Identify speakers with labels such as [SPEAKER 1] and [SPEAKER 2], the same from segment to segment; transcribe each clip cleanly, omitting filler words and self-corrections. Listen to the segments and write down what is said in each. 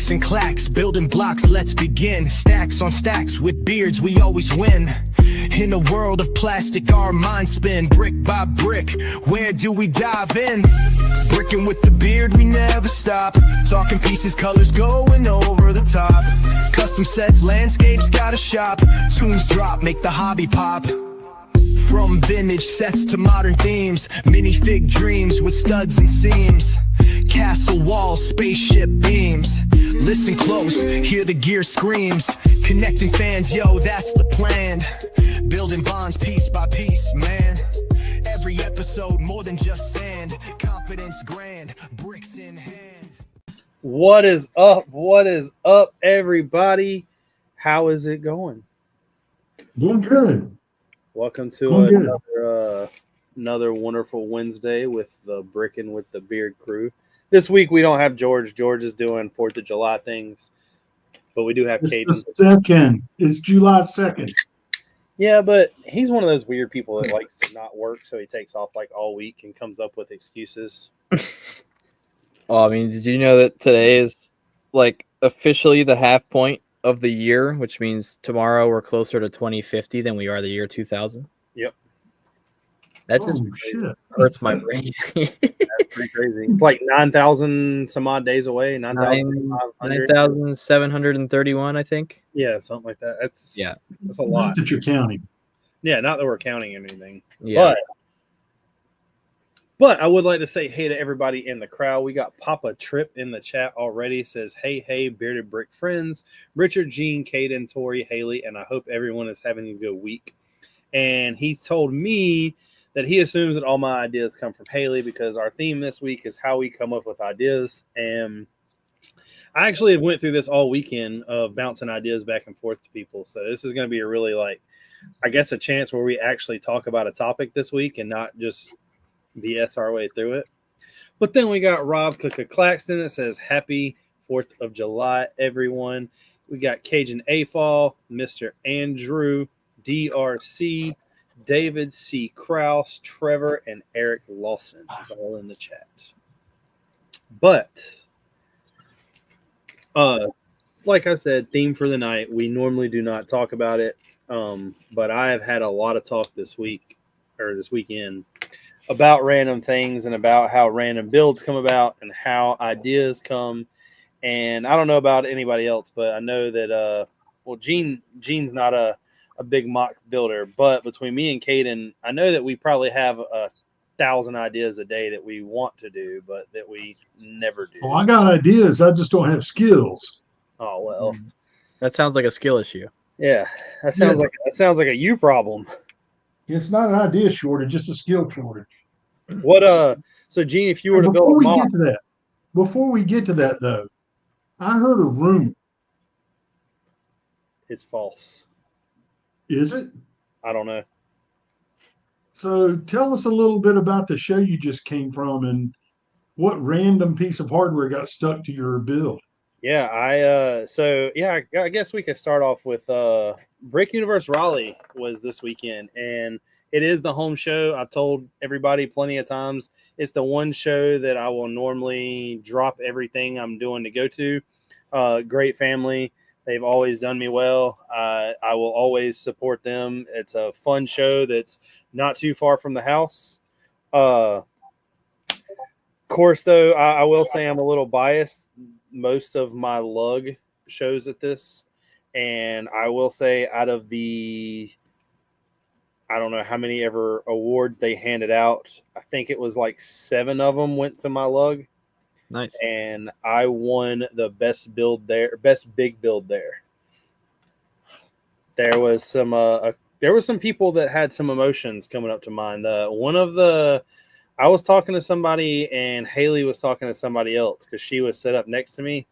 [SPEAKER 1] clicks and clacks, building blocks, let's begin. Stacks on stacks, with beards we always win. In a world of plastic, our minds spin. Brick by brick, where do we dive in? Brickin' with the beard, we never stop. Talking pieces, colors going over the top. Custom sets, landscapes, got a shop. Tunes drop, make the hobby pop. From vintage sets to modern themes, minifig dreams with studs and seams. Castle walls, spaceship beams. Listen close, hear the gear screams. Connecting fans, yo, that's the plan. Building bonds piece by piece, man. Every episode more than just sand. Confidence grand, bricks in hand.
[SPEAKER 2] What is up? What is up, everybody? How is it going?
[SPEAKER 3] Doing good.
[SPEAKER 2] Welcome to another wonderful Wednesday with the Brickin with the Beard crew. This week we don't have George. George is doing 4th of July things, but we do have Caden.
[SPEAKER 3] It's July 2nd.
[SPEAKER 2] Yeah, but he's one of those weird people that likes to not work, so he takes off like all week and comes up with excuses.
[SPEAKER 4] Oh, I mean, did you know that today is like officially the half point of the year, which means tomorrow we're closer to 2050 than we are the year 2000?
[SPEAKER 2] Yep.
[SPEAKER 4] That just hurts my brain.
[SPEAKER 2] That's pretty crazy. It's like 9,000 some odd days away.
[SPEAKER 4] 9,731, I think.
[SPEAKER 2] Yeah, something like that. That's a lot.
[SPEAKER 3] Not that you're counting.
[SPEAKER 2] Yeah, not that we're counting anything.
[SPEAKER 4] Yeah.
[SPEAKER 2] But I would like to say hey to everybody in the crowd. We got Papa Trip in the chat already. Says, hey, Bearded Brick friends. Richard, Gene, Caden, Tori, Haley, and I hope everyone is having a good week. And he told me that he assumes that all my ideas come from Haley because our theme this week is how we come up with ideas. And I actually went through this all weekend of bouncing ideas back and forth to people. So this is going to be a really, a chance where we actually talk about a topic this week and not just BS our way through it. But then we got Rob Claxton that says happy 4th of July, everyone. We got Cajun AFall, Mr. Andrew, DRC, David C. Krause, Trevor, and Eric Lawson is all in the chat. But like I said, theme for the night. We normally do not talk about it. But I have had a lot of talk this weekend about random things and about how random builds come about and how ideas come. And I don't know about anybody else, but I know that Gene's not a big mock builder, but between me and Caden, I know that we probably have 1,000 ideas a day that we want to do, but that we never do.
[SPEAKER 3] Well, I got ideas. I just don't have skills.
[SPEAKER 2] Oh, well.
[SPEAKER 4] That sounds like a skill issue.
[SPEAKER 2] Yeah. That sounds like a you problem.
[SPEAKER 3] It's not an idea shortage, just a skill shortage.
[SPEAKER 2] So Gene, if you were to build
[SPEAKER 3] before we get to that though, I heard a rumor.
[SPEAKER 2] It's false.
[SPEAKER 3] Is it?
[SPEAKER 2] I don't know.
[SPEAKER 3] So tell us a little bit about the show you just came from and what random piece of hardware got stuck to your build.
[SPEAKER 2] Yeah, I guess we could start off with Brick Universe Raleigh was this weekend, and it is the home show. I've told everybody plenty of times it's the one show that I will normally drop everything I'm doing to go to. Great family. They've always done me well. I will always support them. It's a fun show that's not too far from the house. Of course, though, I will say I'm a little biased. Most of my lug shows at this, and I will say out of the, I don't know how many ever awards they handed out, I think it was like 7 of them went to my lug.
[SPEAKER 4] Nice.
[SPEAKER 2] And I won the best build there, best big build there. There was some people that had some emotions coming up to mind. I was talking to somebody and Haley was talking to somebody else because she was set up next to me.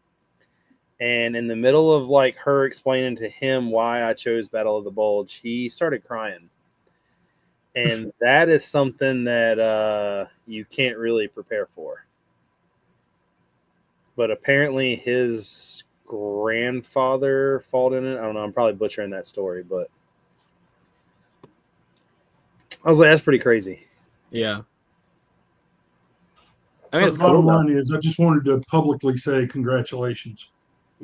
[SPEAKER 2] And in the middle of like her explaining to him why I chose Battle of the Bulge, he started crying. And that is something that you can't really prepare for. But apparently his grandfather fought in it. I don't know. I'm probably butchering that story, but I was like, that's pretty crazy.
[SPEAKER 4] Yeah.
[SPEAKER 3] I mean, the bottom line is I just wanted to publicly say congratulations.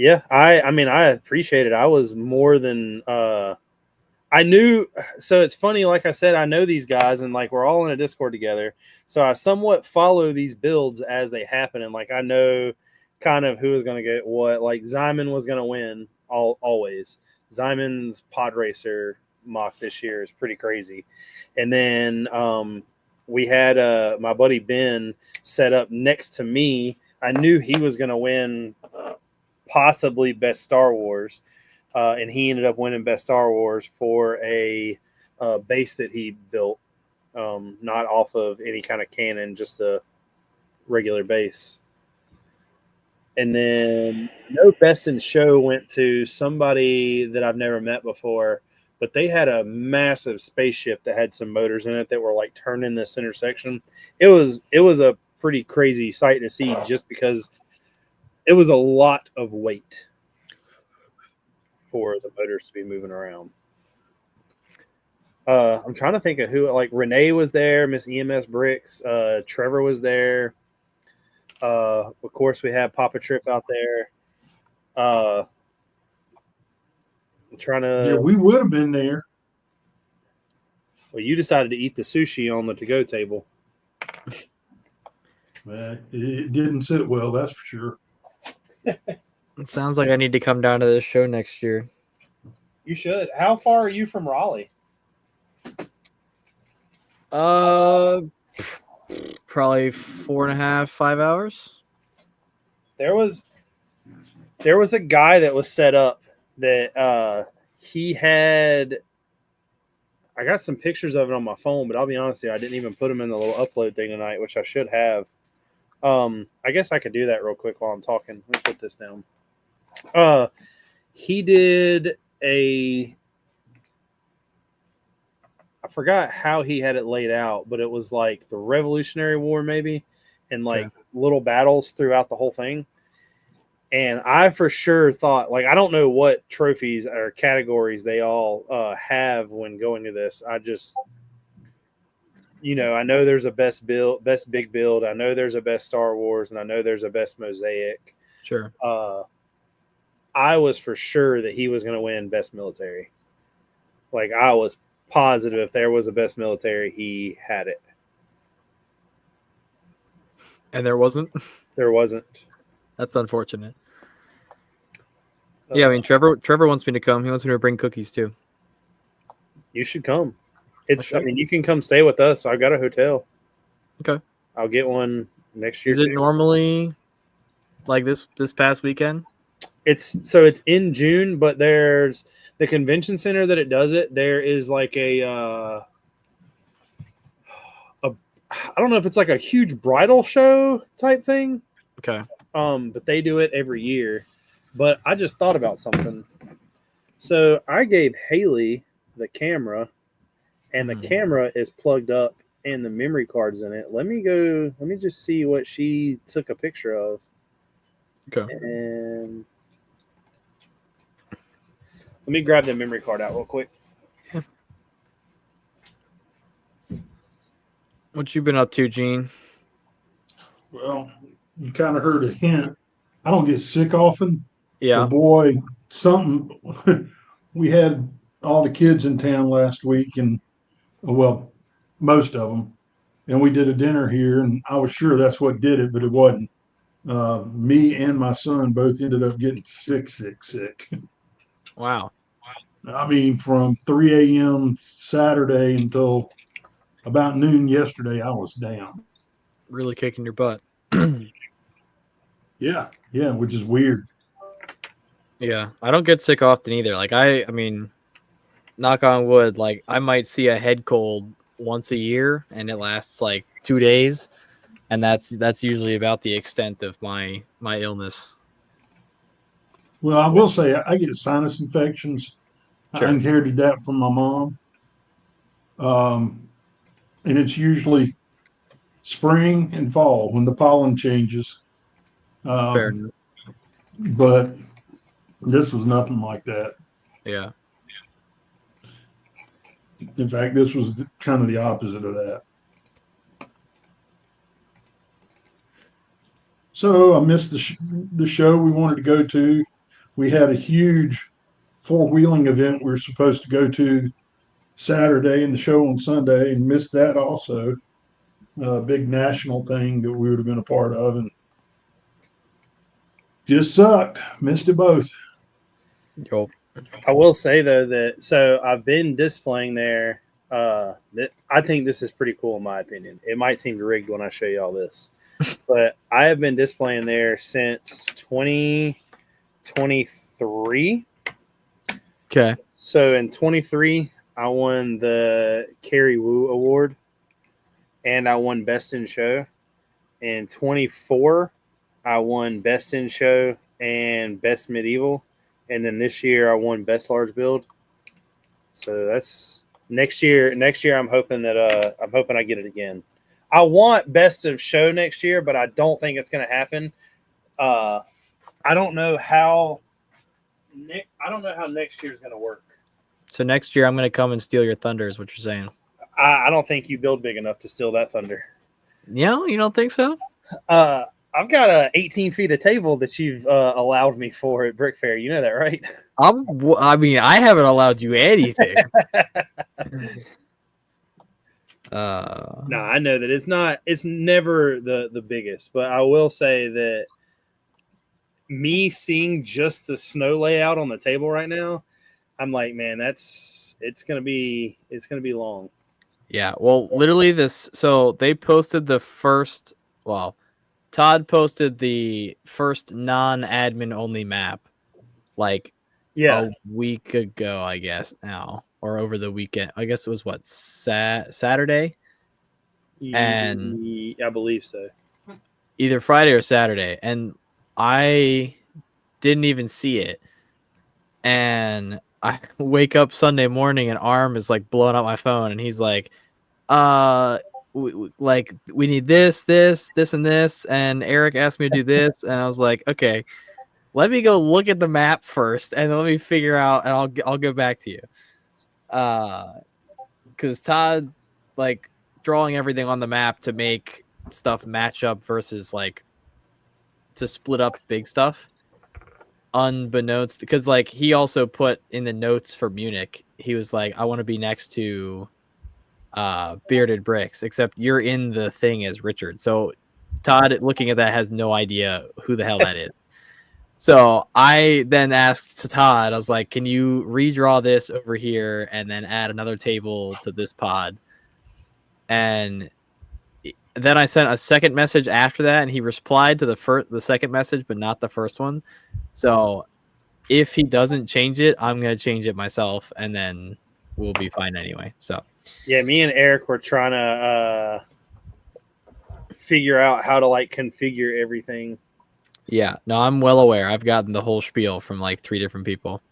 [SPEAKER 2] Yeah, I mean I appreciate it. I was more than I knew. So it's funny, like I said, I know these guys and like we're all in a Discord together. So I somewhat follow these builds as they happen, and like I know kind of who is going to get what. Like Zyman was going to win always. Zyman's pod racer mock this year is pretty crazy. And then we had my buddy Ben set up next to me. I knew he was going to win possibly best Star Wars, and he ended up winning best Star Wars for a base that he built, not off of any kind of cannon, just a regular base. And then no best in show went to somebody that I've never met before, but they had a massive spaceship that had some motors in it that were like turning this intersection. It was a pretty crazy sight to see, just because it was a lot of weight for the motors to be moving around. I'm trying to think of who, like Renee was there, Miss EMS Bricks, Trevor was there. Of course, we had Papa Trip out there. I'm trying
[SPEAKER 3] Yeah,
[SPEAKER 2] to.
[SPEAKER 3] we would have been there.
[SPEAKER 2] Well, you decided to eat the sushi on the to-go table.
[SPEAKER 3] It didn't sit well, that's for sure.
[SPEAKER 4] It sounds like I need to come down to this show next year.
[SPEAKER 2] You should. How far are you from Raleigh?
[SPEAKER 4] Probably 4.5, 5 hours.
[SPEAKER 2] There was a guy that was set up that he had. I got some pictures of it on my phone, but I'll be honest with you, I didn't even put them in the little upload thing tonight, which I should have. I guess I could do that real quick while I'm talking. Let me put this down. He did I forgot how he had it laid out, but it was like the Revolutionary War maybe, and like little battles throughout the whole thing. And I for sure thought, like, I don't know what trophies or categories they all have when going to this. I just, I know there's a best big build. I know there's a best Star Wars, and I know there's a best Mosaic.
[SPEAKER 4] Sure.
[SPEAKER 2] I was for sure that he was going to win best military. Like, I was positive if there was a best military, he had it.
[SPEAKER 4] And there wasn't?
[SPEAKER 2] There wasn't.
[SPEAKER 4] That's unfortunate. Yeah, I mean, Trevor wants me to come. He wants me to bring cookies too.
[SPEAKER 2] You should come. I mean, you can come stay with us. I've got a hotel.
[SPEAKER 4] Okay.
[SPEAKER 2] I'll get one next year.
[SPEAKER 4] Is it normally like this past weekend?
[SPEAKER 2] It's in June, but there's the convention center that it does it. There is like I don't know if it's like a huge bridal show type thing.
[SPEAKER 4] Okay.
[SPEAKER 2] But they do it every year. But I just thought about something. So I gave Haley the camera, and the camera is plugged up and the memory card's in it. Let me just see what she took a picture of.
[SPEAKER 4] Okay.
[SPEAKER 2] And let me grab the memory card out real quick.
[SPEAKER 4] Yeah. What you been up to, Gene?
[SPEAKER 3] Well, you kind of heard a hint. I don't get sick often.
[SPEAKER 4] Yeah.
[SPEAKER 3] But boy, we had all the kids in town last week, and well, most of them, and we did a dinner here, and I was sure that's what did it, but it wasn't. Me and my son both ended up getting sick.
[SPEAKER 4] Wow.
[SPEAKER 3] I mean, from 3 a.m. Saturday until about noon yesterday, I was down.
[SPEAKER 4] Really kicking your butt.
[SPEAKER 3] Yeah, which is weird.
[SPEAKER 4] Yeah, I don't get sick often either. Like I mean, knock on wood, like I might see a head cold once a year and it lasts like 2 days, and that's usually about the extent of my illness.
[SPEAKER 3] Well, I will say I get sinus infections.
[SPEAKER 4] Sure.
[SPEAKER 3] I inherited that from my mom. And it's usually spring and fall when the pollen changes.
[SPEAKER 4] Fair enough.
[SPEAKER 3] But this was nothing like that.
[SPEAKER 4] Yeah.
[SPEAKER 3] In fact, this was kind of the opposite of that. So I missed the show we wanted to go to. we had a huge four-wheeling event we were supposed to go to Saturday and the show on Sunday, and missed that also. A big national thing that we would have been a part of, and just sucked. Missed it both.
[SPEAKER 4] Yo,
[SPEAKER 2] I will say though that so I've been displaying there. That I think this is pretty cool in my opinion. It might seem rigged when I show you all this, but I have been displaying there since 2023.
[SPEAKER 4] okay.
[SPEAKER 2] So in 23, I won the Carrie Wu Award, and I won Best in Show. In 24, I won Best in Show and Best Medieval, and then this year I won Best Large Build. So that's next year. Next year, I'm hoping I get it again. I want Best of Show next year, but I don't think it's going to happen. I don't know how. I don't know how next year's going to work.
[SPEAKER 4] So next year I'm gonna come and steal your thunder, is what you're saying?
[SPEAKER 2] I don't think you build big enough to steal that thunder.
[SPEAKER 4] Yeah, you don't think so?
[SPEAKER 2] I've got 18 feet of table that you've allowed me for at Brick Fair. You know that, right?
[SPEAKER 4] I mean, I haven't allowed you anything.
[SPEAKER 2] No, I know that it's never the biggest, but I will say that me seeing just the snow layout on the table right now, I'm like, man, it's gonna be long.
[SPEAKER 4] Yeah, well, literally so they posted the first, well, Todd posted the first non-admin only map like
[SPEAKER 2] Yeah,
[SPEAKER 4] a week ago, I guess now, or over the weekend. I guess it was what, Saturday? And
[SPEAKER 2] I believe so.
[SPEAKER 4] either Friday or Saturday, and I didn't even see it. And I wake up Sunday morning and Arm is like blowing up my phone, and he's like, we need this, and this, and Eric asked me to do this, and I was like, okay, let me go look at the map first, and let me figure out, and I'll get back to you. Because Todd like drawing everything on the map to make stuff match up versus like to split up big stuff. Unbeknownst, because like he also put in the notes for Munich, he was like, I want to be next to Bearded Bricks, except you're in the thing as Richard. So Todd, looking at that, has no idea who the hell that is. So I then asked to Todd, I was like, can you redraw this over here and then add another table to this pod? And then I sent a second message after that, and he replied to the second message, but not the first one. So if he doesn't change it, I'm going to change it myself, and then we'll be fine anyway. So
[SPEAKER 2] yeah, me and Eric were trying to figure out how to like configure everything.
[SPEAKER 4] yeah, no, I'm well aware. I've gotten the whole spiel from like 3 different people.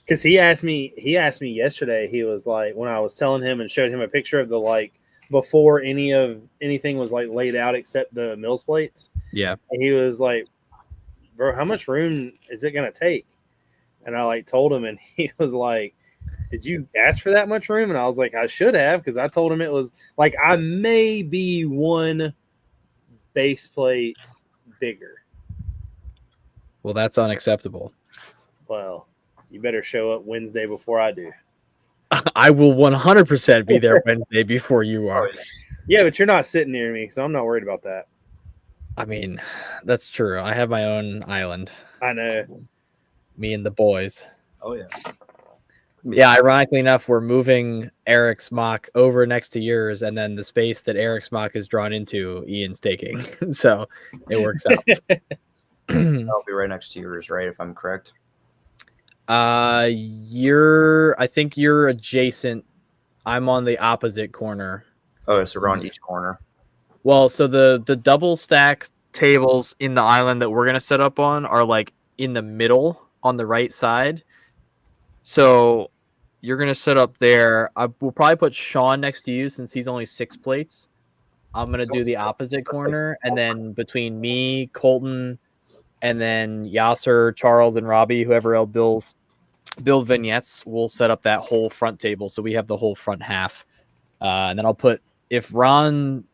[SPEAKER 2] Because he asked me yesterday. He was like, when I was telling him and showed him a picture of the like before anything was like laid out except the mills plates.
[SPEAKER 4] Yeah,
[SPEAKER 2] and he was like, "Bro, how much room is it gonna take?" And I like told him, and he was like, "Did you ask for that much room?" And I was like, "I should have," because I told him it was like I may be one base plate bigger.
[SPEAKER 4] well, that's unacceptable.
[SPEAKER 2] Well, you better show up Wednesday before I do.
[SPEAKER 4] I will 100% be there Wednesday before you are.
[SPEAKER 2] Yeah, but you're not sitting near me, so I'm not worried about that.
[SPEAKER 4] I mean, that's true. I have my own island.
[SPEAKER 2] I know.
[SPEAKER 4] Me and the boys.
[SPEAKER 5] Oh yeah.
[SPEAKER 4] Yeah, ironically enough, we're moving Eric's mock over next to yours, and then the space that Eric's mock is drawn into, Ian's taking. So it works out.
[SPEAKER 5] I'll be right next to yours, right? If I'm correct.
[SPEAKER 4] I think you're adjacent. I'm on the opposite corner.
[SPEAKER 5] Oh, so we're on each corner.
[SPEAKER 4] Well, so the double stack tables in the island that we're gonna set up on are like in the middle on the right side. So you're gonna set up there. We'll probably put Sean next to you since he's only 6 plates. I'm gonna do the opposite corner, and then between me, Colton, and then Yasser, Charles, and Robbie, whoever else build vignettes, we'll set up that whole front table so we have the whole front half. And then I'll put, if Ron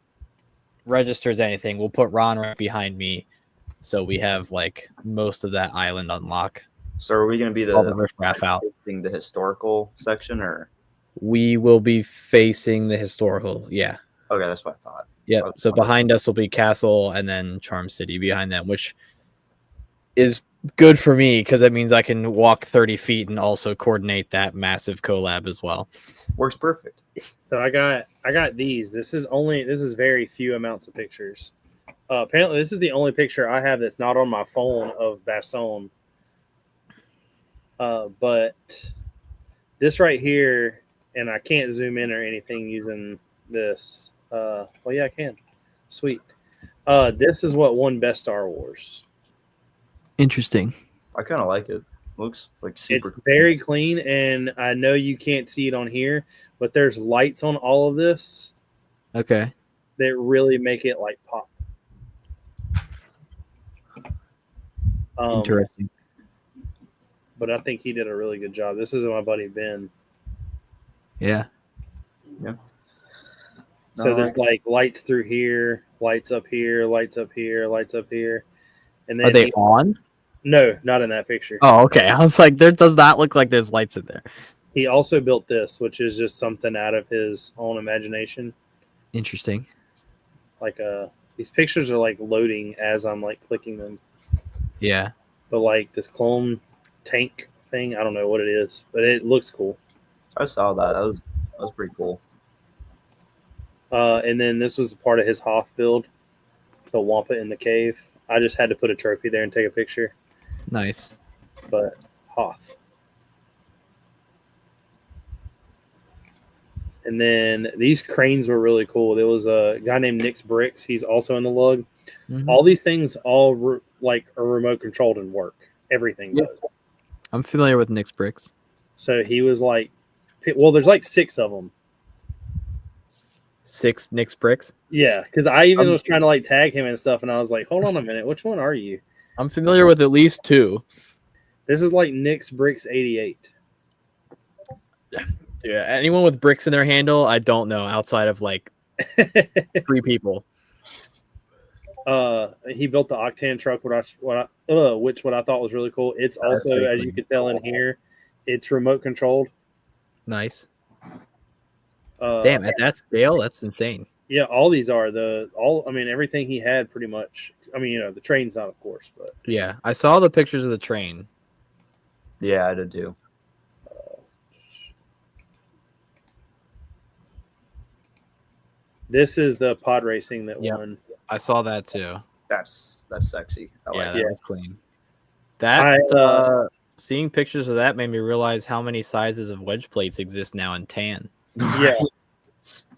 [SPEAKER 4] registers anything, we'll put Ron right behind me. So we have like most of that island unlock.
[SPEAKER 5] So are we going to be
[SPEAKER 4] All the riffraff out.
[SPEAKER 5] facing the historical section, or
[SPEAKER 4] We will be facing the historical. Yeah.
[SPEAKER 5] okay, that's what I thought.
[SPEAKER 4] Yeah.
[SPEAKER 5] Okay.
[SPEAKER 4] So behind us will be Castle and then Charm City behind them, which is good for me because that means I can walk 30 feet and also coordinate that massive collab as well.
[SPEAKER 5] Works perfect.
[SPEAKER 2] So I got these. This is very few amounts of pictures. Apparently, this is the only picture I have that's not on my phone of Baston. But this right here, and I can't zoom in or anything using this. Well, yeah, I can. Sweet. This is what won Best Star Wars.
[SPEAKER 4] Interesting.
[SPEAKER 5] I kind of like it. Looks like super.
[SPEAKER 2] It's very clean, and I know you can't see it on here, but there's lights on all of this
[SPEAKER 4] Okay.
[SPEAKER 2] that really make it like pop.
[SPEAKER 4] Interesting.
[SPEAKER 2] But I think he did a really good job. This is my buddy Ben.
[SPEAKER 4] Yeah.
[SPEAKER 2] So there's like lights through here, lights up here, lights up here, lights up here, and then
[SPEAKER 4] Are they on?
[SPEAKER 2] No, not in that picture.
[SPEAKER 4] Oh, okay. I was like, there does not look like there's lights in there.
[SPEAKER 2] He also built this, which is just something out of his own imagination.
[SPEAKER 4] Interesting.
[SPEAKER 2] Like these pictures are like loading as I'm like clicking them.
[SPEAKER 4] Yeah.
[SPEAKER 2] But like this clone tank thing, I don't know what it is, but it looks cool.
[SPEAKER 5] I saw that. That was pretty cool.
[SPEAKER 2] And then this was part of his Hoth build, the Wampa in the cave. I just had to put a trophy there and take a picture.
[SPEAKER 4] Nice.
[SPEAKER 2] But Hoth. And then these cranes were really cool. There was a guy named Nick's Bricks. He's also in the lug.
[SPEAKER 4] Mm-hmm.
[SPEAKER 2] All these things all are remote controlled and work. Everything does.
[SPEAKER 4] I'm familiar with Nick's Bricks.
[SPEAKER 2] So he was like, well, there's like 6 of them.
[SPEAKER 4] 6 Nick's Bricks?
[SPEAKER 2] Yeah, because I even was trying to like tag him and stuff, and I was like, hold on a minute, which one are you?
[SPEAKER 4] I'm familiar with at least 2.
[SPEAKER 2] This is like Nick's Bricks 88.
[SPEAKER 4] Yeah, anyone with bricks in their handle, I don't know outside of like 3 people.
[SPEAKER 2] He built the Octane truck, which what I thought was really cool. It's also, as you can tell in here, it's remote controlled.
[SPEAKER 4] Nice. Damn, at that scale, that's insane.
[SPEAKER 2] Yeah, all these are everything he had pretty much. I mean, the train's not, of course, but
[SPEAKER 4] Yeah, I saw the pictures of the train.
[SPEAKER 5] Yeah, I did too.
[SPEAKER 2] this is the pod racing that won.
[SPEAKER 4] I saw that too.
[SPEAKER 5] That's sexy. I
[SPEAKER 4] Yeah,
[SPEAKER 5] like
[SPEAKER 4] that
[SPEAKER 5] it.
[SPEAKER 4] was clean. That seeing pictures of that made me realize how many sizes of wedge plates exist now in tan.
[SPEAKER 2] Yeah.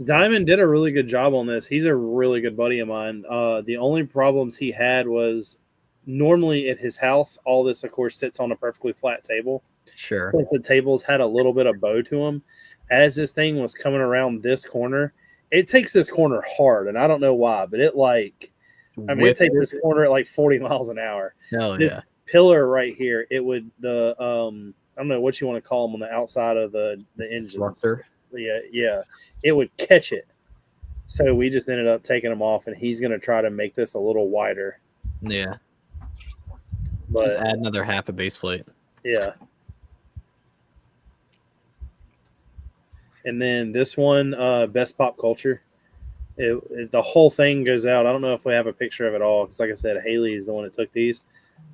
[SPEAKER 2] Diamond did a really good job on this. He's a really good buddy of mine. The only problems he had was normally at his house, all this, of course, sits on a perfectly flat table.
[SPEAKER 4] Sure.
[SPEAKER 2] But the tables had a little bit of bow to them. As this thing was coming around this corner, it takes this corner hard, and I don't know why, but it it takes this corner at like 40 miles an hour.
[SPEAKER 4] Hell
[SPEAKER 2] This
[SPEAKER 4] yeah.
[SPEAKER 2] pillar right here, it would I don't know what you want to call them on the outside of the engine.
[SPEAKER 4] Thruster.
[SPEAKER 2] Yeah, it would catch it. So we just ended up taking them off, and he's going to try to make this a little wider.
[SPEAKER 4] Yeah.
[SPEAKER 2] But
[SPEAKER 4] Just add another half a base plate.
[SPEAKER 2] yeah. And then this one, Best Pop Culture. The whole thing goes out. I don't know if we have a picture of it all, because like I said, Haley is the one that took these.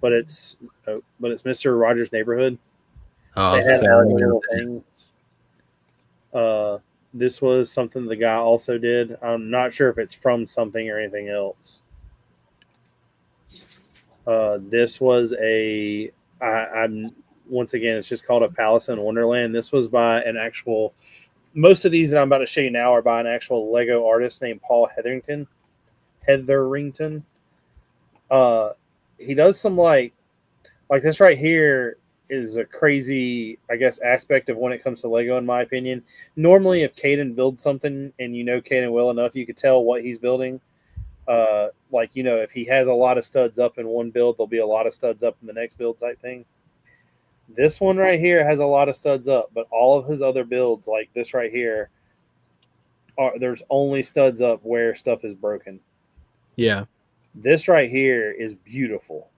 [SPEAKER 2] But it's Mr. Rogers' Neighborhood.
[SPEAKER 4] Oh,
[SPEAKER 2] They had all the little things. This was something the guy also did. I'm not sure if it's from something or anything else. This was I'm once again, it's just called a Palace in Wonderland. This was by an actual. Most of these that I'm about to show you now are by an actual Lego artist named Paul Hetherington. He does some like this right here is a crazy, I guess, aspect of when it comes to Lego, in my opinion. Normally, if Caden builds something and you know Caden well enough, you could tell what he's building. If he has a lot of studs up in one build, there'll be a lot of studs up in the next build type thing. This one right here has a lot of studs up, but all of his other builds, like this right here, there's only studs up where stuff is broken.
[SPEAKER 4] Yeah.
[SPEAKER 2] This right here is beautiful.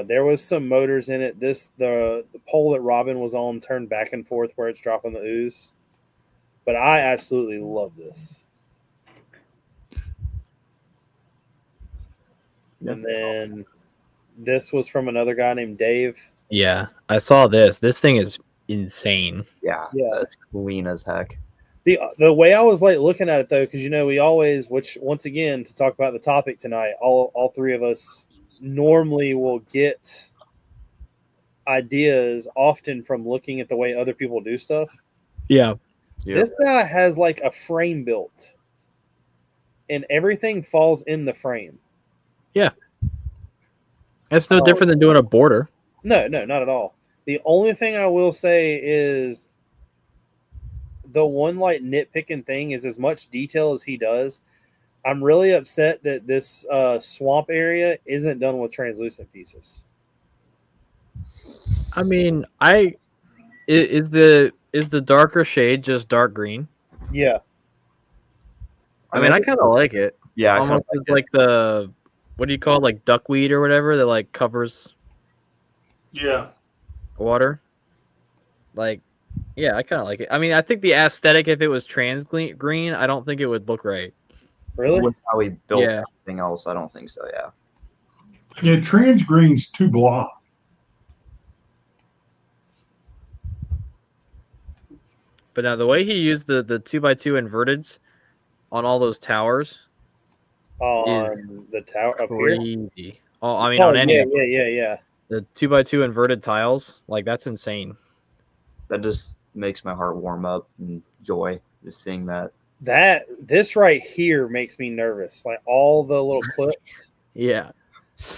[SPEAKER 2] There was some motors in it. The pole that Robin was on turned back and forth where it's dropping the ooze. But I absolutely love this. And then this was from another guy named Dave.
[SPEAKER 4] Yeah, I saw this. This thing is insane.
[SPEAKER 5] Yeah, that's clean as heck.
[SPEAKER 2] The way I was like looking at it though, because we always, which once again to talk about the topic tonight, all three of us normally will get ideas often from looking at the way other people do stuff.
[SPEAKER 4] Yeah.
[SPEAKER 2] This guy has like a frame built, and everything falls in the frame.
[SPEAKER 4] Yeah. It's no different than doing a border.
[SPEAKER 2] No, not at all. The only thing I will say is the one like nitpicking thing is as much detail as he does. I'm really upset that this swamp area isn't done with translucent pieces.
[SPEAKER 4] I mean, is the darker shade just dark green?
[SPEAKER 2] Yeah.
[SPEAKER 4] I mean, I kind of like it.
[SPEAKER 5] Yeah,
[SPEAKER 4] almost as like the, what do you call it, like duckweed or whatever that like covers water. Like, yeah, I kind of like it. I mean, I think the aesthetic, if it was trans green, I don't think it would look right.
[SPEAKER 2] Really?
[SPEAKER 5] With how he built everything else, I don't think so. Yeah.
[SPEAKER 3] Yeah, trans green's too blah.
[SPEAKER 4] But now the way he used the 2x2 inverteds on all those towers
[SPEAKER 2] on the tower up
[SPEAKER 4] crazy.
[SPEAKER 2] Here.
[SPEAKER 4] Oh, I mean, on any
[SPEAKER 2] yeah.
[SPEAKER 4] The 2x2 inverted tiles, like that's insane.
[SPEAKER 5] That just makes my heart warm up and joy just seeing that.
[SPEAKER 2] This right here makes me nervous. Like all the little clips.
[SPEAKER 4] Yeah.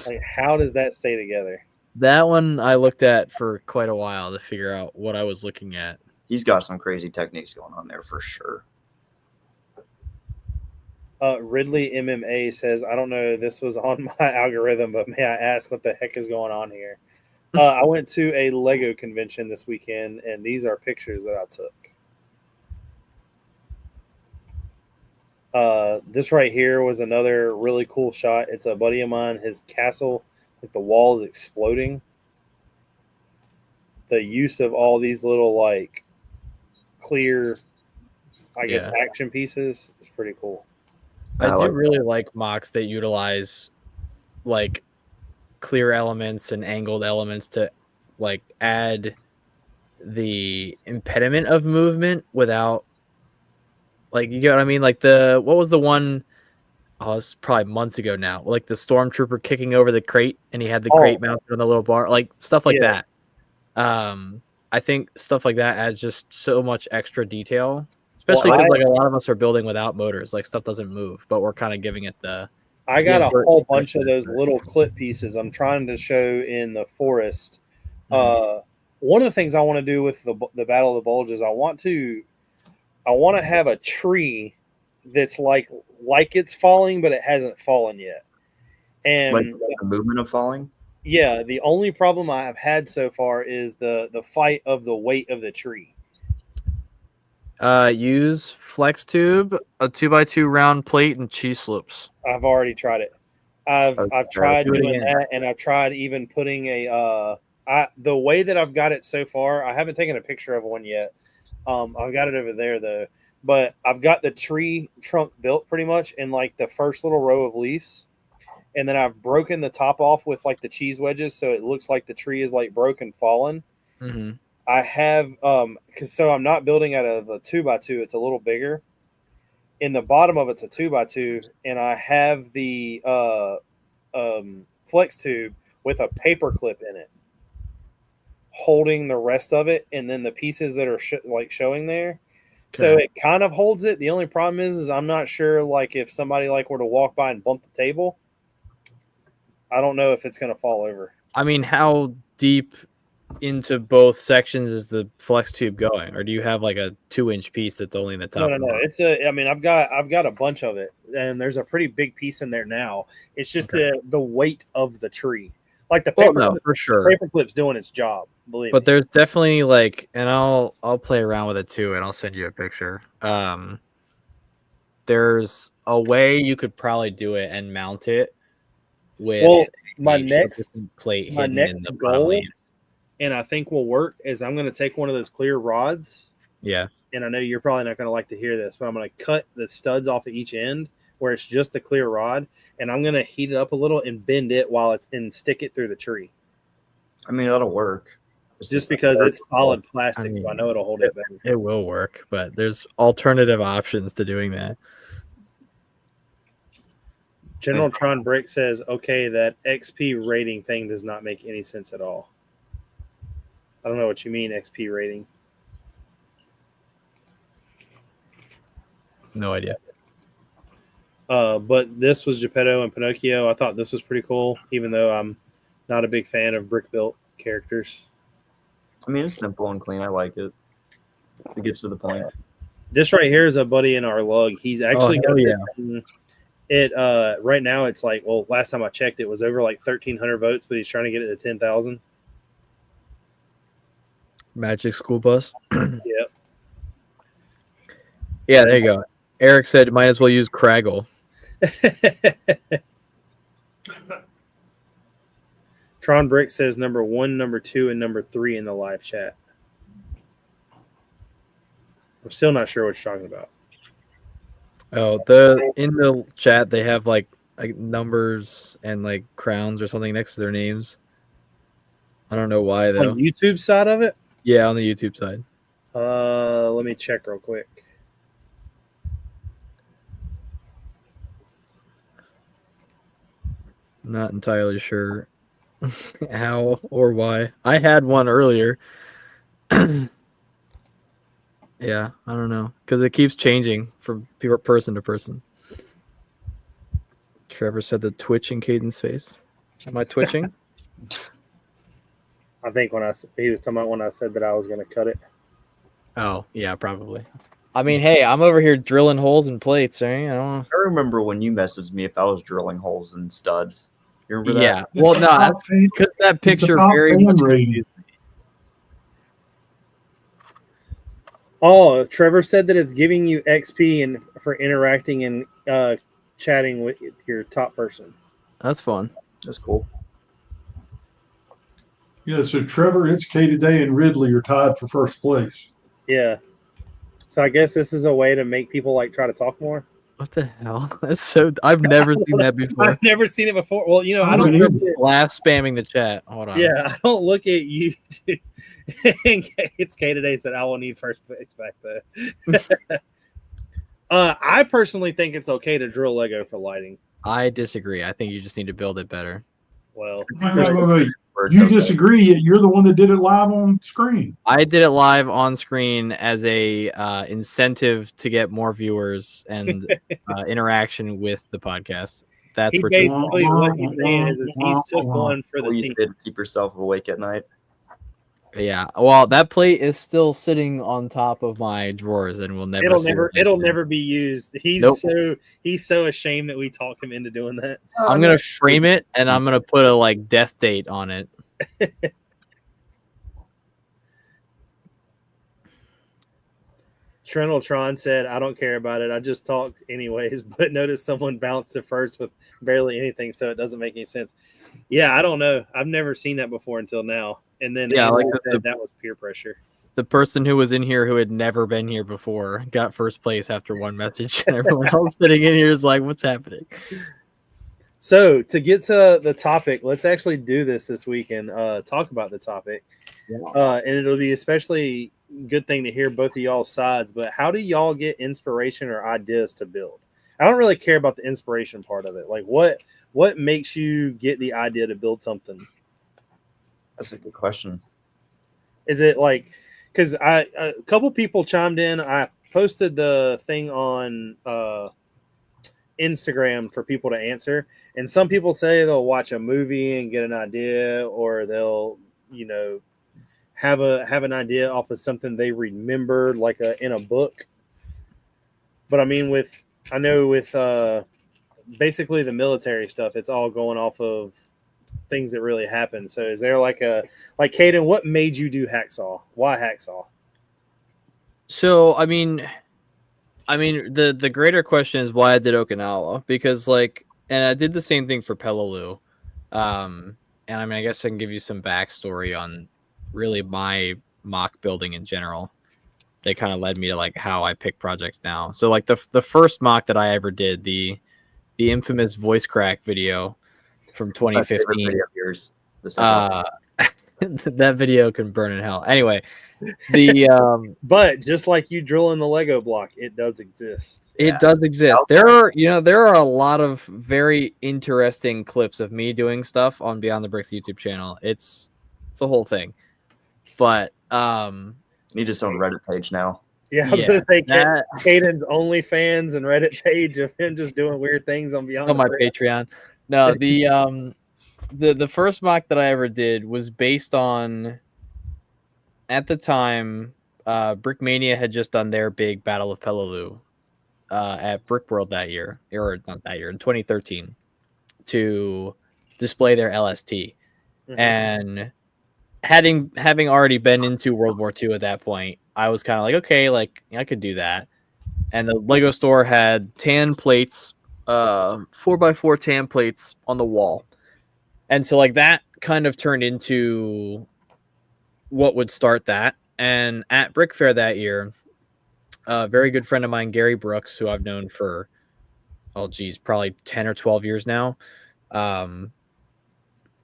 [SPEAKER 2] Like how does that stay together?
[SPEAKER 4] That one I looked at for quite a while to figure out what I was looking at.
[SPEAKER 5] He's got some crazy techniques going on there for sure.
[SPEAKER 2] Ridley MMA says, I don't know, this was on my algorithm, but may I ask what the heck is going on here? I went to a Lego convention this weekend, and these are pictures that I took. This right here was another really cool shot. It's a buddy of mine, his castle, like the wall is exploding. The use of all these little like clear, I guess, action pieces is pretty cool.
[SPEAKER 4] I do really like mocks that utilize like clear elements and angled elements to like add the impediment of movement without, like, you get what I mean? Like what was the one? Oh, it's probably months ago now. Like the stormtrooper kicking over the crate and he had the crate mounted on the little bar, like stuff like that. I think stuff like that adds just so much extra detail. Especially because like a lot of us are building without motors, like stuff doesn't move, but we're kind of giving it the.
[SPEAKER 2] I got a whole bunch of those little clip pieces I'm trying to show in the forest. One of the things I want to do with the Battle of the Bulges, I want to have a tree that's like it's falling, but it hasn't fallen yet. And
[SPEAKER 5] like the movement of falling.
[SPEAKER 2] Yeah, the only problem I have had so far is the fight of the weight of the tree.
[SPEAKER 4] Use flex tube, a 2x2 round plate, and cheese slips.
[SPEAKER 2] I've already tried it. I've tried doing that, and I've tried even putting the way that I've got it so far. I haven't taken a picture of one yet. I've got it over there though, but I've got the tree trunk built pretty much in like the first little row of leaves, and then I've broken the top off with like the cheese wedges, so it looks like the tree is like broken, fallen.
[SPEAKER 4] Mm-hmm.
[SPEAKER 2] I have so I'm not building out of a 2x2, it's a little bigger. In the bottom of it's a 2x2, and I have the flex tube with a paper clip in it holding the rest of it, and then the pieces that are showing there. Okay. So it kind of holds it. The only problem is I'm not sure like if somebody like were to walk by and bump the table, I don't know if it's going to fall over.
[SPEAKER 4] I mean, how deep into both sections is the flex tube going, or do you have like a 2-inch piece that's only in the top?
[SPEAKER 2] No. It's I've got a bunch of it, and there's a pretty big piece in there now. It's just the weight of the tree. Like the paper,
[SPEAKER 4] for sure.
[SPEAKER 2] Paper clip's doing its job, believe me.
[SPEAKER 4] But there's definitely like, and I'll play around with it too, and I'll send you a picture. there's a way you could probably do it and mount it with
[SPEAKER 2] Well, my
[SPEAKER 4] a
[SPEAKER 2] next
[SPEAKER 4] subsystem plate
[SPEAKER 2] my
[SPEAKER 4] hidden in
[SPEAKER 2] next
[SPEAKER 4] the
[SPEAKER 2] goal,
[SPEAKER 4] bottom leaves.
[SPEAKER 2] and I think will work, is I'm going to take one of those clear rods,
[SPEAKER 4] Yeah.
[SPEAKER 2] and I know you're probably not going to like to hear this, but I'm going to cut the studs off of each end where it's just a clear rod, and I'm going to heat it up a little and bend it while it's and stick it through the tree.
[SPEAKER 5] I mean, that'll work. It's
[SPEAKER 2] Just because it's solid
[SPEAKER 4] I
[SPEAKER 2] plastic, so I
[SPEAKER 4] mean,
[SPEAKER 2] know it'll hold it better.
[SPEAKER 4] It will work, but there's alternative options to doing that.
[SPEAKER 2] General Tron Brick says, okay, that XP rating thing does not make any sense at all. I don't know what you mean, XP rating.
[SPEAKER 4] No idea.
[SPEAKER 2] But this was Geppetto and Pinocchio. I thought this was pretty cool, even though I'm not a big fan of brick built characters.
[SPEAKER 5] I mean, it's simple and clean. I like it. It gets to the point.
[SPEAKER 2] This right here is a buddy in our lug. He's actually got this thing. It right now it's like, well, last time I checked, it was over like 1,300 votes, but he's trying to get it to 10,000.
[SPEAKER 4] Magic School Bus.
[SPEAKER 2] Yep.
[SPEAKER 4] Yeah, there you go. Eric said might as well use Craggle.
[SPEAKER 2] Tron Brick says number 1, number 2, and number 3 in the live chat. I'm still not sure what you're talking about.
[SPEAKER 4] Oh, in the chat they have like numbers and like crowns or something next to their names. I don't know why though.
[SPEAKER 2] On YouTube side of it?
[SPEAKER 4] Yeah, on the YouTube side.
[SPEAKER 2] Let me check real quick.
[SPEAKER 4] Not entirely sure how or why. I had one earlier. Yeah, I don't know. Because it keeps changing from person to person. Trevor said the twitch in Caden's face. Am I twitching?
[SPEAKER 2] I think he was talking about when I said that I was going to cut it.
[SPEAKER 4] Oh, yeah, probably. I mean, hey, I'm over here drilling holes in plates, right? I don't know.
[SPEAKER 5] I remember when you messaged me if I was drilling holes in studs. You remember that?
[SPEAKER 4] Yeah. Well, no, that's because that picture very much confused me.
[SPEAKER 2] Oh, Trevor said that it's giving you XP and for interacting and chatting with your top person.
[SPEAKER 4] That's fun.
[SPEAKER 5] That's cool.
[SPEAKER 3] Yeah, so Trevor, it's K today, and Ridley are tied for first place.
[SPEAKER 2] Yeah. So I guess this is a way to make people like try to talk more.
[SPEAKER 4] What the hell? That's so. I've never seen that before.
[SPEAKER 2] I've never seen it before. Well, you know, I
[SPEAKER 3] I
[SPEAKER 2] don't
[SPEAKER 3] haven't
[SPEAKER 2] look
[SPEAKER 3] either.
[SPEAKER 2] at,
[SPEAKER 4] Blast spamming the chat. Hold on.
[SPEAKER 2] yeah, I don't look at you. It's K today said I will need first place back though. I personally think it's okay to drill Lego for lighting.
[SPEAKER 4] I disagree. I think you just need to build it better.
[SPEAKER 2] Well,
[SPEAKER 3] Wait. You disagree, yet you're the one that did it live on screen.
[SPEAKER 4] I did it live on screen as a incentive to get more viewers and interaction with the podcast. That's
[SPEAKER 2] he
[SPEAKER 4] what
[SPEAKER 2] basically what he's saying is he's took one for the
[SPEAKER 5] you
[SPEAKER 2] team.
[SPEAKER 5] said keep yourself awake at night.
[SPEAKER 4] Yeah. Well, that plate is still sitting on top of my drawers and will never.
[SPEAKER 2] It'll never be used. He's
[SPEAKER 4] Nope.
[SPEAKER 2] so ashamed that we talk him into doing that.
[SPEAKER 4] I'm gonna frame it and I'm gonna put a like death date on it.
[SPEAKER 2] Treneltron said, I don't care about it. I just talk anyways, but notice someone bounced it first with barely anything, so it doesn't make any sense. Yeah, I don't know. I've never seen that before until now. And then
[SPEAKER 4] Yeah,
[SPEAKER 2] Andrew
[SPEAKER 4] like
[SPEAKER 2] said that was peer pressure.
[SPEAKER 4] The person who was in here who had never been here before got first place after one message. And everyone else sitting in here is like, what's happening?
[SPEAKER 2] So to get to the topic, let's actually do this week and talk about the topic. And it'll be especially good thing to hear both of y'all's sides. But how do y'all get inspiration or ideas to build? I don't really care about the inspiration part of it. Like what makes you get the idea to build something?
[SPEAKER 5] That's a good question.
[SPEAKER 2] Is it like, because a couple people chimed in. I posted the thing on Instagram for people to answer, and some people say they'll watch a movie and get an idea, or they'll, have an idea off of something they remembered, like in a book. But I mean, with basically the military stuff, it's all going off of things that really happened. So is there like Caden, what made you do Hacksaw? Why Hacksaw?
[SPEAKER 4] So, I mean, I mean, the greater question is why I did Okinawa, because like, and I did the same thing for Peleliu. And I mean, I guess I can give you some backstory on really my mock building in general. They kind of led me to like how I pick projects now. So like the first mock that I ever did, the infamous voice crack video from
[SPEAKER 5] My favorite
[SPEAKER 4] 2015.
[SPEAKER 5] video of yours. Besides
[SPEAKER 4] That video can burn in hell. Anyway, the
[SPEAKER 2] But just like you drill in the Lego block, it does exist.
[SPEAKER 4] it does exist. There are a lot of very interesting clips of me doing stuff on Beyond the Bricks YouTube channel. It's a whole thing. But
[SPEAKER 5] need his own Reddit page now.
[SPEAKER 2] Yeah, I was
[SPEAKER 4] yeah,
[SPEAKER 2] gonna say
[SPEAKER 4] that,
[SPEAKER 2] Caden's OnlyFans and Reddit page of him just doing weird things on Beyond.
[SPEAKER 4] on
[SPEAKER 2] the
[SPEAKER 4] my
[SPEAKER 2] Bricks.
[SPEAKER 4] Patreon. No, the first mock that I ever did was based on, at the time, Brickmania had just done their big Battle of Peleliu at Brick World that year, or not that year, in 2013, to display their LST.
[SPEAKER 2] Mhm.
[SPEAKER 4] And having already been into World War II at that point, I was kind of like, okay, like I could do that. And the Lego store had tan plates, 4x4 tan plates on the wall. And so like that kind of turned into what would start that. And at Brick Fair that year, a very good friend of mine, Gary Brooks, who I've known for, probably 10 or 12 years now.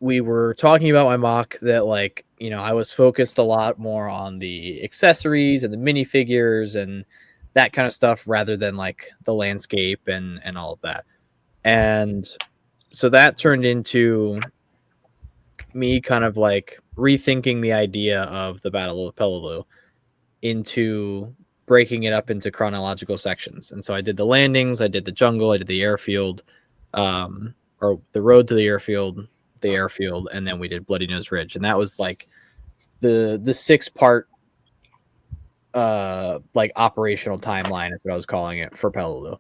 [SPEAKER 4] We were talking about my mock that, like, you know, I was focused a lot more on the accessories and the minifigures and that kind of stuff rather than like the landscape and all of that. And so that turned into me kind of like rethinking the idea of the Battle of Peleliu into breaking it up into chronological sections. And so I did the landings, I did the jungle, I did the airfield, or the road to the airfield, and then we did Bloody Nose Ridge. And that was like the 6-part like operational timeline is what I was calling it for Peleliu.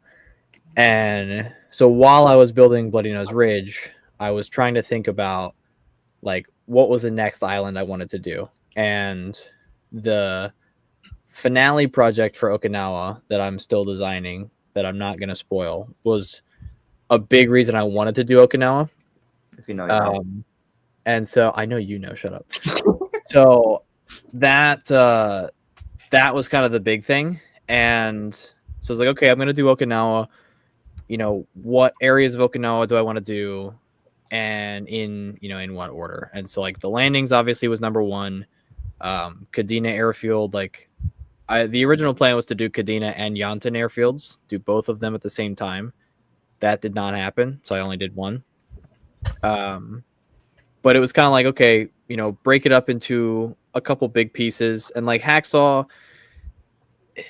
[SPEAKER 4] And so while I was building Bloody Nose Ridge, I was trying to think about like what was the next island I wanted to do. And the finale project for Okinawa that I'm still designing, that I'm not going to spoil, was a big reason I wanted to do Okinawa.
[SPEAKER 5] If you know, you know.
[SPEAKER 4] And so I know, you know, shut up. So that was kind of the big thing. And so I was like, okay, I'm going to do Okinawa. You know, what areas of Okinawa do I want to do? And in what order? And so like the landings obviously was number one. Kadena Airfield, like the original plan was to do Kadena and Yanton airfields, do both of them at the same time. That did not happen, so I only did one. But it was kind of like, okay, you know, break it up into a couple big pieces. And like Hacksaw,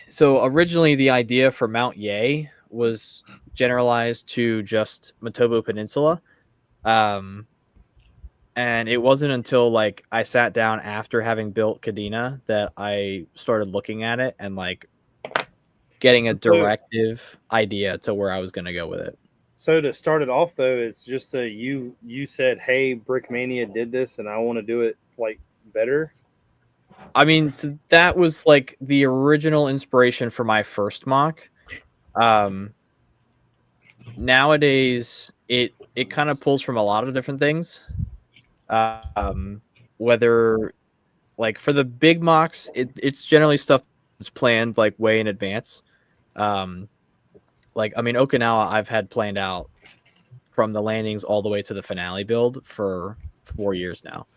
[SPEAKER 4] so originally the idea for Mount Ye was generalized to just Matobu Peninsula. And it wasn't until like I sat down after having built Kadena that I started looking at it and like getting a directive idea to where I was going to go with it.
[SPEAKER 2] So to start it off, though, it's just you said, "Hey, Brickmania did this, and I want to do it like better."
[SPEAKER 4] I mean, so that was like the original inspiration for my first mock. Nowadays, it kind of pulls from a lot of different things. Whether like for the big mocks, it's generally stuff that's planned like way in advance. Like, I mean, Okinawa, I've had planned out from the landings all the way to the finale build for 4 years now,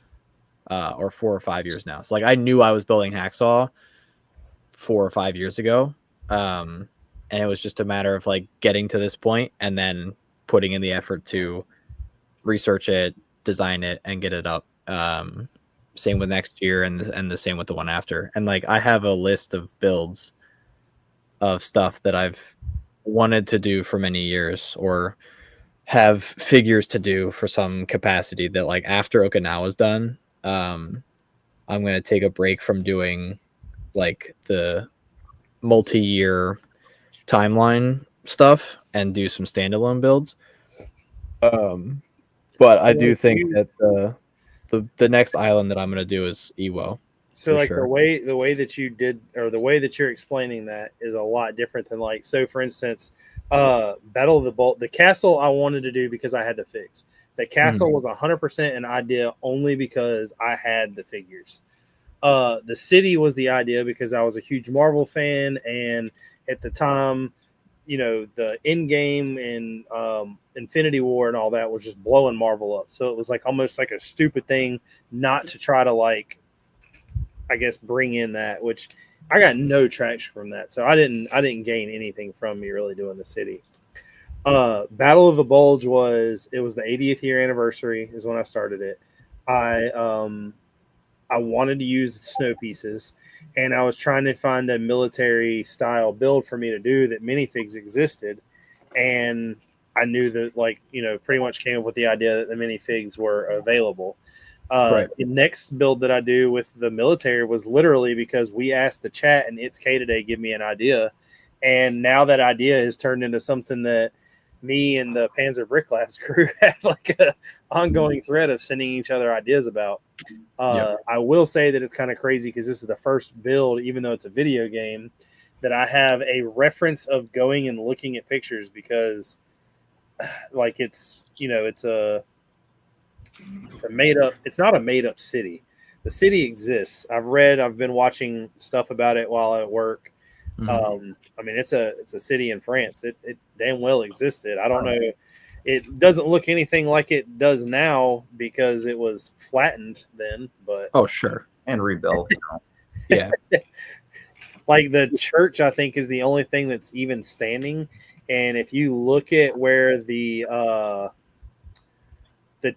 [SPEAKER 4] or 4 or 5 years now. So like I knew I was building Hacksaw 4 or 5 years ago. And it was just a matter of like getting to this point and then putting in the effort to research it, design it, and get it up. Same with next year and the same with the one after. And like I have a list of builds of stuff that I've wanted to do for many years or have figures to do for some capacity that like after Okinawa's done, I'm going to take a break from doing like the multi-year timeline stuff and do some standalone builds. But I do think that the next island that I'm going to do is Iwo.
[SPEAKER 2] So
[SPEAKER 4] For
[SPEAKER 2] like
[SPEAKER 4] sure.
[SPEAKER 2] the way that you did, or the way that you're explaining that is a lot different than like, so for instance, Battle of the Bolt, the castle I wanted to do because I had the figs. The castle was 100% an idea only because I had the figures. The city was the idea because I was a huge Marvel fan, and at the time, you know, the end game and Infinity War and all that was just blowing Marvel up. So it was like almost like a stupid thing not to try to like, I guess, bring in that, which I got no traction from that. So I didn't gain anything from me really doing the city. Battle of the Bulge was the 80th year anniversary is when I started it. I wanted to use the snow pieces, and I was trying to find a military style build for me to do that minifigs existed, and I knew that, like, you know, pretty much came up with the idea that the minifigs were available.
[SPEAKER 4] Right.
[SPEAKER 2] The next build that I do with the military was literally because we asked the chat and It's K Today give me an idea, and now that idea has turned into something that me and the Panzer Brick Labs crew have like a ongoing thread of sending each other ideas about. I will say that it's kind of crazy because this is the first build, even though it's a video game, that I have a reference of going and looking at pictures because, like, it's, you know, it's a made up. It's not a made up city. The city exists. I've been watching stuff about it while at work. I mean, it's a city in France. It damn well existed. I don't know. It doesn't look anything like it does now because it was flattened then. But
[SPEAKER 4] Oh, sure.
[SPEAKER 5] And rebuilt.
[SPEAKER 4] Yeah.
[SPEAKER 2] like the church, I think, is the only thing that's even standing. And if you look at where the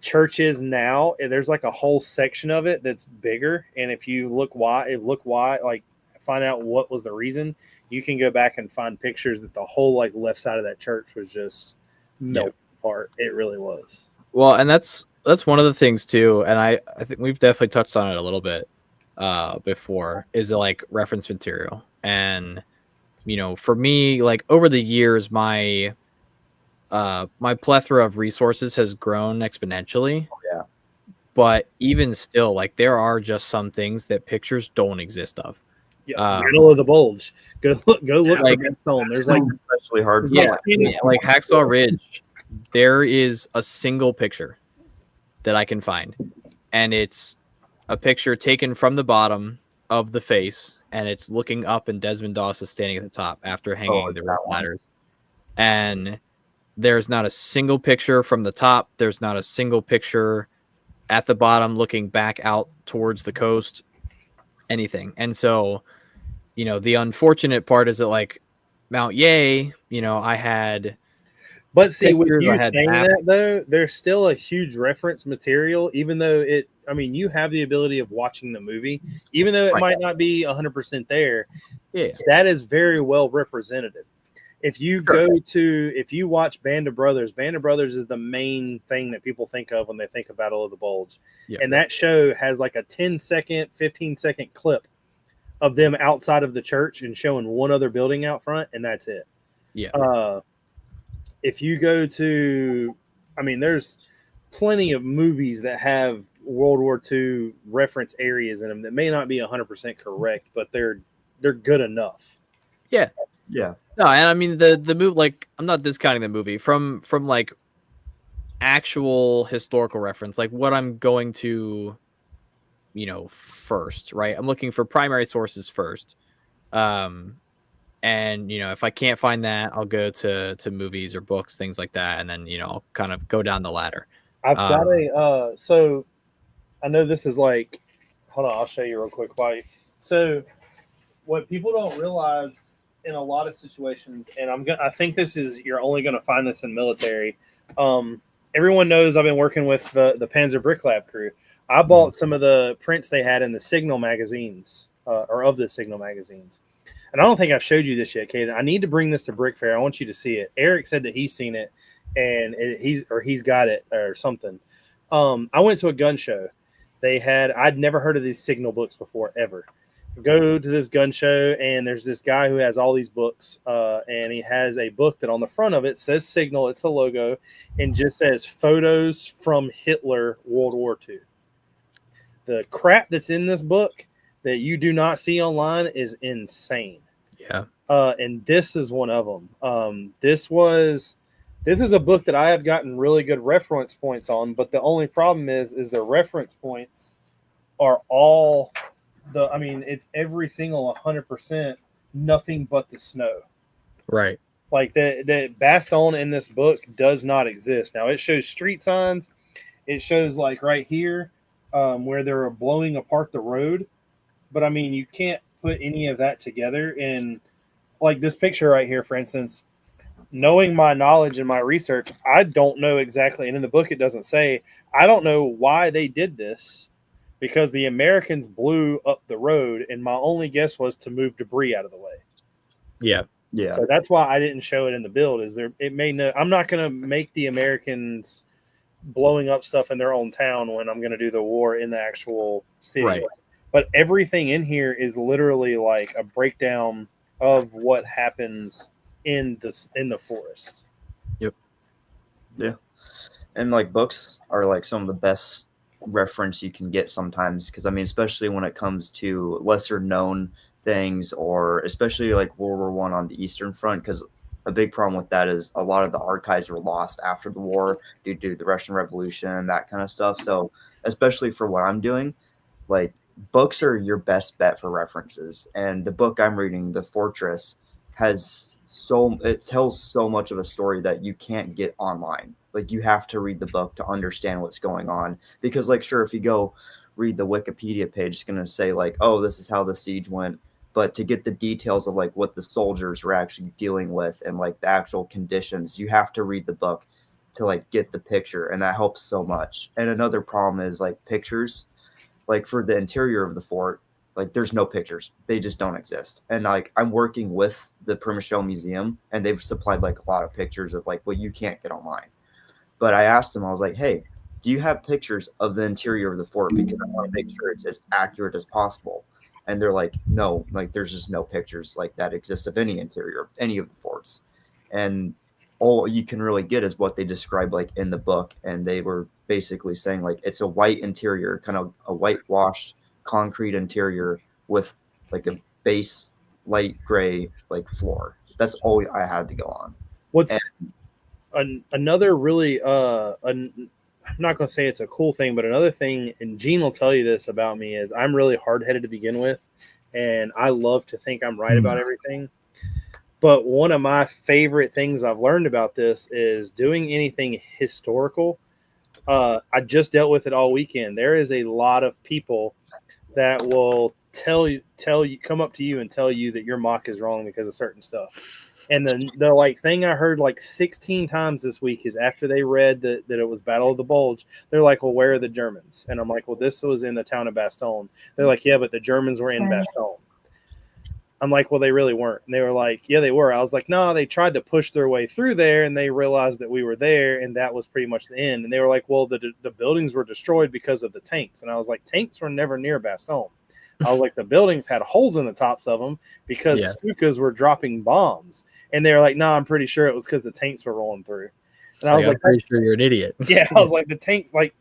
[SPEAKER 2] church is now, there's like a whole section of it that's bigger. And if you look why, like find out what was the reason, you can go back and find pictures that the whole like left side of that church was just melted apart. It really was.
[SPEAKER 4] Well, and that's one of the things too, and I think we've definitely touched on it a little bit before, is like reference material. And you know, for me, like over the years, my plethora of resources has grown exponentially.
[SPEAKER 5] Yeah.
[SPEAKER 4] But even still, like there are just some things that pictures don't exist of.
[SPEAKER 2] Yeah, Battle of the Bulge. Go look
[SPEAKER 4] like,
[SPEAKER 2] for that stone. There's like
[SPEAKER 5] especially hard.
[SPEAKER 4] Yeah, like Hacksaw Ridge, there is a single picture that I can find, and it's a picture taken from the bottom of the face, and it's looking up, and Desmond Doss is standing at the top after hanging the rope ladders. And there's not a single picture from the top. There's not a single picture at the bottom looking back out towards the coast, anything. And so, you know, the unfortunate part is that like Mount Yay, you know, I had,
[SPEAKER 2] but see, with
[SPEAKER 4] pictures,
[SPEAKER 2] you
[SPEAKER 4] I had
[SPEAKER 2] saying
[SPEAKER 4] maps.
[SPEAKER 2] that though, there's still a huge reference material, even though I mean, you have the ability of watching the movie, even though it might not be 100% there.
[SPEAKER 4] Yeah,
[SPEAKER 2] That is very well represented. If you if you watch Band of Brothers is the main thing that people think of when they think of Battle of the Bulge.
[SPEAKER 4] Yeah.
[SPEAKER 2] And that show has like a 10-second, 15-second clip of them outside of the church and showing one other building out front, and that's it.
[SPEAKER 4] Yeah.
[SPEAKER 2] If you go to, I mean, there's plenty of movies that have World War II reference areas in them that may not be 100% correct, but they're good enough.
[SPEAKER 4] Yeah.
[SPEAKER 5] Yeah.
[SPEAKER 4] No, and I mean the movie, like I'm not discounting the movie from like actual historical reference, like what I'm going to, you know, first, right? I'm looking for primary sources first. And you know, if I can't find that, I'll go to movies or books, things like that, and then, you know, I'll kind of go down the ladder.
[SPEAKER 2] I've got a so I know this is like, hold on, I'll show you real quick. So what people don't realize in a lot of situations, and I think this is, you're only going to find this in military. Everyone knows I've been working with the Panzer Brick Lab crew. I bought some of the prints they had in the Signal magazines, or of the Signal magazines. And I don't think I've showed you this yet, Kaden. I need to bring this to Brick Fair. I want you to see it. Eric said that he's seen it, and he's got it or something. I went to a gun show. I'd never heard of these Signal books before, ever. Go to this gun show, and there's this guy who has all these books, and he has a book that on the front of it says Signal, it's the logo, and just says photos from Hitler World War II. The crap that's in this book that you do not see online is insane.
[SPEAKER 4] Yeah.
[SPEAKER 2] And this is one of them. This is a book that I have gotten really good reference points on, but the only problem is the reference points are all it's every single 100%, nothing but the snow.
[SPEAKER 4] Right.
[SPEAKER 2] Like the Bastogne in this book does not exist. Now it shows street signs. It shows like right here where they're blowing apart the road. But I mean, you can't put any of that together. And like this picture right here, for instance, knowing my knowledge and my research, I don't know exactly. And in the book, it doesn't say, I don't know why they did this because the Americans blew up the road. And my only guess was to move debris out of the way.
[SPEAKER 4] Yeah.
[SPEAKER 5] Yeah.
[SPEAKER 2] So that's why I didn't show it in the build. I'm not going to make the Americans blowing up stuff in their own town when I'm going to do the war in the actual city.
[SPEAKER 4] Right.
[SPEAKER 2] But everything in here is literally like a breakdown of what happens in the forest.
[SPEAKER 4] Yep.
[SPEAKER 5] Yeah. And like books are like some of the best reference you can get sometimes, because I mean, especially when it comes to lesser known things, or especially like World War I on the Eastern Front, because a big problem with that is a lot of the archives were lost after the war due to the Russian Revolution and that kind of stuff. So especially for what I'm doing, like books are your best bet for references. And the book I'm reading, The Fortress, it tells so much of a story that you can't get online. Like you have to read the book to understand what's going on, because like, sure, if you go read the Wikipedia page, it's going to say like, oh, this is how the siege went. But to get the details of like what the soldiers were actually dealing with and like the actual conditions, you have to read the book to like get the picture. And that helps so much. And another problem is like pictures, like for the interior of the fort, like there's no pictures. They just don't exist. And like I'm working with the Premiershell Museum, and they've supplied like a lot of pictures of like what you can't get online. But I asked them, I was like, hey, do you have pictures of the interior of the fort? Because I want to make sure it's as accurate as possible. And they're like, no, like there's just no pictures like that exist of any interior of any of the forts. And all you can really get is what they describe like in the book. And they were basically saying like it's a white interior, kind of a whitewashed concrete interior with like a base light gray like floor. That's all I had to go on.
[SPEAKER 2] Another really I'm not going to say it's a cool thing, but another thing, and Gene will tell you this about me, is I'm really hard-headed to begin with, and I love to think I'm right about everything. But one of my favorite things I've learned about this is doing anything historical. I just dealt with it all weekend. There is a lot of people that will tell you, come up to you and tell you that your mock is wrong because of certain stuff. And the like thing I heard like 16 times this week is after they read that it was Battle of the Bulge, they're like, well, where are the Germans? And I'm like, well, this was in the town of Bastogne. They're like, yeah, but the Germans were in Bastogne. I'm like, well, they really weren't. And they were like, yeah, they were. I was like, no, they tried to push their way through there, and they realized that we were there, and that was pretty much the end. And they were like, well, the buildings were destroyed because of the tanks. And I was like, tanks were never near Bastogne. I was like, the buildings had holes in the tops of them because Stukas were dropping bombs. And they were like, no, I'm pretty sure it was because the tanks were rolling through. And I was like,
[SPEAKER 4] I'm pretty sure you're an idiot.
[SPEAKER 2] Yeah, I was like, the tanks, like,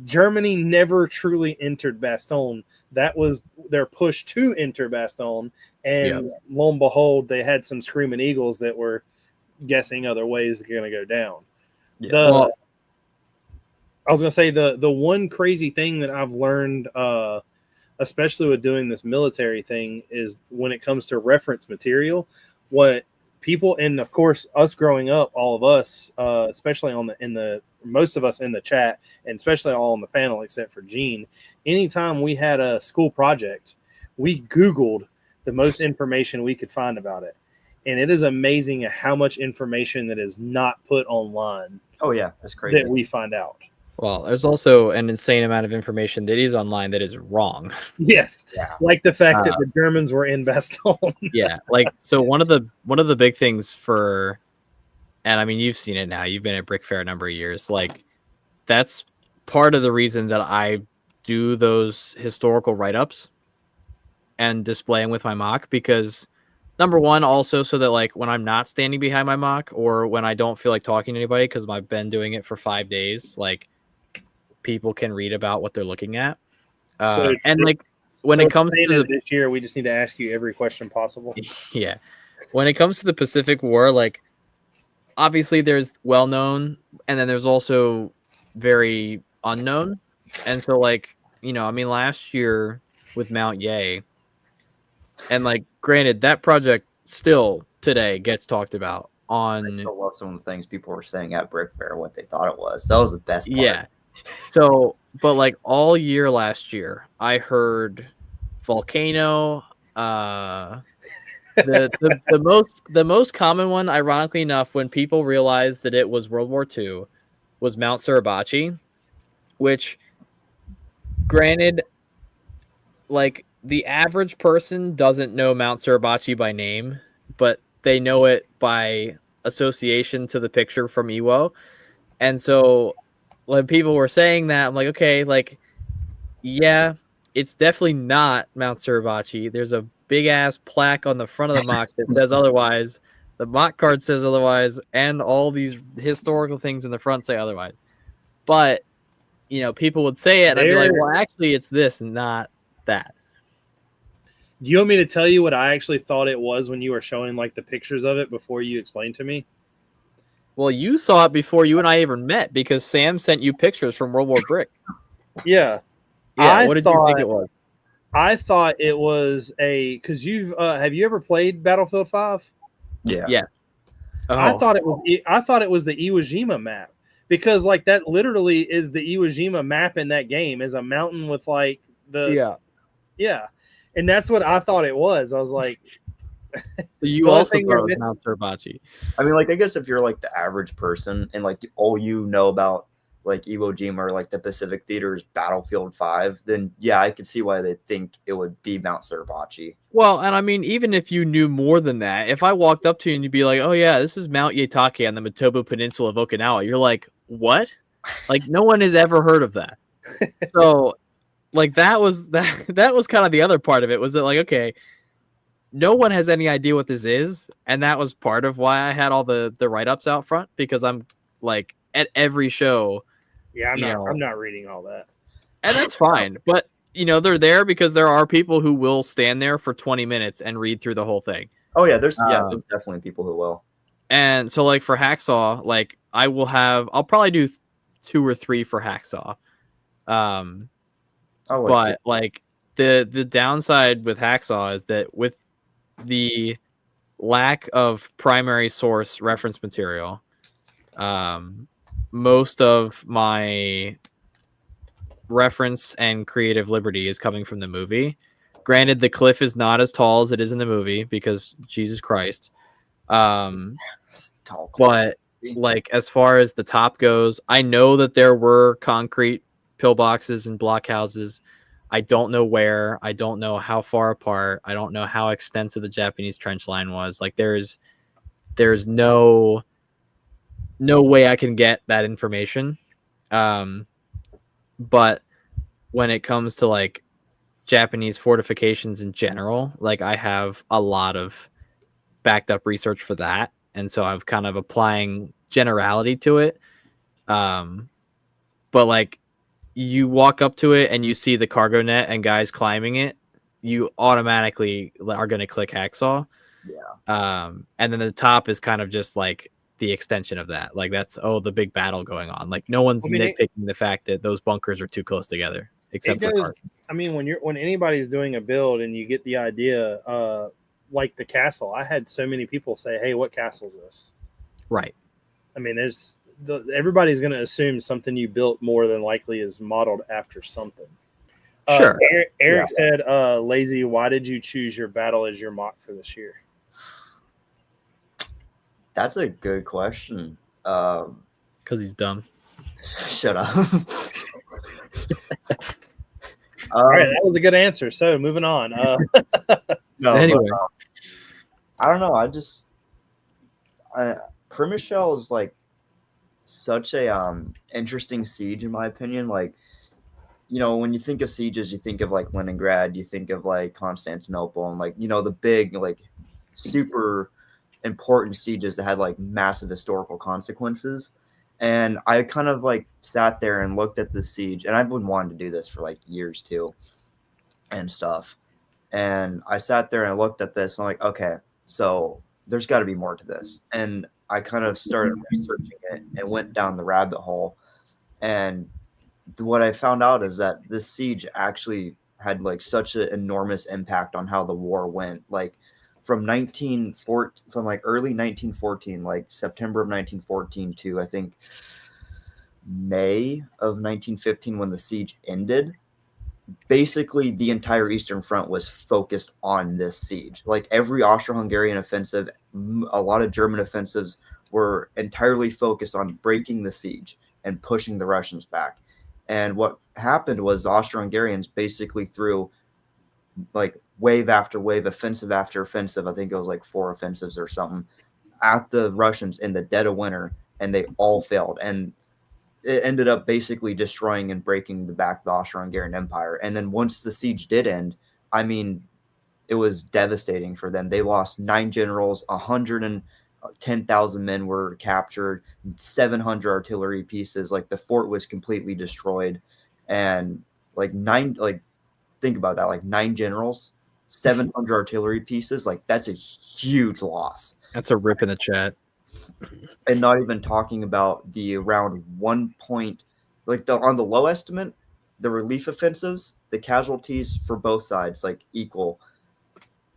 [SPEAKER 2] Germany never truly entered Bastogne. That was their push to enter Bastogne. And lo and behold, they had some screaming eagles that were guessing other ways they're going to go down.
[SPEAKER 5] Yeah.
[SPEAKER 2] I was going to say the one crazy thing that I've learned, especially with doing this military thing, is when it comes to reference material, what people, and of course us growing up, all of us, especially most of us in the chat, and especially all on the panel except for Gene, anytime we had a school project, we Googled the most information we could find about it. And it is amazing how much information that is not put online.
[SPEAKER 5] Oh yeah, that's crazy.
[SPEAKER 2] That we find out.
[SPEAKER 4] Well, there's also an insane amount of information that is online that is wrong.
[SPEAKER 2] Yes.
[SPEAKER 5] Yeah.
[SPEAKER 2] Like the fact that the Germans were in Bastogne.
[SPEAKER 4] Yeah. Like, so one of the big things for, and I mean, you've seen it now, you've been at Brick Fair a number of years. Like, that's part of the reason that I do those historical write-ups and display them with my mock, because number one, also so that like when I'm not standing behind my mock, or when I don't feel like talking to anybody because I've been doing it for 5 days, like people can read about what they're looking at. And like when
[SPEAKER 2] So
[SPEAKER 4] it comes
[SPEAKER 2] saying
[SPEAKER 4] to
[SPEAKER 2] is
[SPEAKER 4] the
[SPEAKER 2] this year, we just need to ask you every question possible.
[SPEAKER 4] yeah, when it comes to the Pacific War, like obviously there's well known, and then there's also very unknown, and so like I mean last year with Mount Yay, and like granted that project still today gets talked about
[SPEAKER 5] I
[SPEAKER 4] on
[SPEAKER 5] still love some of the things people were saying at Brick Fair, what they thought it was. That was the best part.
[SPEAKER 4] yeah. So, but like all year last year, I heard volcano. The most common one, ironically enough, when people realized that it was World War II, was Mount Suribachi, which, granted, like the average person doesn't know Mount Suribachi by name, but they know it by association to the picture from Iwo. And so when people were saying that, I'm like, okay, like, yeah, it's definitely not Mount Suribachi. There's a big ass plaque on the front of the mock that says otherwise. The mock card says otherwise, and all these historical things in the front say otherwise. But people would say it, and I'd be like, well, actually, it's this and not that.
[SPEAKER 2] Do you want me to tell you what I actually thought it was when you were showing like the pictures of it before you explained to me?
[SPEAKER 4] Well, you saw it before you and I even met because Sam sent you pictures from World War Brick.
[SPEAKER 2] Yeah.
[SPEAKER 4] Yeah. What did you think it was?
[SPEAKER 2] I thought it was because you've have you ever played Battlefield 5?
[SPEAKER 5] Yeah.
[SPEAKER 4] Yeah. Oh.
[SPEAKER 2] I thought it was the Iwo Jima map because like that literally is the Iwo Jima map in that game is a mountain with like the yeah. And that's what I thought it was. I was like,
[SPEAKER 4] so you also thought it was Mount Suribachi.
[SPEAKER 5] I mean, like, I guess if you're like the average person and like all you know about like Iwo Jima or like the Pacific Theater is Battlefield 5, then yeah, I could see why they think it would be Mount Suribachi.
[SPEAKER 4] Well, and I mean, even if you knew more than that, if I walked up to you and you'd be like, "Oh yeah, this is Mount Yatake on the Matobu Peninsula of Okinawa," you're like, "What?" Like no one has ever heard of that. So, like that was kind of the other part of it was that like, okay, no one has any idea what this is, and that was part of why I had all the write-ups out front because I'm like at every show.
[SPEAKER 2] Yeah, I'm not reading all that.
[SPEAKER 4] And that's fine. But, they're there because there are people who will stand there for 20 minutes and read through the whole thing.
[SPEAKER 5] Oh, yeah, there's definitely people who will.
[SPEAKER 4] And so, like, for Hacksaw, like, I'll probably do 2 or 3 for Hacksaw. But, like, the downside with Hacksaw is that with the lack of primary source reference material, most of my reference and creative liberty is coming from the movie. Granted, the cliff is not as tall as it is in the movie because Jesus Christ. But like as far as the top goes, I know that there were concrete pillboxes and blockhouses. I don't know where. I don't know how far apart. I don't know how extensive the Japanese trench line was. Like there's no way I can get that information. But when it comes to like Japanese fortifications in general, like I have a lot of backed up research for that. And so I'm kind of applying generality to it. But like you walk up to it and you see the cargo net and guys climbing it, you automatically are going to click Hacksaw.
[SPEAKER 5] Yeah.
[SPEAKER 4] And then the top is kind of just like the extension of that. Like that's the big battle going on. Like no one's nitpicking the fact that those bunkers are too close together, except for Carson.
[SPEAKER 2] I mean, when anybody's doing a build and you get the idea, like the castle, I had so many people say, "Hey, what castle is this?"
[SPEAKER 4] Right.
[SPEAKER 2] I mean, everybody's going to assume something you built more than likely is modeled after something.
[SPEAKER 4] Sure.
[SPEAKER 2] Eric said, "Lazy, why did you choose your battle as your mock for this year?"
[SPEAKER 5] That's a good question.
[SPEAKER 4] Because he's dumb.
[SPEAKER 5] Shut up.
[SPEAKER 2] All right, that was a good answer. So moving on.
[SPEAKER 5] No,
[SPEAKER 4] anyway,
[SPEAKER 5] but, I don't know. Primichel is like such a interesting siege in my opinion. Like, when you think of sieges, you think of like Leningrad, you think of like Constantinople, and like the big like super important sieges that had like massive historical consequences. And I kind of like sat there and looked at the siege, and I've been wanting to do this for like years too. and stuff. And I sat there and I looked at this and I'm like, okay, so there's got to be more to this. And I kind of started researching it and went down the rabbit hole. And what I found out is that this siege actually had like such an enormous impact on how the war went. Like from like early 1914, like September of 1914 to I think May of 1915 when the siege ended. Basically, the entire Eastern Front was focused on this siege. Like every Austro-Hungarian offensive, a lot of German offensives were entirely focused on breaking the siege and pushing the Russians back. And what happened was the Austro-Hungarians basically threw like wave after wave, offensive after offensive. I think it was like 4 offensives or something at the Russians in the dead of winter, and they all failed. And it ended up basically destroying and breaking the back of the Austro-Hungarian Empire. And then once the siege did end, I mean, it was devastating for them. They lost 9 generals, 110,000 men were captured, 700 artillery pieces. Like the fort was completely destroyed, and think about that, like 9 generals, 700 artillery pieces. Like that's a huge loss.
[SPEAKER 4] That's a rip in the chat.
[SPEAKER 5] And not even talking about the around 1 point, like on the low estimate, the relief offensives, the casualties for both sides, like equal,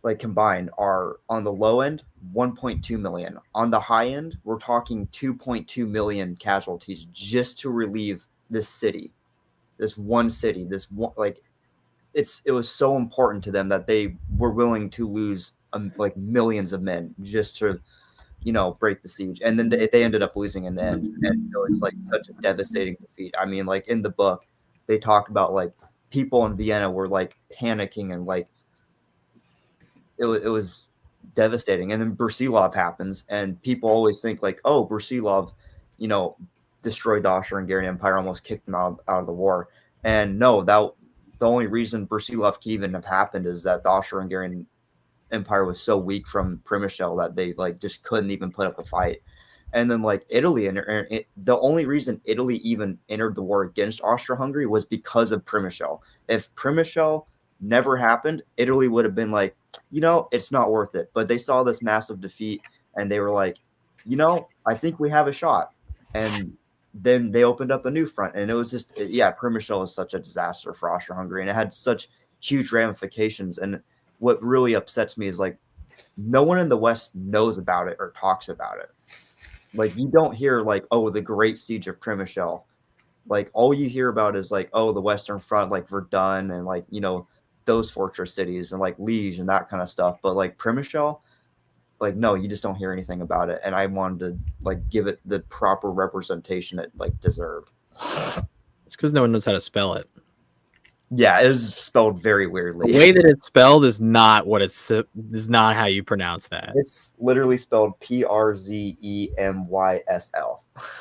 [SPEAKER 5] like combined, are on the low end 1.2 million. On the high end, we're talking 2.2 million casualties just to relieve this city, this one city, this one, like it was so important to them that they were willing to lose like millions of men just to break the siege. And then they ended up losing in the end. And it was like such a devastating defeat. I mean, like in the book, they talk about like people in Vienna were like panicking and like it was devastating. And then Brusilov happens, and people always think like, oh, Brusilov, destroyed the Austro-Hungarian Empire, almost kicked them out of the war. And no, the only reason Brusilov could even have happened is that the Austro-Hungarian Empire was so weak from Przemysl that they like just couldn't even put up a fight. And then like Italy, and the only reason Italy even entered the war against Austro-Hungary was because of Przemysl. If Przemysl never happened, Italy would have been like, it's not worth it. But they saw this massive defeat and they were like, I think we have a shot. And then they opened up a new front, and it was just, Przemysl was such a disaster for Austro-Hungary, and it had such huge ramifications. And what really upsets me is like no one in the West knows about it or talks about it. Like you don't hear like, oh, the Great Siege of Przemysl. Like all you hear about is like, oh, the Western Front, like Verdun and like, those fortress cities and like Liege and that kind of stuff. But like Przemysl, like, no, you just don't hear anything about it. And I wanted to like give it the proper representation it like deserved.
[SPEAKER 4] It's because no one knows how to spell it.
[SPEAKER 5] Yeah, it was spelled very weirdly.
[SPEAKER 4] The way that it's spelled is not is not how you pronounce that.
[SPEAKER 5] It's literally spelled Przemysl.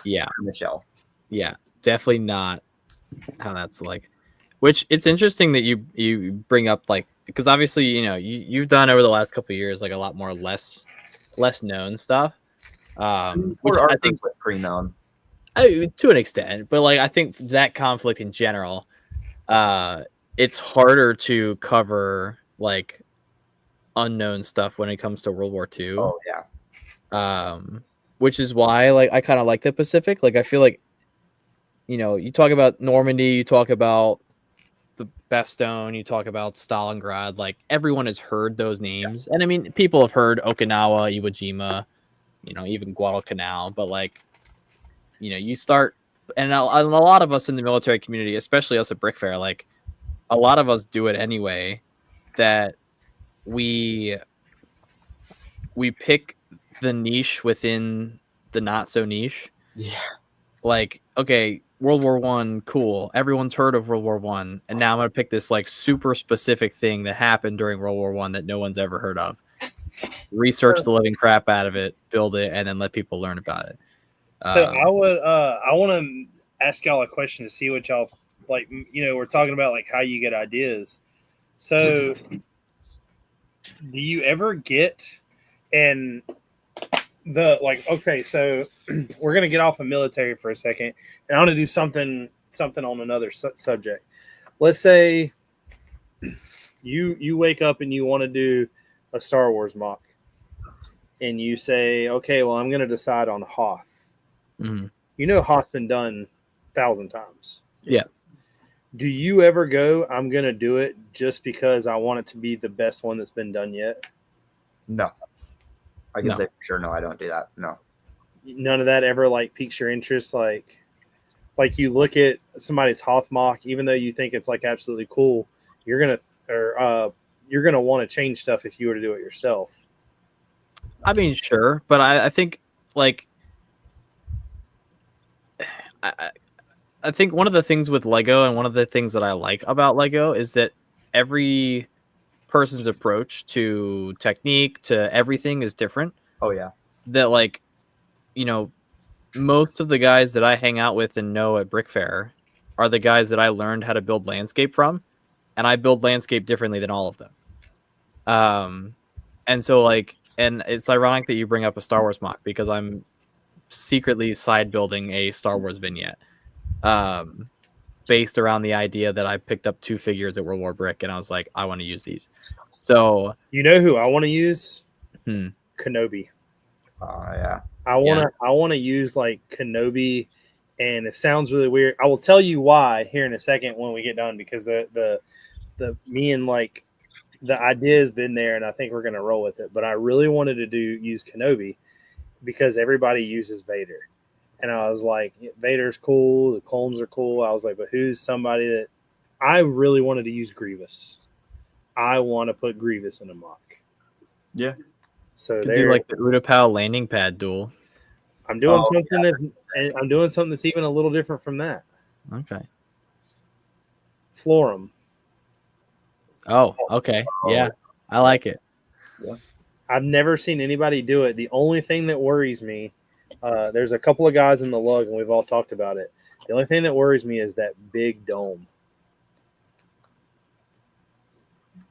[SPEAKER 4] Yeah.
[SPEAKER 5] Michelle.
[SPEAKER 4] Yeah, definitely not how that's like. Which it's interesting that you bring up like, because obviously you've done over the last couple of years like a lot more less known stuff. Which I think
[SPEAKER 5] pretty known
[SPEAKER 4] to an extent, but like I think that conflict in general, it's harder to cover like unknown stuff when it comes to World War II.
[SPEAKER 5] Oh yeah.
[SPEAKER 4] Which is why like I kind of like the Pacific. Like I feel like you talk about Normandy, you talk about the Bastogne, you talk about Stalingrad, like everyone has heard those names. And I mean, people have heard Okinawa, Iwo Jima, even Guadalcanal, but like, you start, and a lot of us in the military community, especially us at Brick Fair, like a lot of us do it anyway, that we pick the niche within the not so niche.
[SPEAKER 5] Yeah.
[SPEAKER 4] Like, okay, World War I, cool. Everyone's heard of World War I, and now I'm gonna pick this like super specific thing that happened during World War I that no one's ever heard of. Research the living crap out of it, build it, and then let people learn about it.
[SPEAKER 2] So I want to ask y'all a question to see what y'all like. We're talking about like how you get ideas. So, do you ever get and the like? Okay, so we're gonna get off of military for a second, and I want to do something on another subject. Let's say You wake up and you want to do a Star Wars mock, and you say, okay, well, I'm going to decide on Hoth.
[SPEAKER 4] Mhm.
[SPEAKER 2] You know Hoth's been done 1,000 times.
[SPEAKER 4] Yeah.
[SPEAKER 2] Do you ever go, I'm going to do it just because I want it to be the best one that's been done yet?
[SPEAKER 5] No. I can
[SPEAKER 4] No.
[SPEAKER 5] say for sure, no, I don't do that. No.
[SPEAKER 2] None of that ever like piques your interest? Like you look at somebody's Hoth mock, even though you think it's like absolutely cool, you're going to want to change stuff if you were to do it yourself.
[SPEAKER 4] I mean, sure, but I think like I think one of the things with Lego and one of the things that I like about Lego is that every person's approach to technique to everything is different.
[SPEAKER 5] Oh yeah.
[SPEAKER 4] That like, you know, most of the guys that I hang out with and know at Brick Fair are the guys that I learned how to build landscape from, and I build landscape differently than all of them. And so like, and it's ironic that you bring up a Star Wars mock because I'm secretly side building a Star Wars vignette, based around the idea that I picked up 2 figures at World War Brick and I was like, I want to use these. So
[SPEAKER 2] You know who I want to use?
[SPEAKER 4] Hmm.
[SPEAKER 2] Kenobi.
[SPEAKER 5] Yeah.
[SPEAKER 2] I want to use like Kenobi, and it sounds really weird. I will tell you why here in a second when we get done, because the me and like the idea has been there, and I think we're gonna roll with it. But I really wanted to use Kenobi because everybody uses Vader, and I was like, Vader's cool, the clones are cool. I was like, but who's somebody that I really wanted to use? Grievous. I want to put Grievous in a mock.
[SPEAKER 5] Yeah.
[SPEAKER 2] So
[SPEAKER 4] could do like the Utapau landing pad duel.
[SPEAKER 2] I'm doing something that's even a little different from that.
[SPEAKER 4] Okay.
[SPEAKER 2] Florum.
[SPEAKER 4] Oh, okay. Yeah, I like it.
[SPEAKER 5] Yeah.
[SPEAKER 2] I've never seen anybody do it. The only thing that worries me, there's a couple of guys in the lug, and we've all talked about it. The only thing that worries me is that big dome.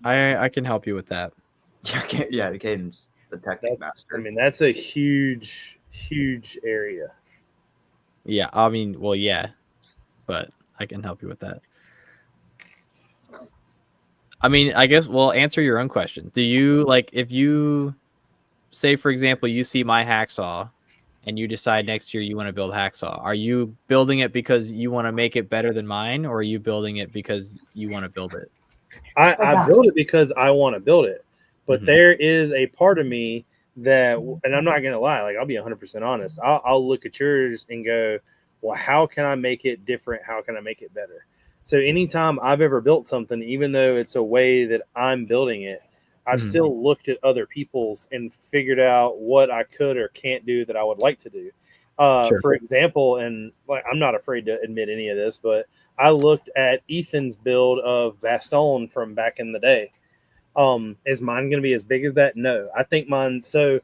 [SPEAKER 4] I can help you with that.
[SPEAKER 5] Yeah, Caden's the technique master.
[SPEAKER 2] I mean, that's a huge, huge area.
[SPEAKER 4] Yeah, I mean, well, yeah, but I can help you with that. I mean, I guess we'll answer your own question. Do you like if you say, for example, you see my hacksaw and you decide next year you want to build hacksaw, are you building it because you want to make it better than mine, or are you building it because you want to build it?
[SPEAKER 2] I build it because I want to build it, but there is a part of me that, and I'm not going to lie, like I'll be 100% honest. I'll look at yours and go, well, how can I make it different? How can I make it better? So anytime I've ever built something, even though it's a way that I'm building it, I've still looked at other people's and figured out what I could or can't do that I would like to do.
[SPEAKER 4] Sure.
[SPEAKER 2] For example, and like, I'm not afraid to admit any of this, but I looked at Ethan's build of Bastogne from back in the day. Is mine going to be as big as that? No, I think mine. So,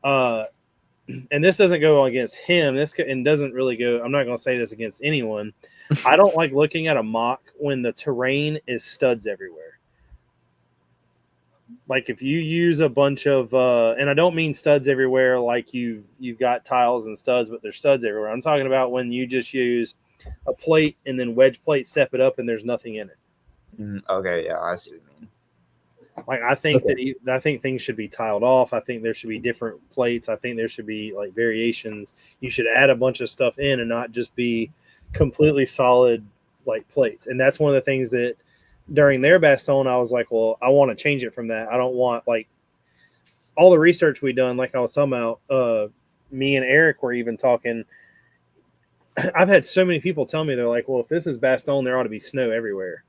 [SPEAKER 2] and this doesn't go against him. And doesn't really go. I'm not going to say this against anyone. I don't like looking at a mock when the terrain is studs everywhere. Like if you use a bunch of, and I don't mean studs everywhere like you've got tiles and studs, but there's studs everywhere. I'm talking about when you just use a plate and then wedge plate, step it up, and there's nothing in it.
[SPEAKER 5] Okay, yeah, I see what you mean.
[SPEAKER 2] Like I think I think things should be tiled off. I think there should be different plates. I think there should be like variations. You should add a bunch of stuff in and not just be completely solid like plates. And that's one of the things that during their Bastogne, I was like, well, I want to change it from that. I don't want like all the research we done, like I was talking about, me and Eric were even talking. I've had so many people tell me, they're like, well, if this is Bastogne, there ought to be snow everywhere.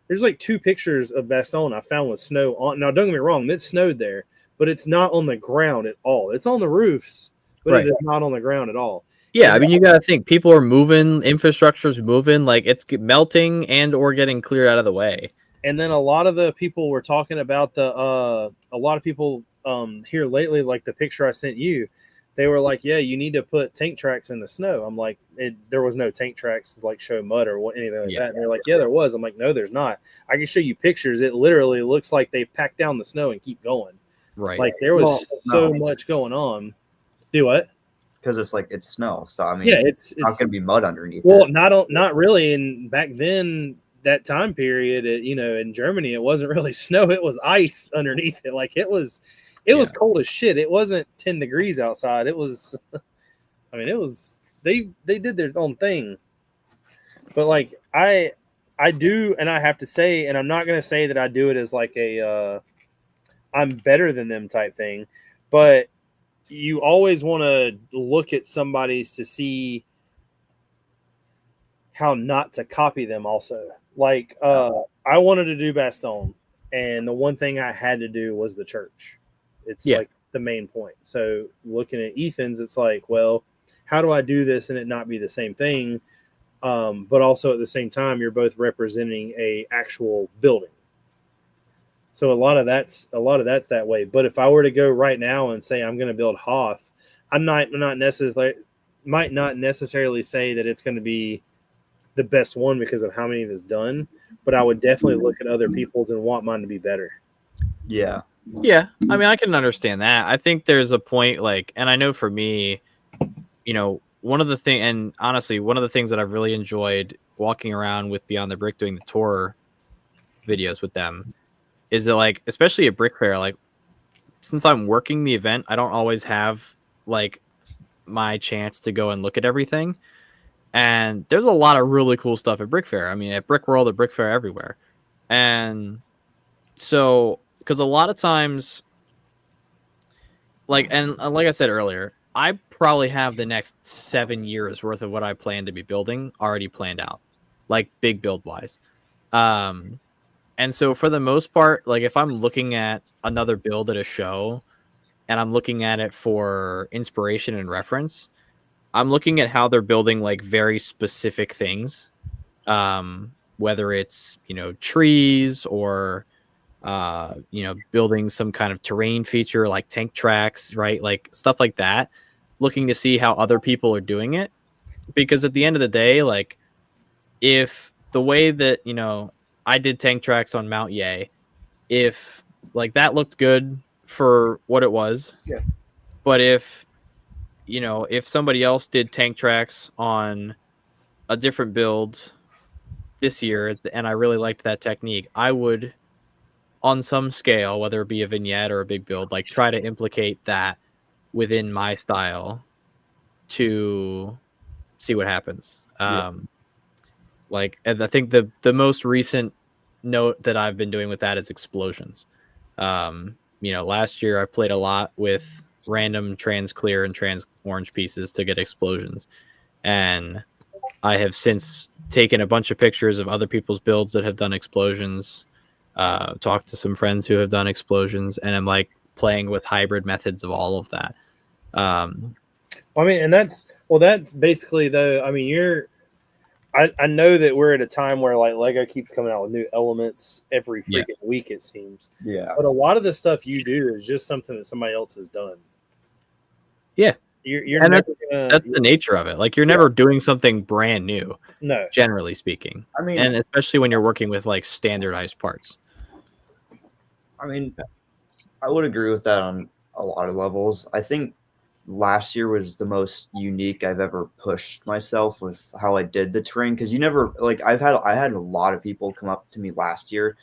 [SPEAKER 2] There's like 2 pictures of Bastogne I found with snow on. Now, don't get me wrong, it snowed there, but it's not on the ground at all. It's on the roofs, but it is not on the ground at all.
[SPEAKER 4] Yeah, I mean, you got to think people are moving, infrastructure's moving, like it's melting and or getting cleared out of the way.
[SPEAKER 2] And then a lot of the people were talking about a lot of people here lately, like the picture I sent you, they were like, yeah, you need to put tank tracks in the snow. I'm like, there was no tank tracks to like show mud or anything like that. And they're like, yeah, there was. I'm like, no, there's not. I can show you pictures. It literally looks like they packed down the snow and keep going.
[SPEAKER 4] Right.
[SPEAKER 2] Like there was so much going on. Do what?
[SPEAKER 5] Because it's snow. So I mean,
[SPEAKER 2] yeah, it's
[SPEAKER 5] not going to be mud underneath.
[SPEAKER 2] Well, not really. And back then, that time period, in Germany, it wasn't really snow; it was ice underneath it. Like it was cold as shit. It wasn't 10 degrees outside. It was, I mean, it was they did their own thing. But like I do, and I have to say, and I'm not gonna say that I do it as like a I'm better than them type thing, but you always want to look at somebody's to see how not to copy them also. Like I wanted to do Bastogne, and the one thing I had to do was the church. It's like the main point. So looking at Ethan's, it's like, well, how do I do this and it not be the same thing? But also at the same time, you're both representing a actual building. So a lot of that's that way. But if I were to go right now and say I'm going to build Hoth, I'm not necessarily say that it's going to be the best one because of how many is done. But I would definitely look at other people's and want mine to be better.
[SPEAKER 5] Yeah.
[SPEAKER 4] Yeah. I mean, I can understand that. I think there's a point like, and I know for me, one of the things that I've really enjoyed walking around with Beyond the Brick doing the tour videos with them is that, like, especially at Brick Fair, like, since I'm working the event, I don't always have like my chance to go and look at everything. And there's a lot of really cool stuff at Brick Fair. I mean, at Brick World, at Brick Fair, everywhere. And so, because a lot of times, like I said earlier, I probably have the next 7 years worth of what I plan to be building already planned out, like big build wise. And so for the most part, like if I'm looking at another build at a show and I'm looking at it for inspiration and reference, I'm looking at how they're building like very specific things, whether it's, trees or, building some kind of terrain feature like tank tracks, right? Like stuff like that, looking to see how other people are doing it. Because at the end of the day, like if the way that, I did tank tracks on Mount Ye, if like that looked good for what it was.
[SPEAKER 2] Yeah.
[SPEAKER 4] But if somebody else did tank tracks on a different build this year and I really liked that technique, I would, on some scale, whether it be a vignette or a big build, like try to implicate that within my style to see what happens. Like, and I think the most recent note that I've been doing with that is explosions. Last year I played a lot with random trans clear and trans orange pieces to get explosions. And I have since taken a bunch of pictures of other people's builds that have done explosions, talked to some friends who have done explosions, and I'm like playing with hybrid methods of all of that.
[SPEAKER 2] I mean, and that's basically though. I mean, I know that we're at a time where like Lego keeps coming out with new elements every freaking week, it seems.
[SPEAKER 5] Yeah.
[SPEAKER 2] But a lot of the stuff you do is just something that somebody else has done.
[SPEAKER 4] Yeah.
[SPEAKER 2] You're
[SPEAKER 4] and
[SPEAKER 2] never
[SPEAKER 4] that's the nature of it. Like you're never doing something brand new.
[SPEAKER 2] No.
[SPEAKER 4] Generally speaking.
[SPEAKER 5] I mean,
[SPEAKER 4] and especially when you're working with like standardized parts.
[SPEAKER 5] I mean, I would agree with that on a lot of levels. I think last year was the most unique I've ever pushed myself with how I did the terrain, because you never like I had a lot of people come up to me last year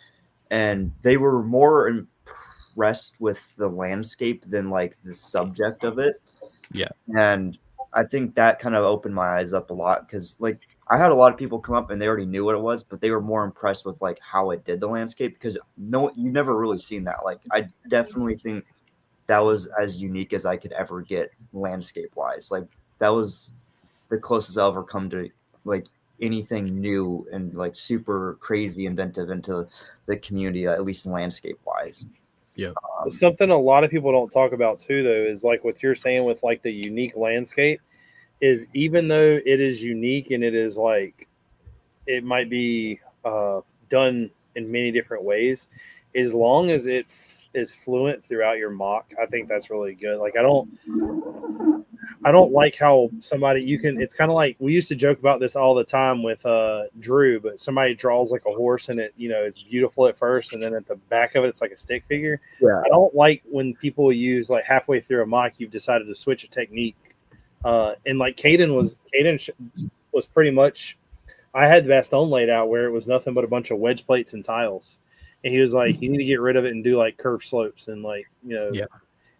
[SPEAKER 5] and they were more impressed with the landscape than like the subject of it.
[SPEAKER 4] Yeah.
[SPEAKER 5] And I think that kind of opened my eyes up a lot, because like I had a lot of people come up and they already knew what it was, but they were more impressed with like how I did the landscape, because you never really seen that. Like I definitely think that was as unique as I could ever get landscape wise. Like that was the closest I'll ever come to like anything new and like super crazy inventive into the community, at least landscape wise.
[SPEAKER 4] Yeah.
[SPEAKER 2] Something a lot of people don't talk about too, though, is like what you're saying with like the unique landscape is, even though it is unique and it is like, it might be done in many different ways, as long as it is fluent throughout your mock, I think that's really good. Like I don't like how it's kind of like, we used to joke about this all the time with Drew, but somebody draws like a horse and it, it's beautiful at first, and then at the back of it, it's like a stick figure.
[SPEAKER 5] Yeah.
[SPEAKER 2] I don't like when people use like halfway through a mock, you've decided to switch a technique. And like Caden was pretty much I had Bastogne laid out where it was nothing but a bunch of wedge plates and tiles, and he was like, "You need to get rid of it and do like curved slopes and like
[SPEAKER 4] Yeah.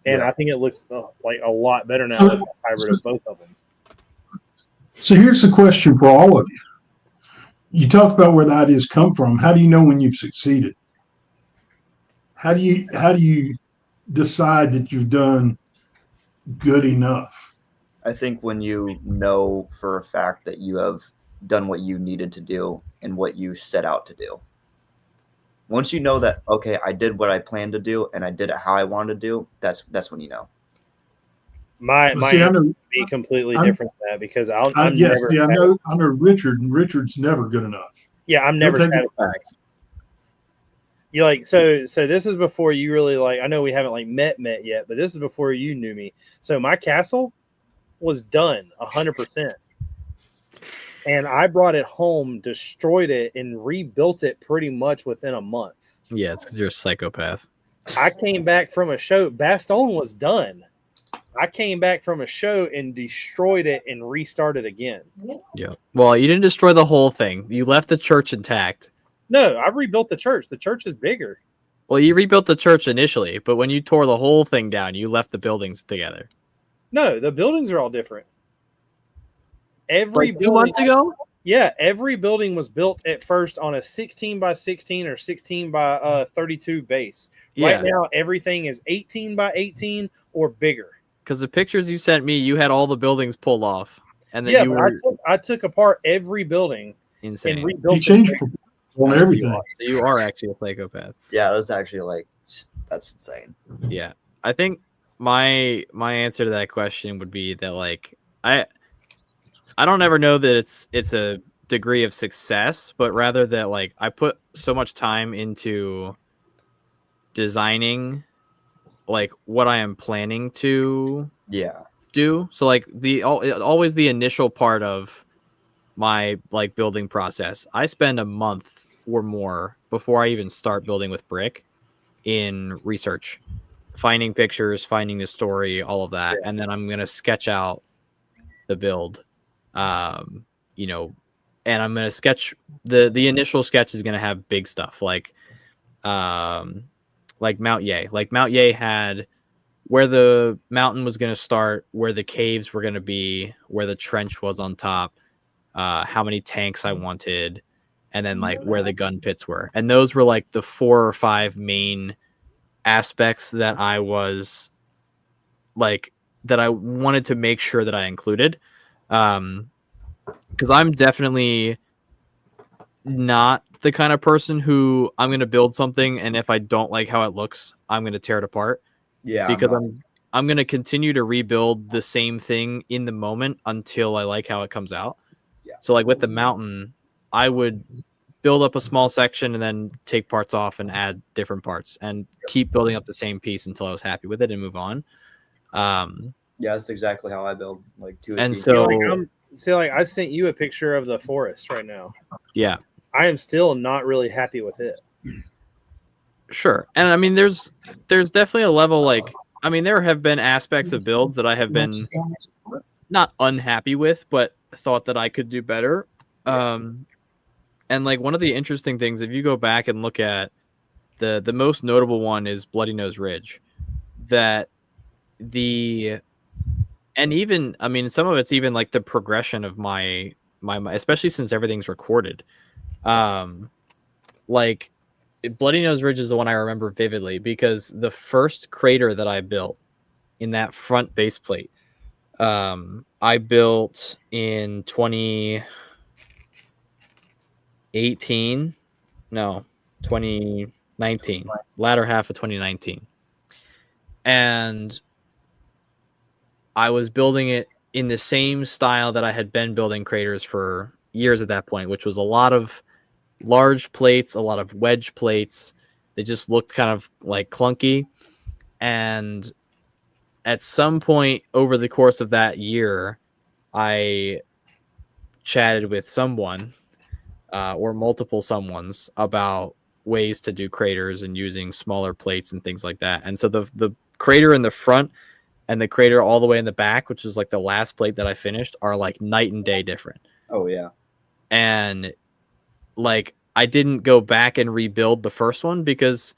[SPEAKER 2] And
[SPEAKER 5] Yeah.
[SPEAKER 2] I think it looks like a lot better now
[SPEAKER 3] So-
[SPEAKER 2] with the hybrid of both of them.
[SPEAKER 3] So here's the question for all of you. You talk about where the ideas come from. How do you know when you've succeeded? How do you decide that you've done good enough?
[SPEAKER 5] I think when you know for a fact that you have done what you needed to do and what you set out to do. Once you know that, okay, I did what I planned to do and I did it how I wanted to do, that's when you know.
[SPEAKER 2] My
[SPEAKER 3] See, I
[SPEAKER 2] answer
[SPEAKER 3] know,
[SPEAKER 2] would be completely
[SPEAKER 3] I'm-
[SPEAKER 2] different than that because I'm
[SPEAKER 3] yes,
[SPEAKER 2] never
[SPEAKER 3] see, I know Richard, and Richard's never good enough.
[SPEAKER 2] I'm
[SPEAKER 3] He'll
[SPEAKER 2] never
[SPEAKER 3] take it
[SPEAKER 2] satisfied.
[SPEAKER 3] back.
[SPEAKER 2] You like so this is before you really like. I know we haven't like met yet, but this is before you knew me. So my castle was done 100%, and I brought it home, destroyed it, and rebuilt it pretty much within a month.
[SPEAKER 4] Yeah, it's because you're a psychopath.
[SPEAKER 2] I came back from a show. Bastogne was done. I came back from a show and destroyed it and restarted again.
[SPEAKER 4] Yeah. Well, you didn't destroy the whole thing. You left the church intact.
[SPEAKER 2] No, I rebuilt the church. The church is bigger.
[SPEAKER 4] Well, you rebuilt the church initially, but when you tore the whole thing down, you left the buildings together.
[SPEAKER 2] No, the buildings are all different. Every
[SPEAKER 4] Like 2 months ago?
[SPEAKER 2] Yeah, every building was built at first on a 16 by 16 or 16 by 32 base.
[SPEAKER 4] Yeah.
[SPEAKER 2] Right now, everything is 18 by 18 or bigger.
[SPEAKER 4] Because the pictures you sent me, you had all the buildings pulled off. And then
[SPEAKER 2] Yeah,
[SPEAKER 4] you
[SPEAKER 2] but
[SPEAKER 4] were
[SPEAKER 2] I took apart every building and
[SPEAKER 4] insane.
[SPEAKER 3] He
[SPEAKER 2] rebuilt
[SPEAKER 3] changed
[SPEAKER 2] it.
[SPEAKER 3] on
[SPEAKER 4] So
[SPEAKER 3] everything.
[SPEAKER 4] you are actually a psychopath.
[SPEAKER 5] Yeah, that's actually like that's insane.
[SPEAKER 4] Yeah. I think my answer to that question would be that like I don't ever know that it's a degree of success, but rather that like I put so much time into designing like what I am planning to
[SPEAKER 5] Yeah.
[SPEAKER 4] do. So like always the initial part of my like building process, I spend a month or more before I even start building with Brick in research, finding pictures, finding the story, all of that, and then I'm gonna sketch out the build. You know, and I'm gonna sketch the initial sketch is gonna have big stuff like Mount Ye. Like Mount Ye had where the mountain was gonna start, where the caves were gonna be, where the trench was on top, how many tanks I wanted, and then like where the gun pits were. And those were like the 4 or 5 main aspects that I was like that I wanted to make sure that I included. Because I'm definitely not the kind of person who I'm going to build something and if I don't like how it looks, I'm going to tear it apart.
[SPEAKER 5] Yeah.
[SPEAKER 4] Because I'm going to continue to rebuild the same thing in the moment until I like how it comes out.
[SPEAKER 5] Yeah.
[SPEAKER 4] So like with the mountain, I would build up a small section and then take parts off and add different parts and keep building up the same piece until I was happy with it and move on.
[SPEAKER 5] Yeah, that's exactly how I build like two.
[SPEAKER 4] And
[SPEAKER 2] So
[SPEAKER 4] so
[SPEAKER 2] like I sent you a picture of the forest right now.
[SPEAKER 4] yeah,
[SPEAKER 2] I am still not really happy with it.
[SPEAKER 4] sure. And I mean, there's definitely a level like, I mean, there have been aspects of builds that I have been not unhappy with, but thought that I could do better. And like one of the interesting things, if you go back and look at the most notable one is Bloody Nose Ridge, that and even, I mean, some of it's even like the progression of my especially since everything's recorded. Like Bloody Nose Ridge is the one I remember vividly because the first crater that I built in that front base plate, I built in 2018, no, 2019, latter half of 2019. And I was building it in the same style that I had been building craters for years at that point, which was a lot of large plates, a lot of wedge plates. They just looked kind of like clunky. And at some point over the course of that year, I chatted with someone or multiple someones about ways to do craters and using smaller plates and things like that. And so the crater in the front and the crater all the way in the back, which is like the last plate that I finished, are like night and day different.
[SPEAKER 5] Oh yeah.
[SPEAKER 4] And like I didn't go back and rebuild the first one because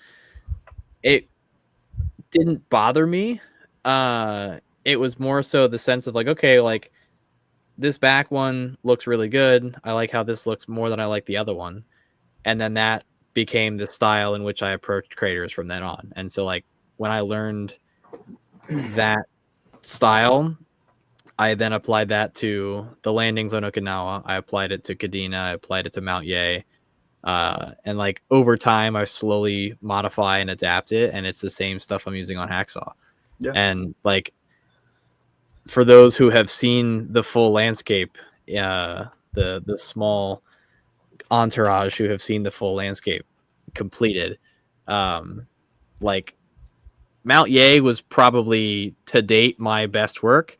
[SPEAKER 4] it didn't bother me. It was more so the sense of like, okay, like this back one looks really good. I like how this looks more than I like the other one. And then that became the style in which I approached creators from then on. And so like when I learned that style, I then applied that to the landings on Okinawa. I applied it to Kadena. I applied it to Mount Ye. And like over time, I slowly modify and adapt it. And it's the same stuff I'm using on Hacksaw.
[SPEAKER 5] Yeah.
[SPEAKER 4] And like for those who have seen the full landscape, the small entourage who have seen the full landscape completed, like Mount Ye was probably to date my best work,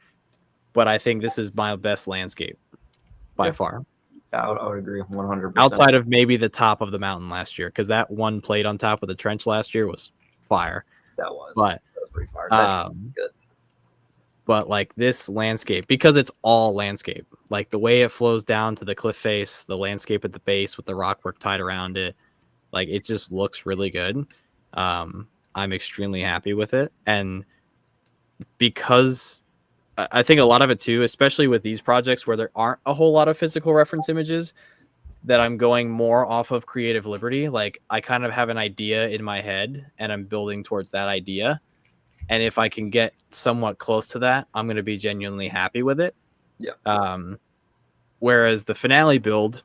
[SPEAKER 4] but I think this is my best landscape by far.
[SPEAKER 5] Yeah, I would agree 100%.
[SPEAKER 4] Outside of maybe the top of the mountain last year, because that one plate on top of the trench last year was fire.
[SPEAKER 5] That was pretty fire. That's good.
[SPEAKER 4] But like this landscape, because it's all landscape, like the way it flows down to the cliff face, the landscape at the base with the rockwork tied around it, like it just looks really good. I'm extremely happy with it. And because I think a lot of it too, especially with these projects where there aren't a whole lot of physical reference images, that I'm going more off of creative liberty. Like I kind of have an idea in my head and I'm building towards that idea. And if I can get somewhat close to that, I'm going to be genuinely happy with it.
[SPEAKER 5] Yeah.
[SPEAKER 4] Whereas the finale build,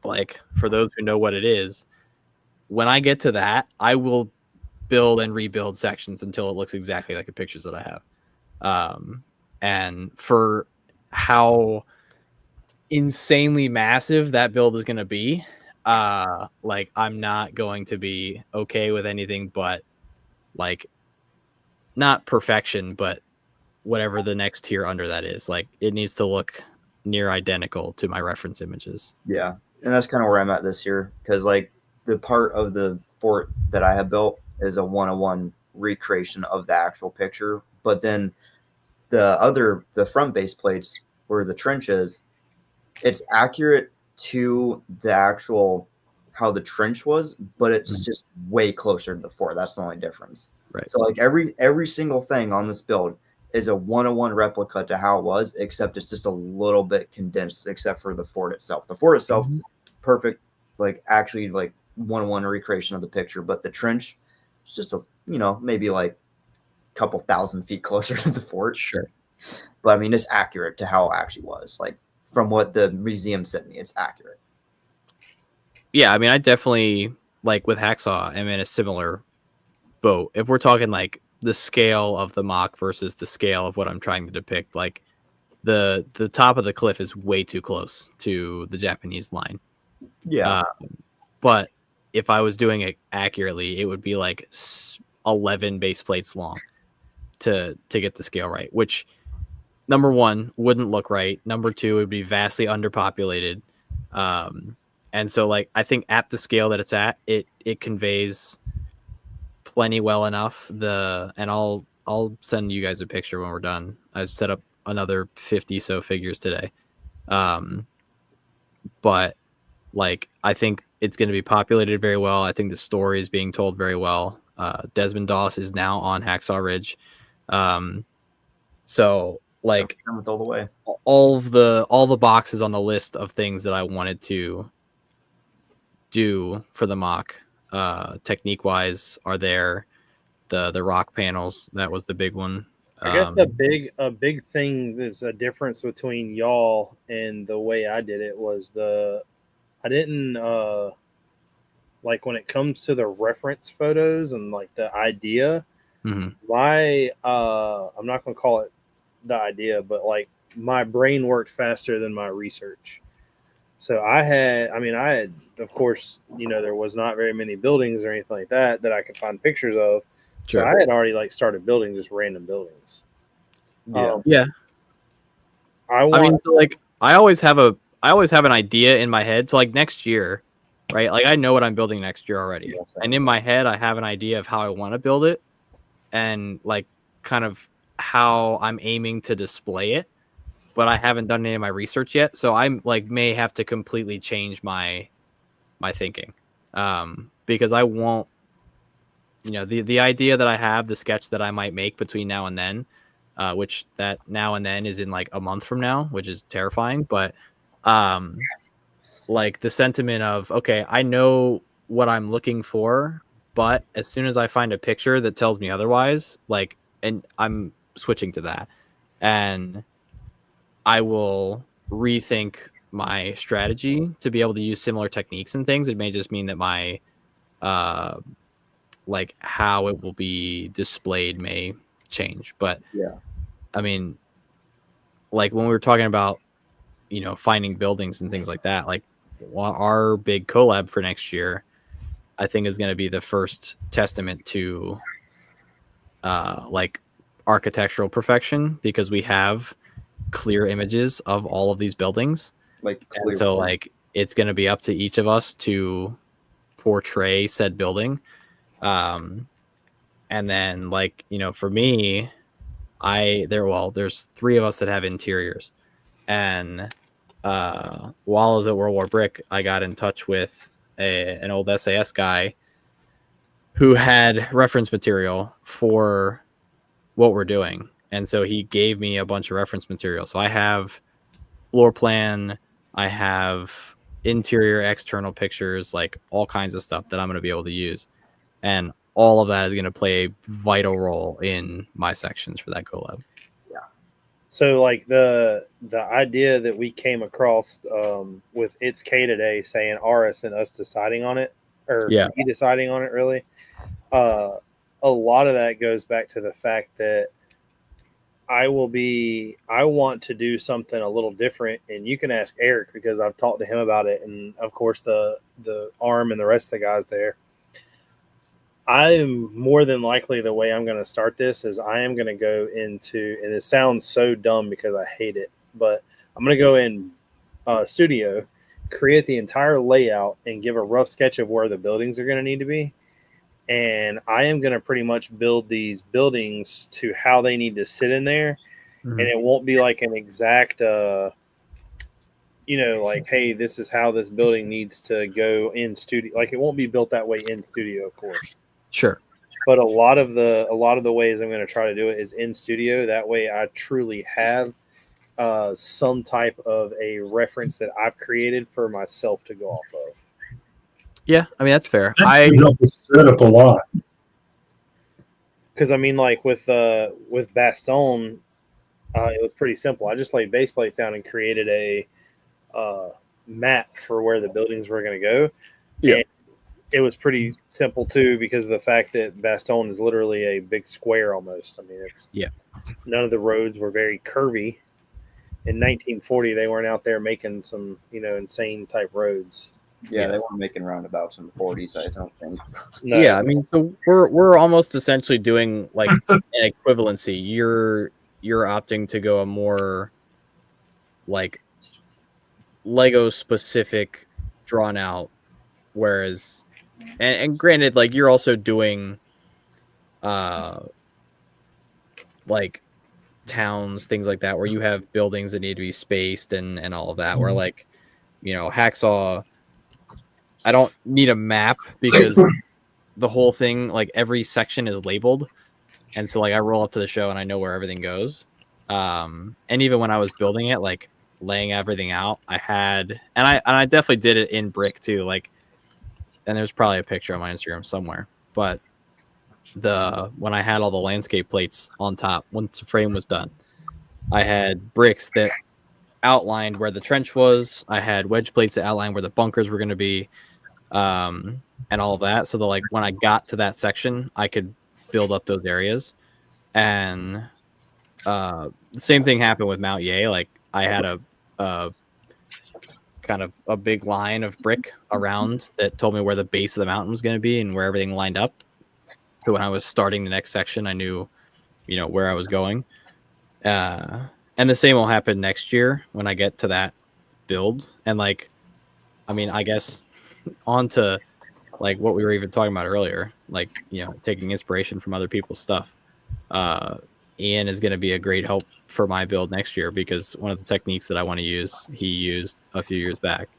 [SPEAKER 4] like for those who know what it is, when I get to that, I will build and rebuild sections until it looks exactly like the pictures that I have. And for how insanely massive that build is going to be, like I'm not going to be okay with anything but like not perfection, but whatever the next tier under that is. Like it needs to look near identical to my reference images.
[SPEAKER 5] Yeah. And that's kind of where I'm at this year, because like the part of the fort that I have built is a 1-on-1 recreation of the actual picture. But then the front base plates where the trench is, it's accurate to the actual how the trench was, but it's just way closer to the fort. That's the only difference.
[SPEAKER 4] Right.
[SPEAKER 5] So like every single thing on this build is a 1-on-1 replica to how it was, except it's just a little bit condensed, except for the fort itself. The fort itself, perfect, like actually like 1-on-1 recreation of the picture, but the trench is just maybe like a couple thousand feet closer to the fort.
[SPEAKER 4] Sure.
[SPEAKER 5] But I mean, it's accurate to how it actually was. Like from what the museum sent me, it's accurate.
[SPEAKER 4] Yeah, I mean, I definitely, like with Hacksaw, I'm in a similar boat. If we're talking like the scale of the mock versus the scale of what I'm trying to depict, like the top of the cliff is way too close to the Japanese line.
[SPEAKER 5] Yeah.
[SPEAKER 4] But if I was doing it accurately, it would be like 11 base plates long to get the scale right, which number one wouldn't look right. Number two, it would be vastly underpopulated. And so like I think at the scale that it's at, it conveys plenty well enough. And I'll send you guys a picture when we're done. I've set up another 50 so figures today. But like I think it's going to be populated very well. I think the story is being told very well. Desmond Doss is now on Hacksaw Ridge. So like
[SPEAKER 5] all the way.
[SPEAKER 4] All the boxes on the list of things that I wanted to do for the mock, technique wise, are there. The rock panels, that was the big one.
[SPEAKER 2] I guess a big thing that's a difference between y'all and the way I did it was I didn't like when it comes to the reference photos and like the idea. My I'm not gonna call it the idea, but like my brain worked faster than my research. So I had, of course, there was not very many buildings or anything like that I could find pictures of.
[SPEAKER 4] Sure.
[SPEAKER 2] So I had already like started building just random buildings.
[SPEAKER 4] Yeah. I mean, so like I always have an idea in my head. So like next year, right? Like I know what I'm building next year already.
[SPEAKER 5] Yes,
[SPEAKER 4] and in my head, I have an idea of how I want to build it and like kind of how I'm aiming to display it. but I haven't done any of my research yet, so I'm like may have to completely change my thinking, because I won't, the idea that I have, the sketch that I might make between now and then, which that now and then is in like a month from now, which is terrifying, but like the sentiment of, okay, I know what I'm looking for, but as soon as I find a picture that tells me otherwise, like, and I'm switching to that, and I will rethink my strategy to be able to use similar techniques and things. It may just mean that my like how it will be displayed may change. But
[SPEAKER 5] Yeah.
[SPEAKER 4] I mean, like when we were talking about, finding buildings and things like that, like our big collab for next year, I think is going to be the first testament to like architectural perfection, because we have clear images of all of these buildings.
[SPEAKER 5] Like
[SPEAKER 4] And
[SPEAKER 5] clear.
[SPEAKER 4] so like it's going to be up to each of us to portray said building. And then like, for me, there's 3 of us that have interiors, and while I was at World War Brick, I got in touch with an old SAS guy who had reference material for what we're doing. And so he gave me a bunch of reference material. So I have floor plan, I have interior, external pictures, like all kinds of stuff that I'm going to be able to use. And all of that is going to play a vital role in my sections for that collab.
[SPEAKER 2] So like the idea that we came across with It's K today saying Aris and us deciding on it, or me deciding on it really, a lot of that goes back to the fact that I want to do something a little different, and you can ask Eric because I've talked to him about it, and of course the Arm and the rest of the guys there. I'm more than likely, the way I'm going to start this is I am going to go into, and it sounds so dumb because I hate it, but I'm going to go in studio, create the entire layout, and give a rough sketch of where the buildings are going to need to be. And I am going to pretty much build these buildings to how they need to sit in there. Mm-hmm. And it won't be like an exact, like, hey, this is how this building needs to go in studio. Like, it won't be built that way in studio, of course.
[SPEAKER 4] Sure.
[SPEAKER 2] But a lot of the ways I'm going to try to do it is in studio. That way I truly have some type of a reference that I've created for myself to go off of.
[SPEAKER 4] Yeah, I mean, that's fair.
[SPEAKER 3] I set up a lot.
[SPEAKER 2] Because, I mean, like with Bastogne, it was pretty simple. I just laid base plates down and created a map for where the buildings were going to go. Yeah. And it was pretty simple, too, because of the fact that Bastogne is literally a big square almost. I mean, none of the roads were very curvy. In 1940, they weren't out there making some, insane type roads.
[SPEAKER 5] Yeah, they weren't making roundabouts in the 40s, I don't think.
[SPEAKER 4] No. Yeah, I mean, so we're almost essentially doing like an equivalency. You're opting to go a more like Lego specific, drawn out, whereas and granted, like you're also doing like towns, things like that, where you have buildings that need to be spaced and all of that. Where like, Hacksaw, I don't need a map because the whole thing, like every section is labeled. And so like I roll up to the show and I know where everything goes. And even when I was building it, like laying everything out, I had, and I definitely did it in brick too. Like, and there's probably a picture on my Instagram somewhere, but when I had all the landscape plates on top, once the frame was done, I had bricks that outlined where the trench was. I had wedge plates that outlined where the bunkers were going to be. And all of that. So like when I got to that section, I could build up those areas. And the same thing happened with Mount Ye. Like I had a kind of a big line of brick around that told me where the base of the mountain was going to be and where everything lined up. So when I was starting the next section, I knew, where I was going. And the same will happen next year when I get to that build. And like, I mean, I guess on to like what we were even talking about earlier, like, taking inspiration from other people's stuff. Ian is going to be a great help for my build next year, because one of the techniques that I want to use, he used a few years back.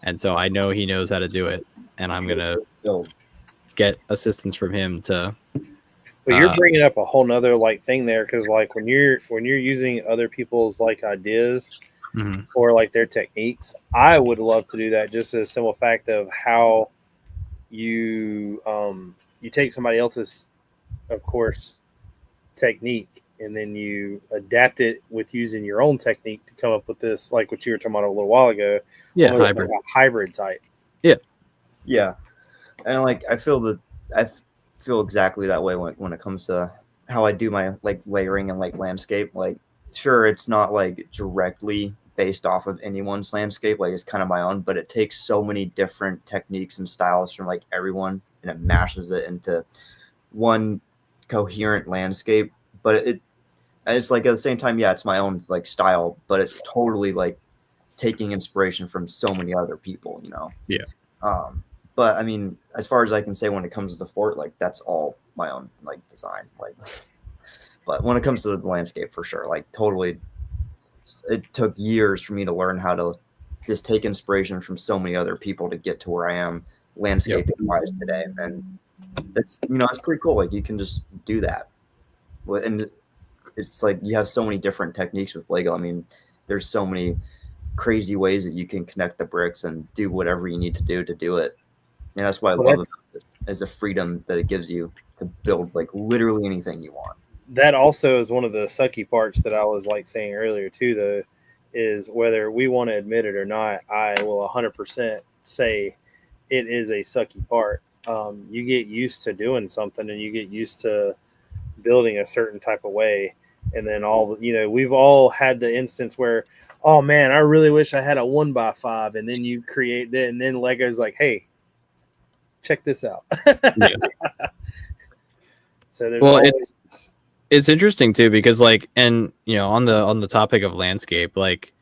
[SPEAKER 4] And so I know he knows how to do it, and I'm going to
[SPEAKER 5] Build.
[SPEAKER 4] get assistance from him to.
[SPEAKER 2] But you're bringing up a whole nother like thing there, because like when you're using other people's like ideas
[SPEAKER 4] Mhm.
[SPEAKER 2] or like their techniques, I would love to do that. Just as a simple fact of how you you take somebody else's, of course, technique, and then you adapt it with using your own technique to come up with this, like what you were talking about a little while ago.
[SPEAKER 4] Yeah,
[SPEAKER 2] almost
[SPEAKER 4] hybrid.
[SPEAKER 2] like a hybrid type.
[SPEAKER 5] Yeah, and like I feel exactly that way when it comes to how I do my like layering and like landscape. Like, sure, it's not like directly based off of anyone's landscape, like it's kind of my own, but it takes so many different techniques and styles from like everyone, and it mashes it into one coherent landscape. But it's like at the same time, yeah, it's my own like style, but it's totally like taking inspiration from so many other people, you know.
[SPEAKER 4] Yeah.
[SPEAKER 5] But I mean, as far as I can say, when it comes to the fort, like that's all my own like design. Like, but when it comes to the landscape, for sure, like totally, it took years for me to learn how to just take inspiration from so many other people to get to where I am landscaping wise today. And it's, you know, it's pretty cool. Like you can just do that. And it's like you have so many different techniques with Lego. I mean, there's so many crazy ways that you can connect the bricks and do whatever you need to do it. And that's why I love it, is the freedom that it gives you to build like literally anything you want.
[SPEAKER 2] That also is one of the sucky parts that I was like saying earlier too, though, is whether we want to admit it or not, I will 100% say it is a sucky part. You get used to doing something, and you get used to building a certain type of way, and then we've all had the instance where, oh man, I really wish I had a 1x5, and then you create that, and then Lego's like, hey, check this out.
[SPEAKER 4] Yeah.
[SPEAKER 2] So there's
[SPEAKER 4] it's interesting too, because like, and on the topic of landscape, like,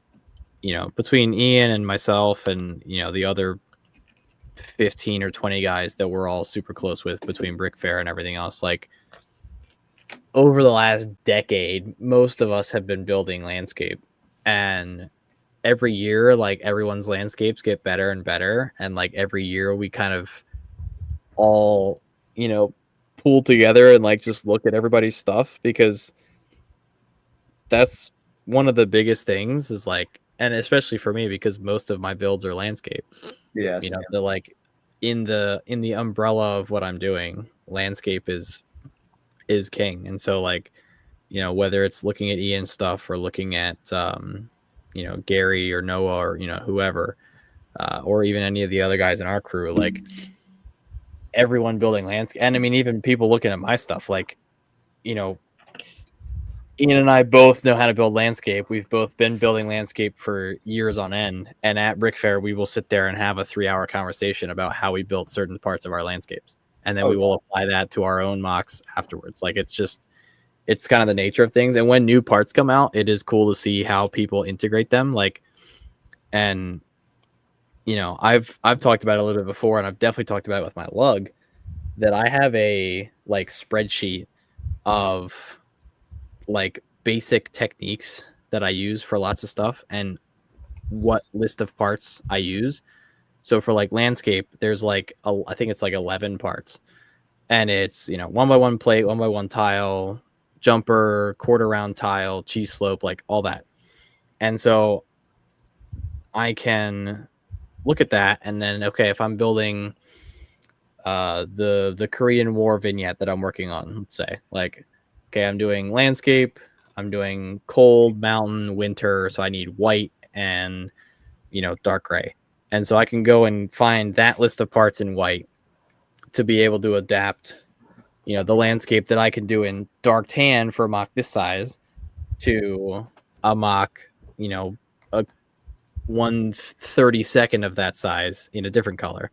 [SPEAKER 4] between Ian and myself and the other 15 or 20 guys that we're all super close with between Brick Fair and everything else, like over the last decade, most of us have been building landscape, and every year, like, everyone's landscapes get better and better, and like every year we kind of all pool together and like just look at everybody's stuff, because that's one of the biggest things is like, and especially for me, because most of my builds are landscape.
[SPEAKER 5] Yeah.
[SPEAKER 4] They're like in the umbrella of what I'm doing, landscape is king. And so like, whether it's looking at Ian stuff or looking at Gary or Noah or whoever, or even any of the other guys in our crew, like everyone building landscape. And I mean, even people looking at my stuff, like, Ian and I both know how to build landscape. We've both been building landscape for years on end. And at Brick Fair, we will sit there and have a 3-hour conversation about how we built certain parts of our landscapes. And then we will apply that to our own mocks afterwards. Like, it's kind of the nature of things. And when new parts come out, it is cool to see how people integrate them. Like, and I've talked about it a little bit before, and I've definitely talked about it with my lug, that I have a like spreadsheet of like basic techniques that I use for lots of stuff and what list of parts I use. So for like landscape, there's like I think it's like 11 parts, and it's 1x1 plate, 1x1 tile, jumper, quarter round tile, cheese slope, like all that. And so I can look at that, and then, okay, if I'm building the Korean War vignette that I'm working on, let's say, like, okay, I'm doing landscape, I'm doing cold, mountain, winter, so I need white and dark gray. And so I can go and find that list of parts in white to be able to adapt the landscape that I can do in dark tan for a mock this size to a mock a 1/32 of that size in a different color,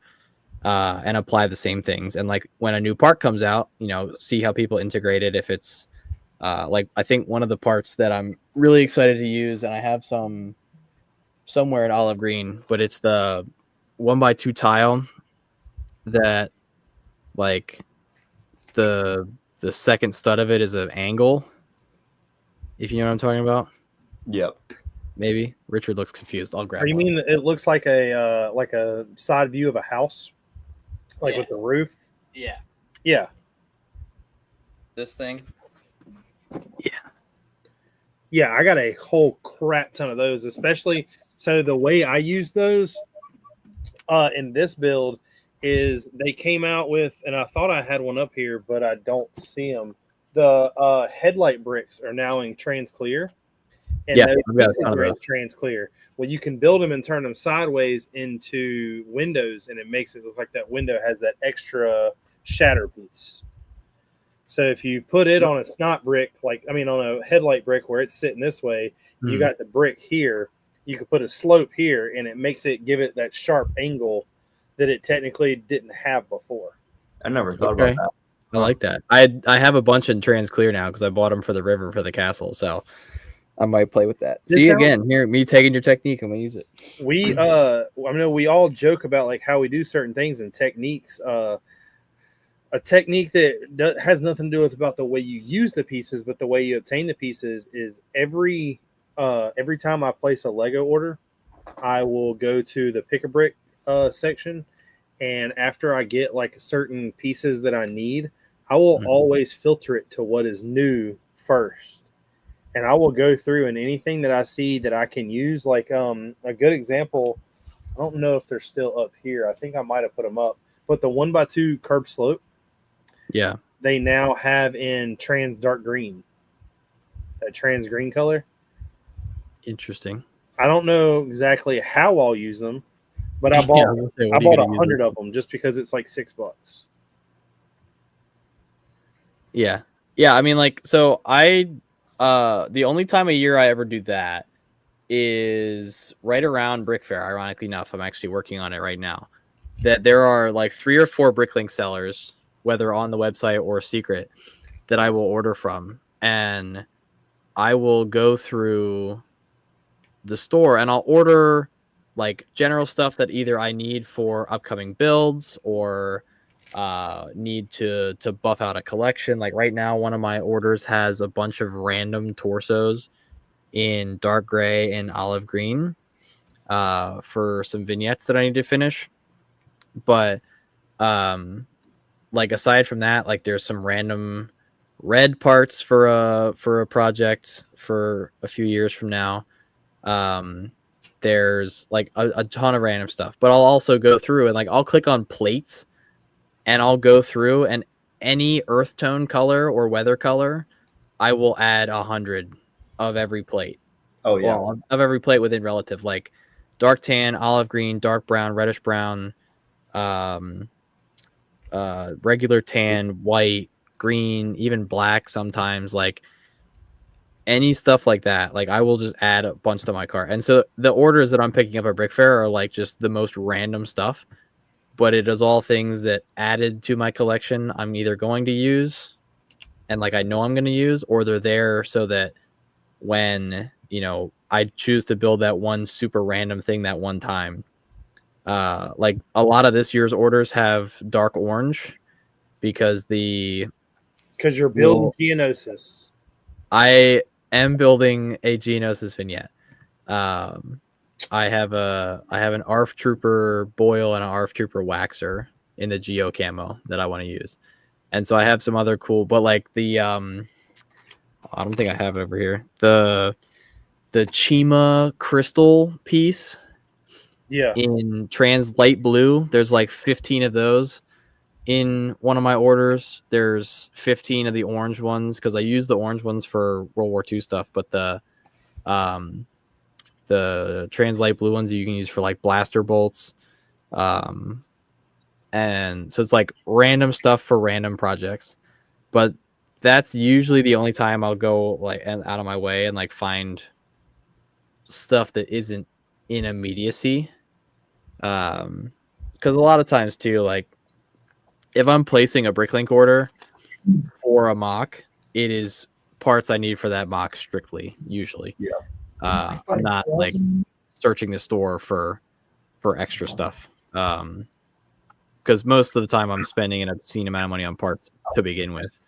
[SPEAKER 4] and apply the same things. And like when a new part comes out, see how people integrate it. If it's like, I think one of the parts that I'm really excited to use, and I have some somewhere in olive green, but it's the 1x2 tile that like the second stud of it is an angle, If you know what I'm talking about.
[SPEAKER 5] Yep.
[SPEAKER 4] Maybe Richard looks confused. I'll grab.
[SPEAKER 2] Or you
[SPEAKER 4] one.
[SPEAKER 2] mean it looks like a side view of a house, like with the roof?
[SPEAKER 4] Yeah.
[SPEAKER 2] Yeah.
[SPEAKER 4] This thing.
[SPEAKER 2] Yeah, I got a whole crap ton of those, especially so the way I use those in this build is they came out with, and I thought I had one up here, but I don't see them. The headlight bricks are now in trans clear, and
[SPEAKER 4] Yeah,
[SPEAKER 2] those
[SPEAKER 4] I've got a
[SPEAKER 2] pieces
[SPEAKER 4] ton of
[SPEAKER 2] are in
[SPEAKER 4] those.
[SPEAKER 2] trans clear. Well, you can build them and turn them sideways into windows, and it makes it look like that window has that extra shatter piece. So if you put it on a snot brick, on a headlight brick where it's sitting this way, you
[SPEAKER 4] Hmm.
[SPEAKER 2] got the brick here. You could put a slope here, and it makes it give it that sharp angle that it technically didn't have before.
[SPEAKER 5] I never thought
[SPEAKER 4] Okay.
[SPEAKER 5] about that.
[SPEAKER 4] I like that. I have a bunch in trans clear now because I bought them for the river for the castle. So I might play with that.
[SPEAKER 2] This
[SPEAKER 4] See
[SPEAKER 2] sounds-
[SPEAKER 4] again here, me taking your technique. I'm gonna use it.
[SPEAKER 2] We I know we all joke about like how we do certain things and techniques. A technique that has nothing to do with about the way you use the pieces, but the way you obtain the pieces is every time I place a Lego order, I will go to the pick a brick section, and after I get like certain pieces that I need, I will always filter it to what is new first, and I will go through and anything that I see that I can use. Like a good example, I don't know if they're still up here. I think I might have put them up, but the 1x2 curb slope.
[SPEAKER 4] Yeah.
[SPEAKER 2] They now have in trans dark green, that trans green color.
[SPEAKER 4] Interesting.
[SPEAKER 2] I don't know exactly how I'll use them, but I
[SPEAKER 4] Yeah,
[SPEAKER 2] bought
[SPEAKER 4] I was gonna say,
[SPEAKER 2] I
[SPEAKER 4] what are you
[SPEAKER 2] bought
[SPEAKER 4] gonna use
[SPEAKER 2] 100
[SPEAKER 4] it?
[SPEAKER 2] of them just because it's like $6.
[SPEAKER 4] Yeah. Yeah. I mean, like, so the only time of year I ever do that is right around Brick Fair. Ironically enough, I'm actually working on it right now. That there are like 3 or 4 Bricklink sellers, whether on the website or secret, that I will order from, and I will go through the store and I'll order like general stuff that either I need for upcoming builds or need to buff out a collection. Like right now, one of my orders has a bunch of random torsos in dark gray and olive green for some vignettes that I need to finish. But like aside from that, like there's some random red parts for a project for a few years from now. There's like a ton of random stuff, but I'll also go through and like I'll click on plates and I'll go through and any earth tone color or weather color, I will add 100 of every plate.
[SPEAKER 5] Oh yeah.
[SPEAKER 4] Well, of every plate within relative, like dark tan, olive green, dark brown, reddish brown, regular tan, white, green, even black sometimes, like any stuff like that. Like I will just add a bunch to my cart. And so the orders that I'm picking up at Brick Fair are like just the most random stuff, but it is all things that added to my collection I'm either going to use and like I know I'm going to use, or they're there so that when, you know, I choose to build that one super random thing that one time. Like a lot of this year's orders have dark orange because
[SPEAKER 2] you're building Geonosis.
[SPEAKER 4] I am building a Geonosis vignette. I have an ARF Trooper Boil and an ARF Trooper Waxer in the Geo camo that I want to use, and so I have some other cool. But like the I don't think I have it over here. The Chima crystal piece.
[SPEAKER 2] Yeah.
[SPEAKER 4] In trans light blue, there's like 15 of those in one of my orders. There's 15 of the orange ones because I use the orange ones for World War II stuff, but the trans light blue ones you can use for like blaster bolts. And so it's like random stuff for random projects. But that's usually the only time I'll go like out of my way and like find stuff that isn't in immediacy. Because a lot of times too, like if I'm placing a Bricklink order for a mock, it is parts I need for that mock strictly. Usually,
[SPEAKER 5] Yeah.
[SPEAKER 4] I'm not like searching the store for extra stuff. Because most of the time I'm spending an obscene amount of money on parts to begin with.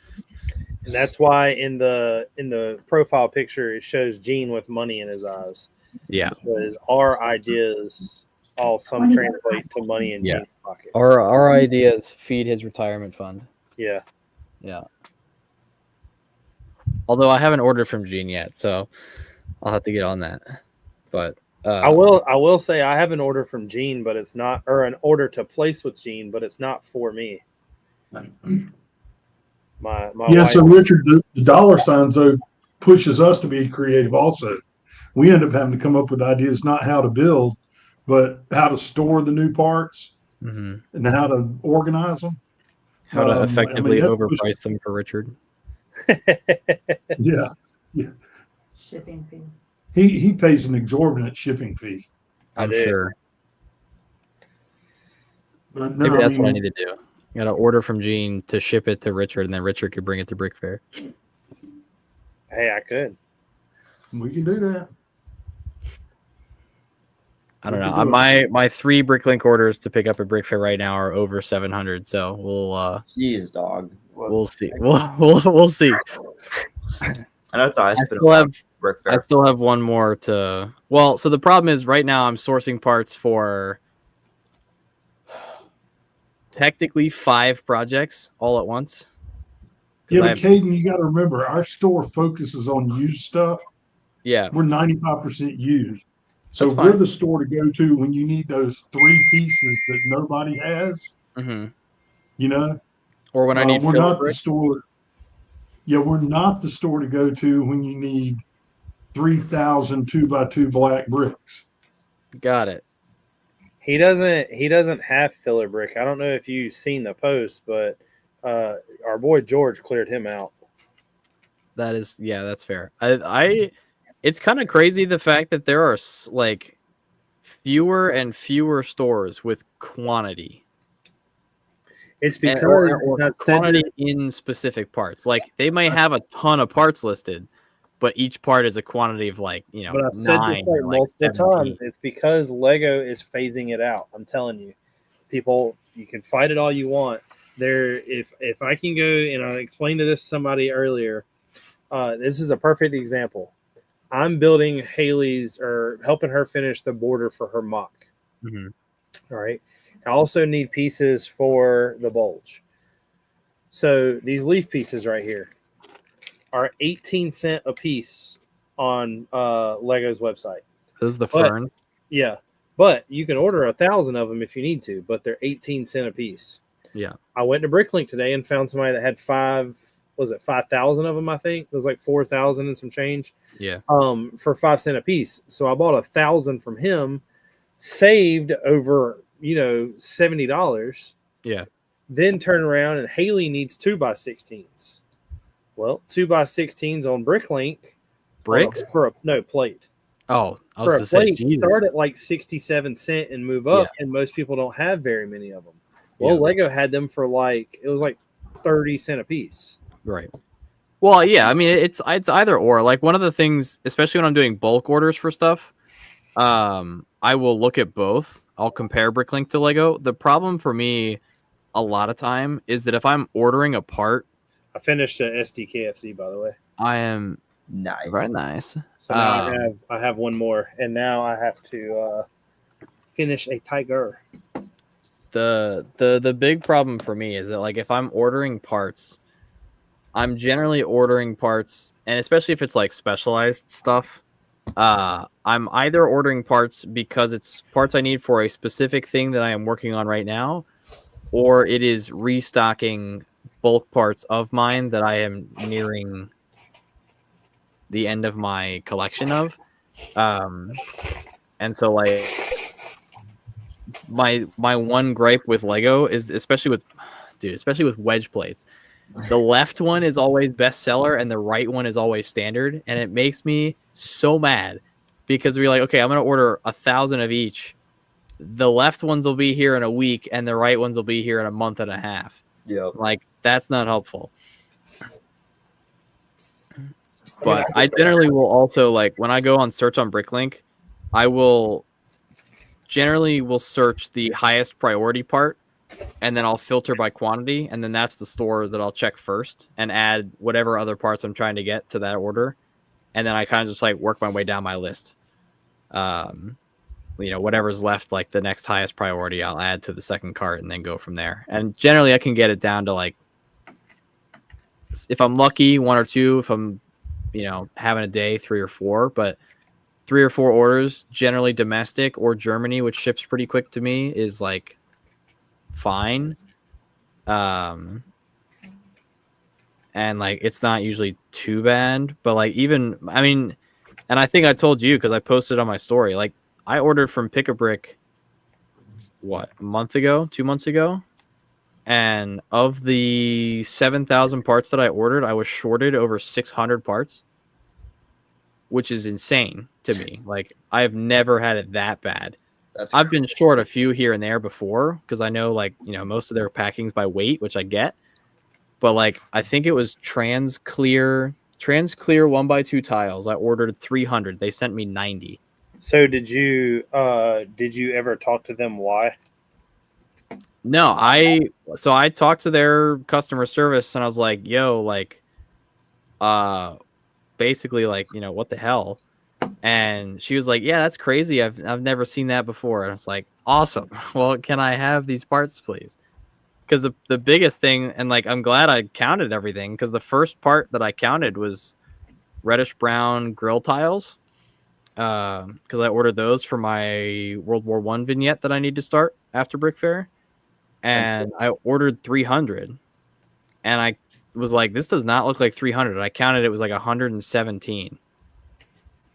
[SPEAKER 2] And that's why in the profile picture it shows Gene with money in his eyes.
[SPEAKER 4] Yeah.
[SPEAKER 2] Because our ideas all some translate to money in
[SPEAKER 4] Yeah.
[SPEAKER 2] Gene's pocket.
[SPEAKER 4] Our ideas feed his retirement fund.
[SPEAKER 2] Yeah.
[SPEAKER 4] Yeah. Although I haven't ordered from Gene yet, so I'll have to get on that. But
[SPEAKER 2] I will say I have an order from Gene, but it's not, or an order to place with Gene, but it's not for me. My
[SPEAKER 3] Yeah,
[SPEAKER 2] wife,
[SPEAKER 3] so Richard, the dollar signs though pushes us to be creative also. We end up having to come up with ideas, not how to build, but how to store the new parts
[SPEAKER 4] and
[SPEAKER 3] how to organize them.
[SPEAKER 4] how to effectively
[SPEAKER 3] that's
[SPEAKER 4] overprice them for Richard.
[SPEAKER 3] Yeah.
[SPEAKER 6] Shipping fee.
[SPEAKER 3] He pays an exorbitant shipping fee.
[SPEAKER 4] I'm
[SPEAKER 2] do.
[SPEAKER 4] sure.
[SPEAKER 3] But no,
[SPEAKER 4] Maybe that's what I
[SPEAKER 3] mean,
[SPEAKER 4] need to do. I got to order from Gene to ship it to Richard, and then Richard could bring it to Brick Fair.
[SPEAKER 2] hey, I could.
[SPEAKER 3] we can do that.
[SPEAKER 4] I don't
[SPEAKER 3] We
[SPEAKER 4] know.
[SPEAKER 3] could do
[SPEAKER 4] My 3 Bricklink orders to pick up at Brick Fair right now are over 700. So
[SPEAKER 5] Jeez, dog.
[SPEAKER 4] we'll see. We'll see.
[SPEAKER 5] And I thought I spent
[SPEAKER 4] still have-
[SPEAKER 5] Brick
[SPEAKER 4] I
[SPEAKER 5] Fair.
[SPEAKER 4] still have one more to. Well, so the problem is right now I'm sourcing parts for technically 5 projects all at once. 'Cause
[SPEAKER 3] Yeah,
[SPEAKER 4] I
[SPEAKER 3] but
[SPEAKER 4] have-
[SPEAKER 3] Caden, you got to remember, our store focuses on used stuff.
[SPEAKER 4] yeah,
[SPEAKER 3] We're 95% used. So
[SPEAKER 4] That's
[SPEAKER 3] we're
[SPEAKER 4] fine.
[SPEAKER 3] the store to go to when you need those 3 pieces that nobody has, you know?
[SPEAKER 4] or when I need
[SPEAKER 3] we're
[SPEAKER 4] filler
[SPEAKER 3] not the
[SPEAKER 4] brick.
[SPEAKER 3] store. Yeah, we're not the store to go to when you need 3,000 2x2 black bricks.
[SPEAKER 4] Got it.
[SPEAKER 2] He doesn't have filler brick. I don't know if you've seen the post, but our boy George cleared him out.
[SPEAKER 4] That is, yeah, that's fair. It's kind of crazy the fact that there are like fewer and fewer stores with quantity.
[SPEAKER 2] It's because
[SPEAKER 4] or
[SPEAKER 2] I've said
[SPEAKER 4] quantity
[SPEAKER 2] this-
[SPEAKER 4] in specific parts. Like they might have a ton of parts listed, but each part is a quantity of like,
[SPEAKER 2] but I've said
[SPEAKER 4] 9
[SPEAKER 2] this
[SPEAKER 4] or
[SPEAKER 2] like multiple
[SPEAKER 4] 17.
[SPEAKER 2] times. It's because Lego is phasing it out. I'm telling you, people, you can fight it all you want. If I can go and I explained to this somebody earlier, this is a perfect example. I'm building Haley's or helping her finish the border for her mock.
[SPEAKER 4] Mhm.
[SPEAKER 2] All right. I also need pieces for the bulge. So these leaf pieces right here are 18 cents a piece on Lego's website.
[SPEAKER 4] Those are the
[SPEAKER 2] But-
[SPEAKER 4] ferns.
[SPEAKER 2] Yeah. But you can order 1,000 of them if you need to, but they're 18 cents a piece.
[SPEAKER 4] Yeah.
[SPEAKER 2] I went to Bricklink today and found somebody that had 5,000 of them, I think. It was like 4,000 and some change.
[SPEAKER 4] Yeah.
[SPEAKER 2] For 5 cents a piece. So I bought 1,000 from him, saved over, $70.
[SPEAKER 4] Yeah.
[SPEAKER 2] Then turn around and Haley needs 2x16s. Well, 2x16s on Bricklink
[SPEAKER 4] Bricks?
[SPEAKER 2] for a plate.
[SPEAKER 4] Oh, I
[SPEAKER 2] For
[SPEAKER 4] was
[SPEAKER 2] a
[SPEAKER 4] to say,
[SPEAKER 2] plate,
[SPEAKER 4] Jesus.
[SPEAKER 2] start at like 67 cents and move up, and most people don't have very many of them. Well,
[SPEAKER 4] Yeah.
[SPEAKER 2] Lego had them for it was like 30 cents a piece.
[SPEAKER 4] Right. Well, yeah, I mean it's either or. Like one of the things, especially when I'm doing bulk orders for stuff, I will look at both. I'll compare Bricklink to Lego. The problem for me a lot of time is that if I'm ordering a part,
[SPEAKER 2] I finished a SDKFC, by the way.
[SPEAKER 4] I am
[SPEAKER 5] Nice.
[SPEAKER 4] very nice.
[SPEAKER 2] So now I have one more, and now I have to finish a tiger.
[SPEAKER 4] The big problem for me is that like if I'm ordering parts, I'm generally ordering parts, and especially if it's like specialized stuff, I'm either ordering parts because it's parts I need for a specific thing that I am working on right now, or it is restocking bulk parts of mine that I am nearing the end of my collection of. And so like my one gripe with Lego is especially with wedge plates. The left one is always bestseller and the right one is always standard, and it makes me so mad because we're like, okay, I'm gonna order 1,000 of each. The left ones will be here in a week and the right ones will be here in a month and a half.
[SPEAKER 5] Yep.
[SPEAKER 4] Like that's not helpful. But I generally will also like when I go on search on Bricklink, I will generally search the highest priority part and then I'll filter by quantity, and then that's the store that I'll check first and add whatever other parts I'm trying to get to that order, and then I kind of just like work my way down my list. Whatever's left, like the next highest priority, I'll add to the second cart and then go from there. And generally, I can get it down to like, if I'm lucky, 1 or 2. If I'm, having a day, 3 or 4. But 3 or 4 orders, generally domestic or Germany, which ships pretty quick to me, is like fine. And like it's not usually too bad. But like and I think I told you because I posted on my story, like I ordered from Pick a Brick, a month ago, 2 months ago. And of the 7,000 parts that I ordered, I was shorted over 600 parts, which is insane to me. Like, I've never had it that bad. I've been short a few here and there before because I know, most of their packing's by weight, which I get. But, I think it was trans clear 1x2 tiles. I ordered 300. They sent me 90.
[SPEAKER 2] So did you ever talk to them why?
[SPEAKER 4] No, I talked to their customer service and I was like, yo, basically what the hell? And she was like, yeah, that's crazy. I've never seen that before. And I was like, awesome. Well, can I have these parts, please? Because the biggest thing, and I'm glad I counted everything, because the first part that I counted was reddish brown grill tiles. Because I ordered those for my World War I vignette that I need to start after Brick Fair. And I ordered 300, and I was like, this does not look like 300. I counted, it was like 117.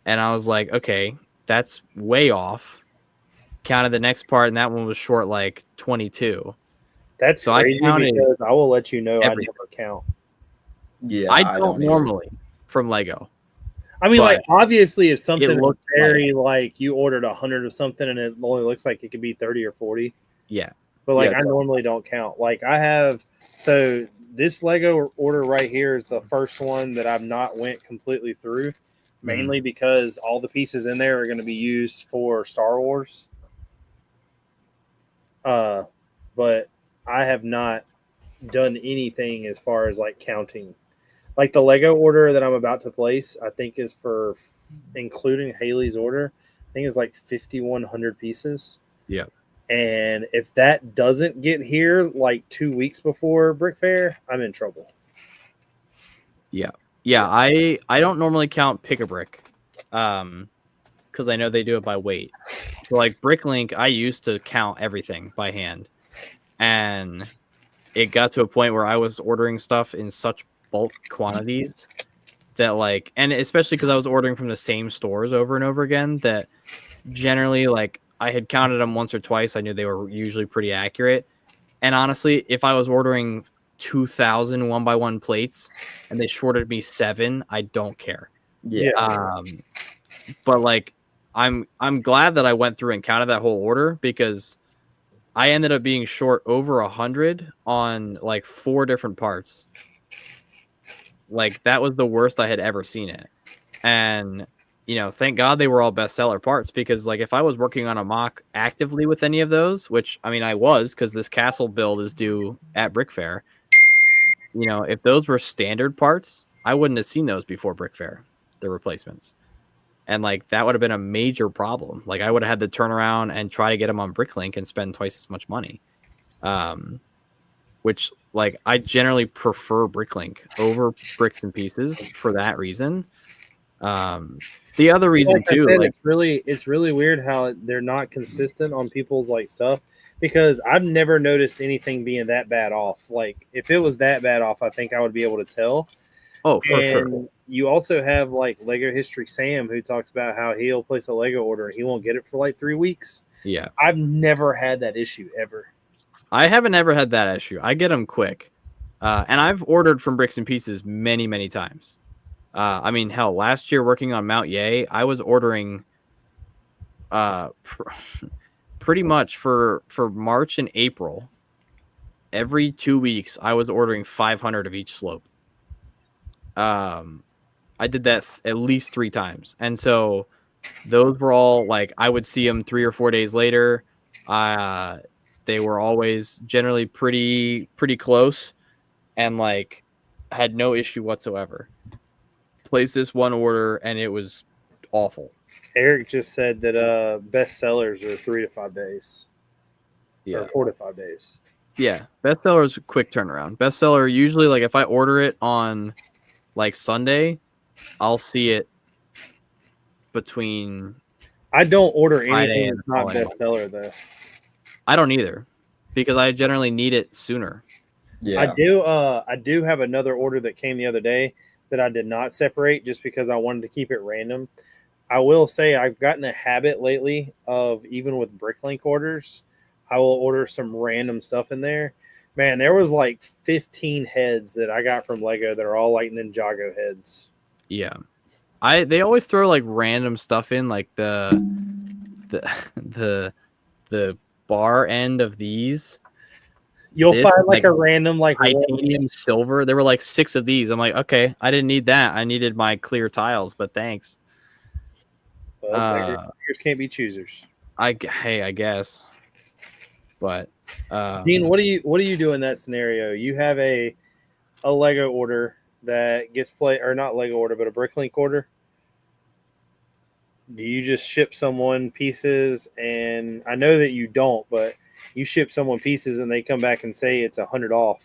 [SPEAKER 4] And I was like, okay, that's way off. Counted the next part, and that one was short 22.
[SPEAKER 2] That's so crazy because I will let you know
[SPEAKER 4] everything.
[SPEAKER 2] I never count.
[SPEAKER 5] Yeah,
[SPEAKER 4] I don't normally from Lego.
[SPEAKER 2] I mean, obviously, if something is very
[SPEAKER 4] right.
[SPEAKER 2] you ordered 100 of something and it only looks like it could be 30 or 40.
[SPEAKER 4] Yeah.
[SPEAKER 2] But I normally don't count. So this Lego order right here is the first one that I've not went completely through, mainly because all the pieces in there are going to be used for Star Wars. But I have not done anything as far as counting. The Lego order that I'm about to place, I think is for, including Haley's order, I think it's 5,100 pieces.
[SPEAKER 4] Yeah.
[SPEAKER 2] And if that doesn't get here 2 weeks before Brick Fair, I'm in trouble.
[SPEAKER 4] Yeah. Yeah, I don't normally count Pick a Brick because I know they do it by weight. So Bricklink, I used to count everything by hand. And it got to a point where I was ordering stuff in such bulk quantities that and especially because I was ordering from the same stores over and over again, that generally I had counted them once or twice. I knew they were usually pretty accurate. And honestly, if I was ordering 2,000 1x1 plates and they shorted me 7, I don't care.
[SPEAKER 2] Yeah.
[SPEAKER 4] But I'm glad that I went through and counted that whole order, because I ended up being short over 100 on 4 different parts. That was the worst I had ever seen it. And thank God they were all bestseller parts, because if I was working on a mock actively with any of those, which I was, because this castle build is due at Brick Fair, if those were standard parts, I wouldn't have seen those before Brick Fair, the replacements. And that would have been a major problem. I would have had to turn around and try to get them on Bricklink and spend twice as much money. Which I generally prefer Bricklink over Bricks and Pieces for that reason. The other reason too,
[SPEAKER 2] it's really weird how they're not consistent on people's stuff, because I've never noticed anything being that bad off. If it was that bad off, I think I would be able to tell.
[SPEAKER 4] Oh, for sure.
[SPEAKER 2] You also have Lego History Sam, who talks about how he'll place a Lego order and he won't get it for 3 weeks.
[SPEAKER 4] Yeah.
[SPEAKER 2] I've never had that issue ever.
[SPEAKER 4] I haven't ever had that issue. I get them quick. And I've ordered from Bricks and Pieces many, many times. Hell, last year working on Mount Yay, I was ordering pretty much for March and April. Every 2 weeks, I was ordering 500 of each slope. I did that at least 3 times. And so those were all I would see them 3 or 4 days later. They were always generally pretty close, and like had no issue whatsoever. Placed this one order and it was awful.
[SPEAKER 2] Eric just said that best sellers are 3 to 5 days.
[SPEAKER 4] Yeah.
[SPEAKER 2] Or 4 to 5 days.
[SPEAKER 4] Yeah. Bestseller is a quick turnaround. Bestseller, usually, like, if I order it on, like, Sunday, I'll see it between...
[SPEAKER 2] I don't order
[SPEAKER 4] Friday
[SPEAKER 2] anything
[SPEAKER 4] and
[SPEAKER 2] that's not
[SPEAKER 4] following
[SPEAKER 2] bestseller, though.
[SPEAKER 4] I don't either, because I generally need it sooner.
[SPEAKER 5] Yeah.
[SPEAKER 2] I do have another order that came the other day that I did not separate just because I wanted to keep it random. I will say I've gotten a habit lately of, even with Bricklink orders, I will order some random stuff in there. Man, there was like 15 heads that I got from Lego that are all like Ninjago heads.
[SPEAKER 4] Yeah. They always throw like random stuff in, like the bar end of these.
[SPEAKER 2] You'll
[SPEAKER 4] This,
[SPEAKER 2] find like
[SPEAKER 4] like,
[SPEAKER 2] a random like
[SPEAKER 4] titanium silver. There were like 6 of these. I'm like, okay, I didn't need that. I needed my clear tiles, but thanks.
[SPEAKER 2] beggars can't be choosers.
[SPEAKER 4] I guess. But
[SPEAKER 2] Dean, what do you do in that scenario? You have a Lego order that gets played, or not Lego order, but a Bricklink order. Do you just ship someone pieces? And I know that you don't, but you ship someone pieces and they come back and say it's 100 off.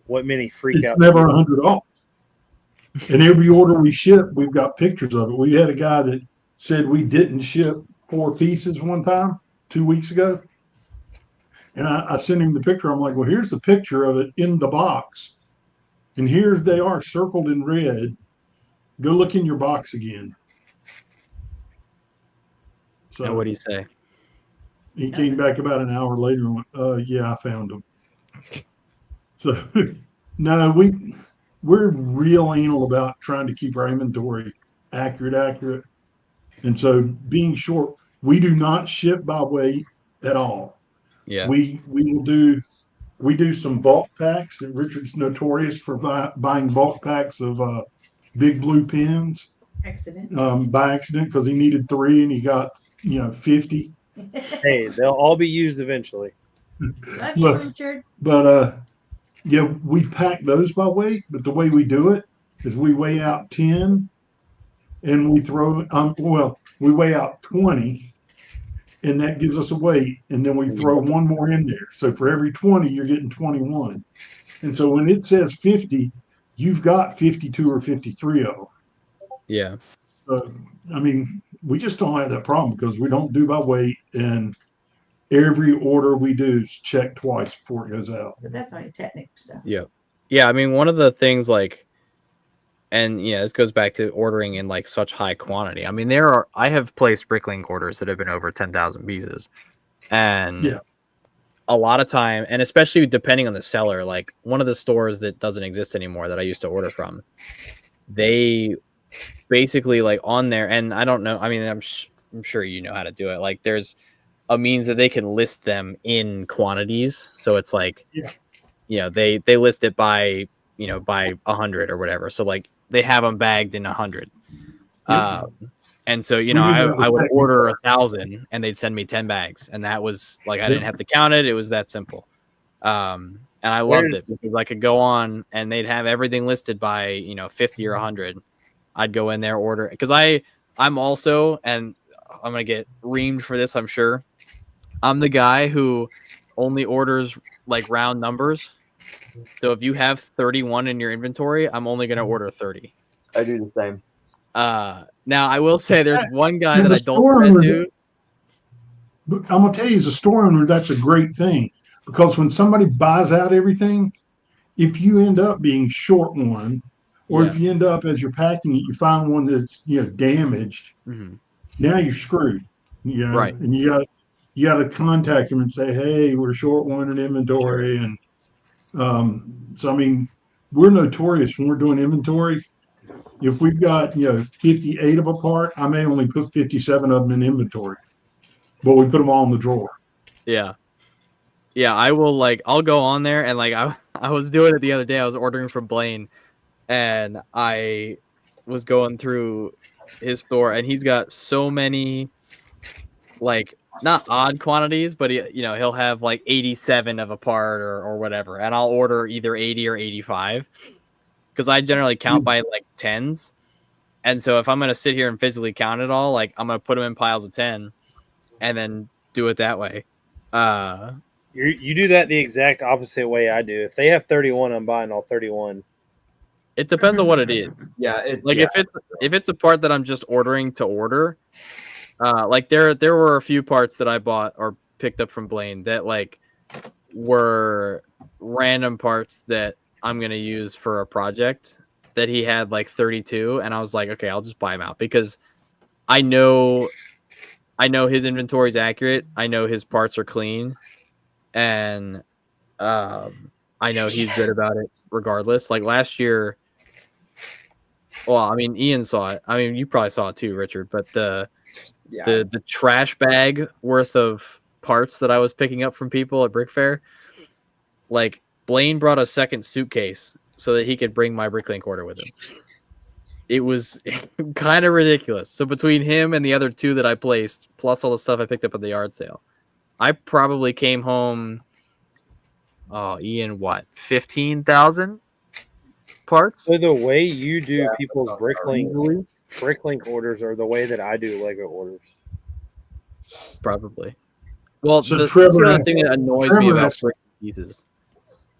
[SPEAKER 2] What many freak
[SPEAKER 3] It's
[SPEAKER 2] out?
[SPEAKER 3] never 100 off. And every order we ship, we've got pictures of it. We had a guy that said we didn't ship 4 pieces one time 2 weeks ago. And I sent him the picture. I'm like, well, here's the picture of it in the box. And here they are circled in red. Go look in your box again. So
[SPEAKER 4] and what do you say?
[SPEAKER 3] he came back about an hour later and went, yeah, I found them. So no, we're real anal about trying to keep our inventory accurate. And so being short, we do not ship by weight at all.
[SPEAKER 4] Yeah.
[SPEAKER 3] We do some bulk packs that Richard's notorious for buying bulk packs of big blue pens
[SPEAKER 6] Accident.
[SPEAKER 3] by accident because he needed 3 and he got 50.
[SPEAKER 2] Hey, they'll all be used eventually.
[SPEAKER 6] Love you, Richard.
[SPEAKER 3] But yeah, we pack those by weight. But the way we do it is we weigh out 10, and we throw we weigh out 20, and that gives us a weight, and then we throw one more in there. So for every 20, you're getting 21. And so when it says 50, you've got 52 or 53 of them.
[SPEAKER 4] Yeah.
[SPEAKER 3] So, I mean, we just don't have that problem because we don't do by weight, and every order we do is checked twice before it goes out.
[SPEAKER 6] But that's only technical stuff.
[SPEAKER 4] Yeah. Yeah. I mean, one of the things, like, and this goes back to ordering in like such high quantity. I mean, I have placed Bricklink orders that have been over 10,000 pieces, and a lot of time, and especially depending on the seller, like one of the stores that doesn't exist anymore that I used to order from, they basically like on there, and I don't know, I mean, I'm sure you know how to do it. Like there's a means that they can list them in quantities. So it's like, they list it by 100 or whatever. So like they have them bagged in 100. And so, I would order 1,000 and they'd send me 10 bags. And that was like, I didn't have to count it. It was that simple. And I loved it because I could go on and they'd have everything listed by, 50 or 100. I'd go in there, order, because I'm also, and I'm going to get reamed for this, I'm sure. I'm the guy who only orders like round numbers. So if you have 31 in your inventory, I'm only going to order 30.
[SPEAKER 5] I do the same.
[SPEAKER 4] Now I will say there's one guy that I don't do.
[SPEAKER 3] But I'm gonna tell you, as a store owner, that's a great thing because when somebody buys out everything, if you end up being short one, or if you end up as you're packing it, you find one that's damaged. Mm-hmm. Now you're screwed.
[SPEAKER 4] Right.
[SPEAKER 3] And you got to contact them and say, hey, we're short one in inventory, and so I mean, we're notorious when we're doing inventory. If we've got 58 of a part, I may only put 57 of them in inventory, but we put them all in the drawer.
[SPEAKER 4] Yeah. I will I'll go on there and I was doing it the other day. I was ordering from Blaine, and I was going through his store, and he's got so many not odd quantities, but he'll have like 87 of a part or whatever, and I'll order either 80 or 85 because I generally count by like tens. And so if I'm gonna sit here and physically count it all, like I'm gonna put them in piles of 10 and then do it that way.
[SPEAKER 2] You do that the exact opposite way I do. If they have 31, I'm buying all 31.
[SPEAKER 4] It depends on what it is.
[SPEAKER 5] Yeah,
[SPEAKER 4] If it's a part that I'm just ordering to order, like there were a few parts that I bought or picked up from Blaine that like were random parts that I'm gonna use for a project that he had like 32, and I was like, okay, I'll just buy them out because I know his inventory is accurate. I know his parts are clean, and I know he's good about it regardless. Like last year, well, I mean, Ian saw it. I mean, you probably saw it too, Richard. But the trash bag worth of parts that I was picking up from people at Brick Fair, like Blaine brought a second suitcase so that he could bring my Bricklink order with him. It was kind of ridiculous. So between him and the other two that I placed, plus all the stuff I picked up at the yard sale, I probably came home. Oh, Ian, what 15,000 parts?
[SPEAKER 2] So the way you do people's Bricklink orders are the way that I do Lego orders.
[SPEAKER 4] Probably. Well,
[SPEAKER 3] So
[SPEAKER 4] the
[SPEAKER 3] Trevor
[SPEAKER 4] other
[SPEAKER 3] asked-
[SPEAKER 4] thing that annoys
[SPEAKER 3] Trevor
[SPEAKER 4] me about
[SPEAKER 3] asked-
[SPEAKER 4] Bricks pieces.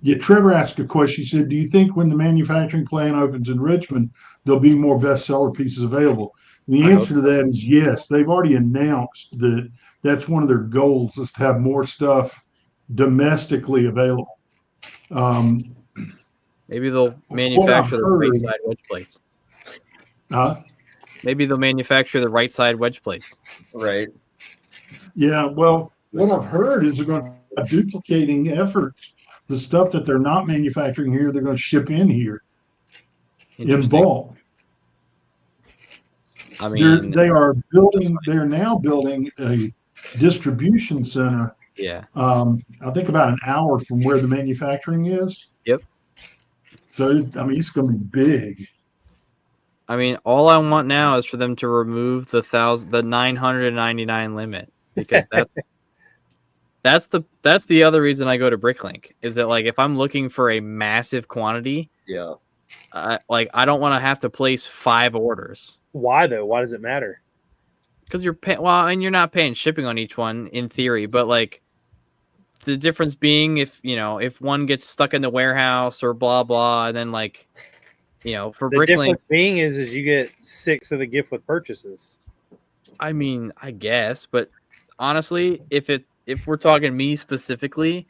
[SPEAKER 3] Yeah, Trevor asked a question. He said, "Do you think when the manufacturing plant opens in Richmond, there'll be more bestseller pieces available?" And the
[SPEAKER 4] I
[SPEAKER 3] answer to that is yes. They've already announced that that's one of their goals is to have more stuff domestically available.
[SPEAKER 4] Maybe they'll manufacture the right
[SPEAKER 3] heard-
[SPEAKER 4] side wedge plates.
[SPEAKER 3] uh,
[SPEAKER 4] Maybe they'll manufacture the right side wedge plates.
[SPEAKER 5] right.
[SPEAKER 3] Yeah, well, what I've heard is they're going to have duplicating efforts. The stuff that they're not manufacturing here, they're going to ship in here in
[SPEAKER 4] Interesting.
[SPEAKER 3] bulk.
[SPEAKER 4] I mean,
[SPEAKER 3] They are now building a distribution center.
[SPEAKER 4] yeah.
[SPEAKER 3] I think about an hour from where the manufacturing is.
[SPEAKER 4] Yep.
[SPEAKER 3] So, it's going to be big.
[SPEAKER 4] I mean, all I want now is for them to remove the 999 limit because that's the other reason I go to Bricklink is that like if I'm looking for a massive quantity,
[SPEAKER 5] Yeah.
[SPEAKER 4] I don't want to have to place 5 orders.
[SPEAKER 2] Why though? Why does it matter?
[SPEAKER 4] Because you're paying, well, and you're not paying shipping on each one in theory, but like the difference being if one gets stuck in the warehouse or blah blah, and then like for
[SPEAKER 2] The
[SPEAKER 4] Bricklink,
[SPEAKER 2] difference being is you get 6 of the gift with purchases.
[SPEAKER 4] I mean, I guess, but honestly, if we're talking me specifically,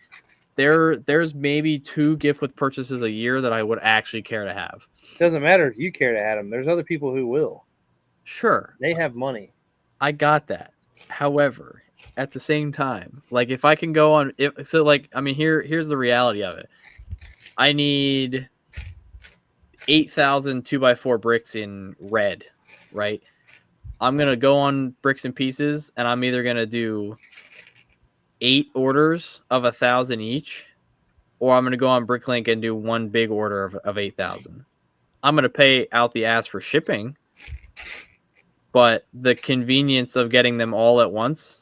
[SPEAKER 4] there's maybe 2 gift with purchases a year that I would actually care to have.
[SPEAKER 2] Doesn't matter if you care to have them. There's other people who will.
[SPEAKER 4] Sure,
[SPEAKER 2] They have money.
[SPEAKER 4] I got that. However, at the same time, like if I can go on, here's the reality of it. I need 8,000 2x4 bricks in red, right? I'm gonna go on Bricks and Pieces, and I'm either gonna do 8 orders of 1,000 each, or I'm gonna go on Bricklink and do one big order of 8,000. I'm gonna pay out the ass for shipping, but the convenience of getting them all at once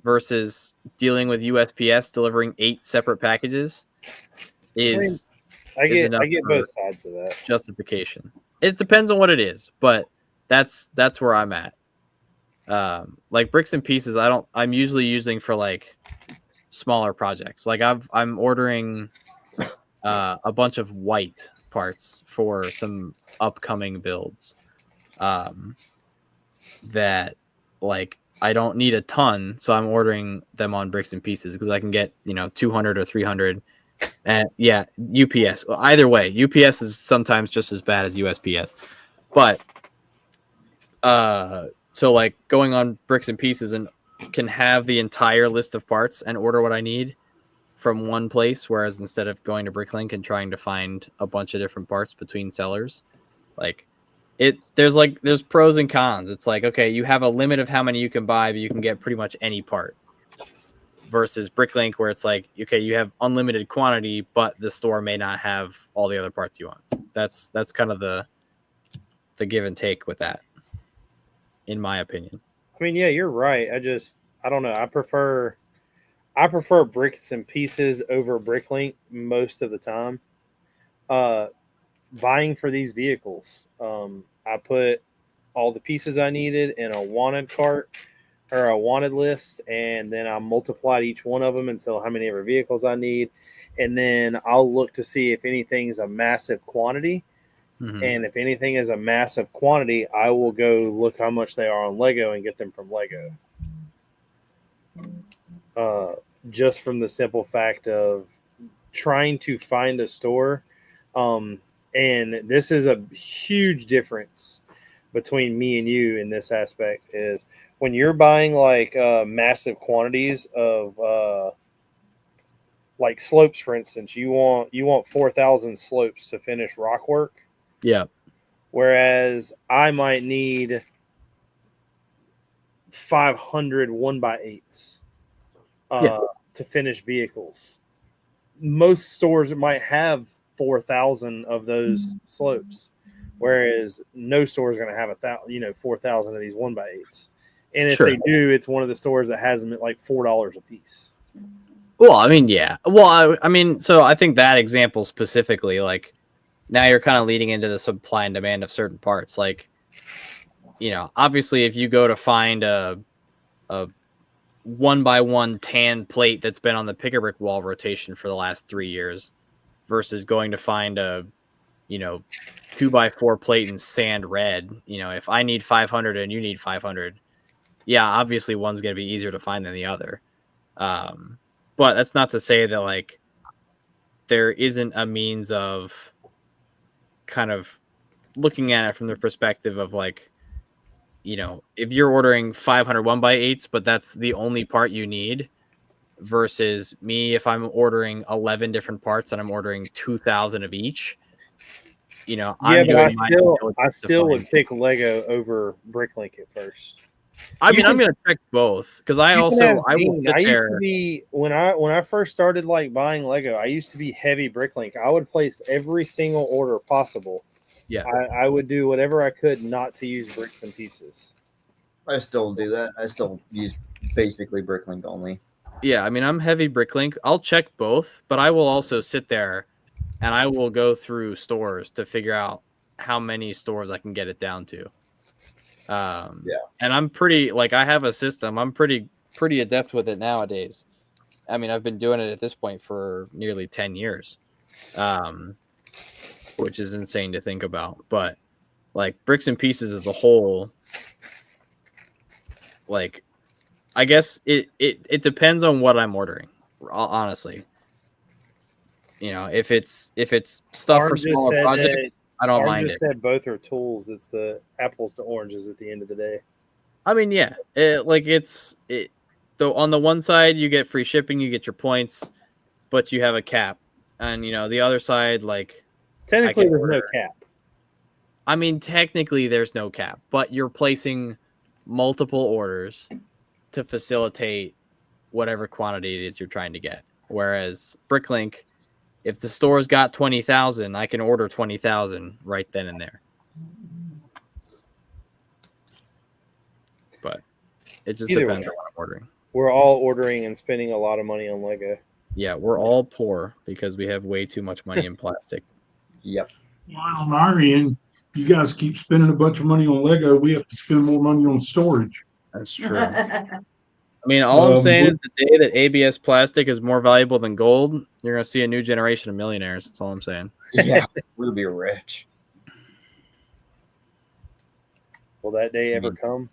[SPEAKER 4] versus dealing with USPS delivering 8 separate packages is
[SPEAKER 2] I get
[SPEAKER 4] enough for
[SPEAKER 2] both sides of that.
[SPEAKER 4] justification. It depends on what it is, but that's where I'm at. Like Bricks and Pieces, I'm usually using for like smaller projects. Like I'm ordering a bunch of white parts for some upcoming builds. That like I don't need a ton, so I'm ordering them on Bricks and Pieces because I can get 200 or 300. And yeah, UPS. Well, either way, UPS is sometimes just as bad as USPS. But so like going on Bricks and Pieces and can have the entire list of parts and order what I need from one place, whereas instead of going to Bricklink and trying to find a bunch of different parts between sellers, like there's pros and cons. It's like, okay, you have a limit of how many you can buy, but you can get pretty much any part. Versus Bricklink, where it's like, okay, you have unlimited quantity, but the store may not have all the other parts you want. That's kind of the give and take with that, in my opinion.
[SPEAKER 2] I mean, yeah, you're right. I don't know. I prefer Bricks and Pieces over Bricklink most of the time. Buying for these vehicles, I put all the pieces I needed in a wanted cart or a wanted list, and then I multiplied each one of them until how many ever vehicles I need, and then I'll look to see if anything is a massive quantity.
[SPEAKER 4] Mhm.
[SPEAKER 2] And if anything is a massive quantity, I will go look how much they are on Lego and get them from Lego. Just from the simple fact of trying to find a store. And this is a huge difference between me and you in this aspect is when you're buying like massive quantities of like slopes, for instance, you want 4,000 slopes to finish rock work.
[SPEAKER 4] Yeah.
[SPEAKER 2] Whereas I might need 500 1x8s to finish vehicles. Most stores might have 4,000 of those slopes, whereas no store is going to have 4,000 of these 1x8s. And if
[SPEAKER 4] Sure.
[SPEAKER 2] they do, it's one of the stores that has them at like $4 a piece.
[SPEAKER 4] Well, I mean, yeah. Well, I mean, so I think that example specifically, like, now you're kind of leading into the supply and demand of certain parts. Like, obviously, if you go to find a 1x1 tan plate that's been on the pick a brick wall rotation for the last 3 years versus going to find a 2x4 plate in sand red, if I need 500 and you need 500, yeah, obviously one's going to be easier to find than the other. But that's not to say that like there isn't a means of kind of looking at it from the perspective of like, if you're ordering 500 1x8s, but that's the only part you need, versus me if I'm ordering 11 different parts and I'm ordering 2,000 of each. I'm doing
[SPEAKER 2] I still would pick Lego over Bricklink at first.
[SPEAKER 4] I mean, I'm gonna check both because I will sit there.
[SPEAKER 2] To be when I first started like buying Lego, I used to be heavy Bricklink. I would place every single order possible.
[SPEAKER 4] Yeah,
[SPEAKER 2] I would do whatever I could not to use Bricks and Pieces.
[SPEAKER 5] I still do that. I still use basically Bricklink only.
[SPEAKER 4] Yeah, I mean, I'm heavy Bricklink. I'll check both, but I will also sit there and I will go through stores to figure out how many stores I can get it down to. And I'm pretty, like, I have a system. I'm pretty adept with it nowadays. I mean, I've been doing it at this point for nearly 10 years, which is insane to think about. But like Bricks and Pieces as a whole, like, I guess it depends on what I'm ordering, honestly. If it's stuff for smaller projects, I don't mind it.
[SPEAKER 2] Said both are tools. It's the apples to oranges at the end of the day.
[SPEAKER 4] I mean, yeah, though on the one side you get free shipping, you get your points, but you have a cap, and the other side, like,
[SPEAKER 2] technically there's no cap.
[SPEAKER 4] I mean, technically there's no cap, but you're placing multiple orders to facilitate whatever quantity it is you're trying to get. Whereas Bricklink, if the store's got 20,000, I can order 20,000 right then and there. But it just depends on what I'm ordering.
[SPEAKER 2] We're all ordering and spending a lot of money on Lego.
[SPEAKER 4] Yeah, we're all poor because we have way too much money in plastic.
[SPEAKER 5] Yep.
[SPEAKER 3] Well, on our end, you guys keep spending a bunch of money on Lego. We have to spend more money on storage.
[SPEAKER 4] That's true. I mean, all I'm saying is the day that ABS plastic is more valuable than gold, you're going to see a new generation of millionaires. That's all I'm saying.
[SPEAKER 5] Yeah, we'll be rich.
[SPEAKER 2] Will that day ever come?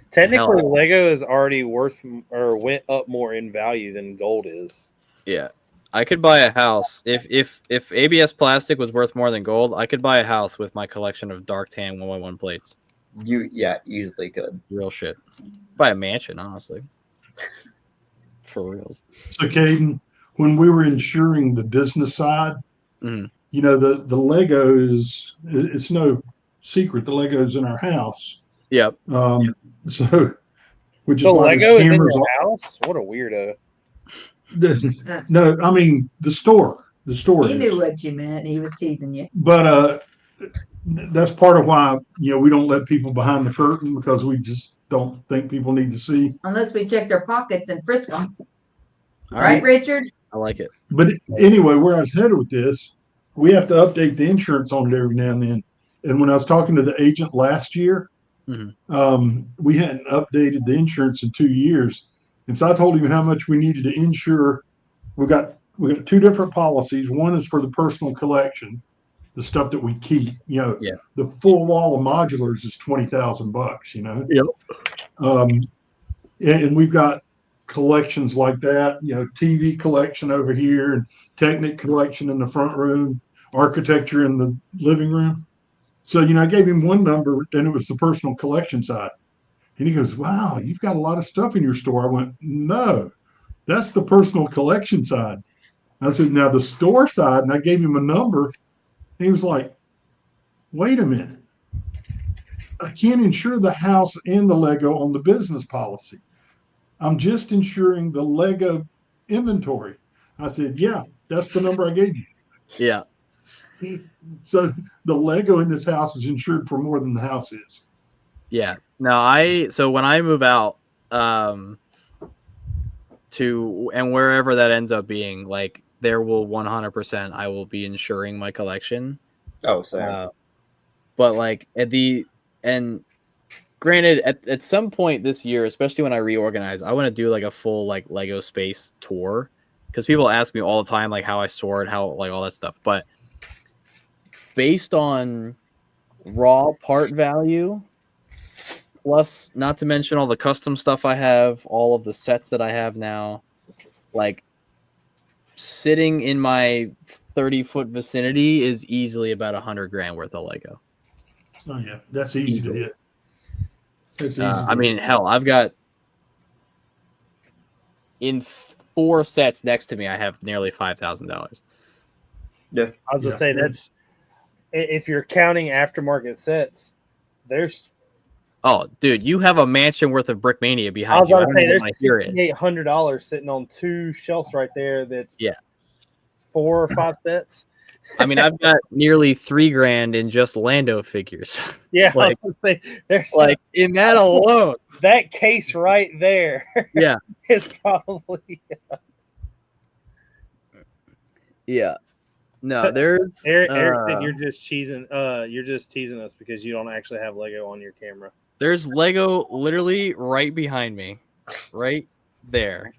[SPEAKER 2] Technically, Lego is already worth or went up more in value than gold is.
[SPEAKER 4] Yeah. I could buy a house. If ABS plastic was worth more than gold, I could buy a house with my collection of dark tan 1x1 plates.
[SPEAKER 5] You easily could.
[SPEAKER 4] Real shit. Buy a mansion, honestly. For reals.
[SPEAKER 3] So, Caden, when we were insuring the business side, the Legos, it's no secret, the Legos in our house.
[SPEAKER 4] Yep.
[SPEAKER 3] So, which is
[SPEAKER 2] the
[SPEAKER 3] why
[SPEAKER 2] Lego is in your house? What a weirdo.
[SPEAKER 3] No, I mean the store. The store.
[SPEAKER 6] He knew what you meant. He was teasing you.
[SPEAKER 3] But that's part of why we don't let people behind the curtain, because we just don't think people need to see.
[SPEAKER 6] Unless we check their pockets and frisk them.
[SPEAKER 4] All
[SPEAKER 6] Right,
[SPEAKER 4] right.
[SPEAKER 6] Richard?
[SPEAKER 4] I like it.
[SPEAKER 3] But anyway, where I was headed with this, we have to update the insurance on it every now and then. And when I was talking to the agent last year, we hadn't updated the insurance in 2 years. And so I told him how much we needed to insure. We got 2 different policies. One is for the personal collection, the stuff that we keep. The full wall of modulars is $20,000.
[SPEAKER 4] Yep.
[SPEAKER 3] And we've got collections like that. TV collection over here, and Technic collection in the front room, architecture in the living room. So I gave him one number, and it was the personal collection side. And he goes, "Wow, you've got a lot of stuff in your store." I went, "No, that's the personal collection side." I said, "Now the store side," and I gave him a number. And he was like, "Wait a minute. I can't insure the house and the Lego on the business policy. I'm just insuring the Lego inventory." I said, "Yeah, that's the number I gave you."
[SPEAKER 4] Yeah.
[SPEAKER 3] So the Lego in this house is insured for more than the house is.
[SPEAKER 4] Yeah. No, so when I move out to and wherever that ends up being, like, there will 100% I will be insuring my collection.
[SPEAKER 5] Oh, same.
[SPEAKER 4] But like granted, at some point this year, especially when I reorganize, I want to do like a full like Lego space tour, because people ask me all the time like how I sort, how like all that stuff. But based on raw part value, plus not to mention all the custom stuff I have, all of the sets that I have now, like sitting in my 30-foot vicinity is easily about $100,000 worth of Lego.
[SPEAKER 3] Oh yeah, that's easy to hit. That's easy.
[SPEAKER 4] I mean, hell, I've got in 4 sets next to me, I have nearly $5,000.
[SPEAKER 5] Yeah,
[SPEAKER 2] I was gonna say that's if you're counting aftermarket sets. There's
[SPEAKER 4] Oh, dude, you have a mansion worth of Brickmania
[SPEAKER 2] I
[SPEAKER 4] behind
[SPEAKER 2] was
[SPEAKER 4] you.
[SPEAKER 2] gonna say there's
[SPEAKER 4] it.
[SPEAKER 2] $6,800 sitting on 2 shelves right there. That's 4 or 5 sets.
[SPEAKER 4] I mean, I've got nearly $3,000 in just Lando figures.
[SPEAKER 2] Yeah,
[SPEAKER 4] like,
[SPEAKER 2] I was gonna say there's
[SPEAKER 4] like in that alone.
[SPEAKER 2] That case right there.
[SPEAKER 4] Yeah,
[SPEAKER 2] is probably
[SPEAKER 4] yeah. No, there's
[SPEAKER 2] Eric said you're just teasing us because you don't actually have Lego on your camera.
[SPEAKER 4] There's Lego literally right behind me, right there.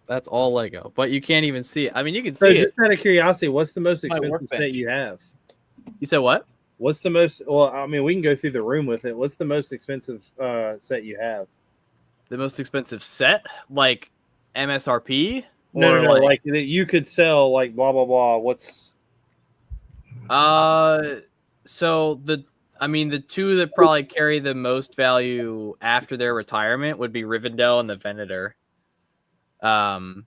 [SPEAKER 4] That's all Lego, but you can't even see it. I mean, you can see it.
[SPEAKER 2] Just out of curiosity, what's the most
[SPEAKER 4] My
[SPEAKER 2] expensive
[SPEAKER 4] workbench.
[SPEAKER 2] set you have?
[SPEAKER 4] You said what?
[SPEAKER 2] What's the most? Well, I mean, we can go through the room with it. What's the most expensive set you have?
[SPEAKER 4] The most expensive set, like MSRP?
[SPEAKER 2] No, like that you could sell, like blah blah blah. What's?
[SPEAKER 4] So the 2 that probably carry the most value after their retirement would be Rivendell and the Venator. Because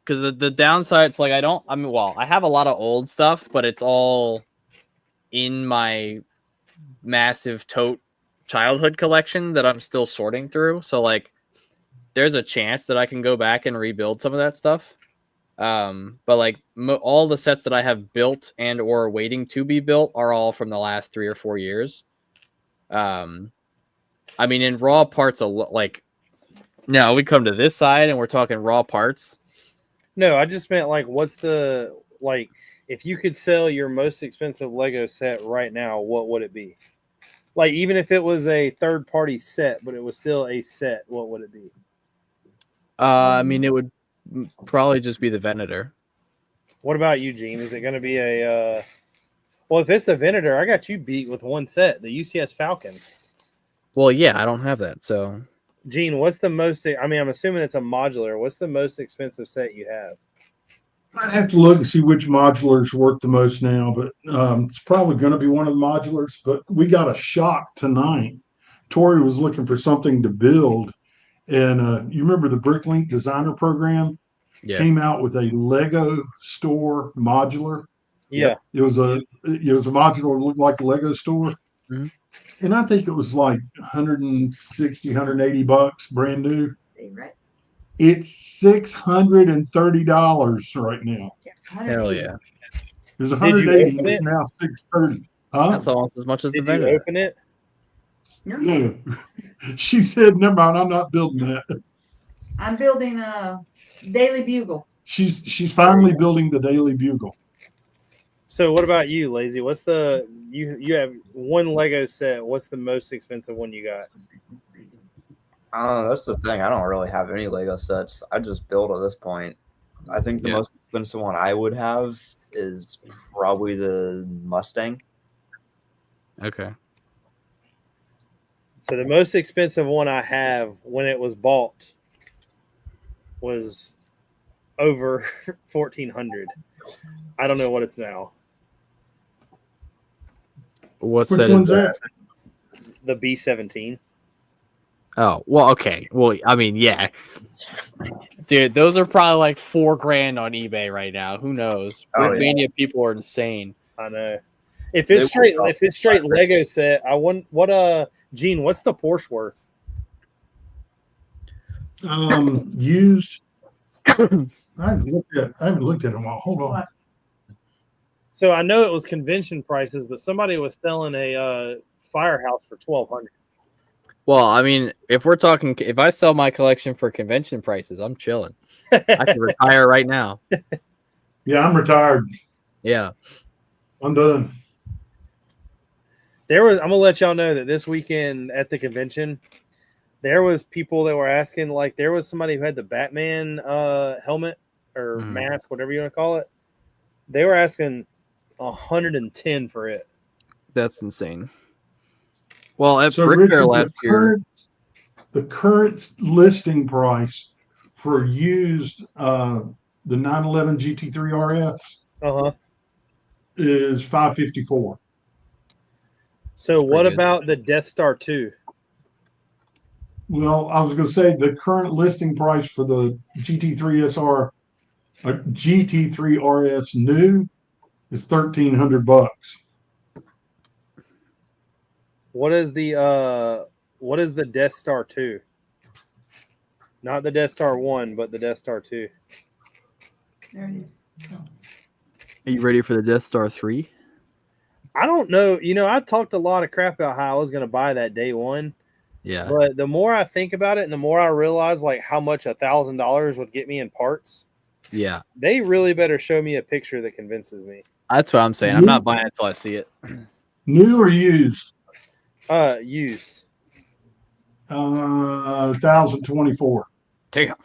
[SPEAKER 4] the downside's like I have a lot of old stuff, but it's all in my massive tote childhood collection that I'm still sorting through. So like, there's a chance that I can go back and rebuild some of that stuff. But like all the sets that I have built and or waiting to be built are all from the last 3 or 4 years. I mean, in raw parts, like, no, we come to this side and we're talking raw parts.
[SPEAKER 2] No, I just meant like, what's the like? If you could sell your most expensive Lego set right now, what would it be? Like, even if it was a third-party set, but it was still a set, what would it be?
[SPEAKER 4] I mean, it would probably just be the Venator.
[SPEAKER 2] What about you, Gene? Is it going to be a? Well, if it's the Venator, I got you beat with one set, the UCS Falcon.
[SPEAKER 4] Well, yeah, I don't have that, so.
[SPEAKER 2] Gene, what's the most? I mean, I'm assuming it's a modular. What's the most expensive set you have?
[SPEAKER 3] I'd have to look and see which modulars work the most now, but it's probably going to be one of the modulars. But we got a shock tonight. Tori was looking for something to build, and you remember the Bricklink designer program?
[SPEAKER 4] Yeah.
[SPEAKER 3] Came out with a Lego store modular.
[SPEAKER 2] Yeah,
[SPEAKER 3] it was a modular that looked like a Lego store, and I think it was like $160, $180 brand new.
[SPEAKER 6] Right.
[SPEAKER 3] It's $630 right now.
[SPEAKER 4] Hell yeah.
[SPEAKER 3] It was $180.
[SPEAKER 2] open
[SPEAKER 3] It's
[SPEAKER 2] it?
[SPEAKER 3] now $630. Huh?
[SPEAKER 4] That's almost as much as the
[SPEAKER 2] did you
[SPEAKER 4] Venator.
[SPEAKER 2] open it?
[SPEAKER 3] No. She said, never mind, I'm not building that.
[SPEAKER 6] I'm building a Daily Bugle.
[SPEAKER 3] She's finally building the Daily Bugle.
[SPEAKER 2] So what about you, Lazy? What's the you have one Lego set? What's the most expensive one you got?
[SPEAKER 5] That's the thing. I don't really have any Lego sets. I just build at this point. I think the most expensive one I would have is probably the Mustang.
[SPEAKER 4] Okay.
[SPEAKER 2] So the most expensive one I have when it was bought was over 1,400. I don't know what it's now.
[SPEAKER 4] What
[SPEAKER 3] Which
[SPEAKER 4] set is
[SPEAKER 3] one's
[SPEAKER 4] that?
[SPEAKER 3] that?
[SPEAKER 2] The B-17.
[SPEAKER 4] Oh, well, okay. Well, I mean, yeah. Dude, those are probably like $4,000 on eBay right now. Who knows?
[SPEAKER 5] Oh, yeah.
[SPEAKER 4] Brickmania people are insane.
[SPEAKER 2] I know. If it's straight Lego set, I want Gene, what's the Porsche worth?
[SPEAKER 3] Used. I haven't looked at it in a while. Hold on.
[SPEAKER 2] So I know it was convention prices, but somebody was selling a Firehouse for 1,200.
[SPEAKER 4] Well, I mean, if I sell my collection for convention prices, I'm chilling. I can retire right now.
[SPEAKER 3] Yeah, I'm retired.
[SPEAKER 4] Yeah.
[SPEAKER 3] I'm done.
[SPEAKER 2] I'm gonna let y'all know that this weekend at the convention, there was people that were asking, like, there was somebody who had the Batman helmet or mask, whatever you want to call it. They were asking 110 for it.
[SPEAKER 4] That's insane. Well, at
[SPEAKER 3] So,
[SPEAKER 4] Brick
[SPEAKER 3] Richard,
[SPEAKER 4] Fair last year,
[SPEAKER 3] the current listing price for used the 911 GT3 RS is $554.
[SPEAKER 2] So what about the Death Star 2?
[SPEAKER 3] Well, I was going to say the current listing price for the GT3 RS new is $1,300.
[SPEAKER 2] What is the Death Star 2? Not the Death Star 1, but the Death Star 2.
[SPEAKER 6] There it is.
[SPEAKER 4] are you ready for the Death Star 3?
[SPEAKER 2] I don't know. You know, I talked a lot of crap about how I was going to buy that day one.
[SPEAKER 4] Yeah.
[SPEAKER 2] But the more I think about it and the more I realize like how much $1,000 would get me in parts,
[SPEAKER 4] Yeah.
[SPEAKER 2] they really better show me a picture that convinces me.
[SPEAKER 4] That's what I'm saying. I'm not buying it until I see it.
[SPEAKER 3] New or used?
[SPEAKER 2] Use.
[SPEAKER 3] 1,024.
[SPEAKER 4] Damn.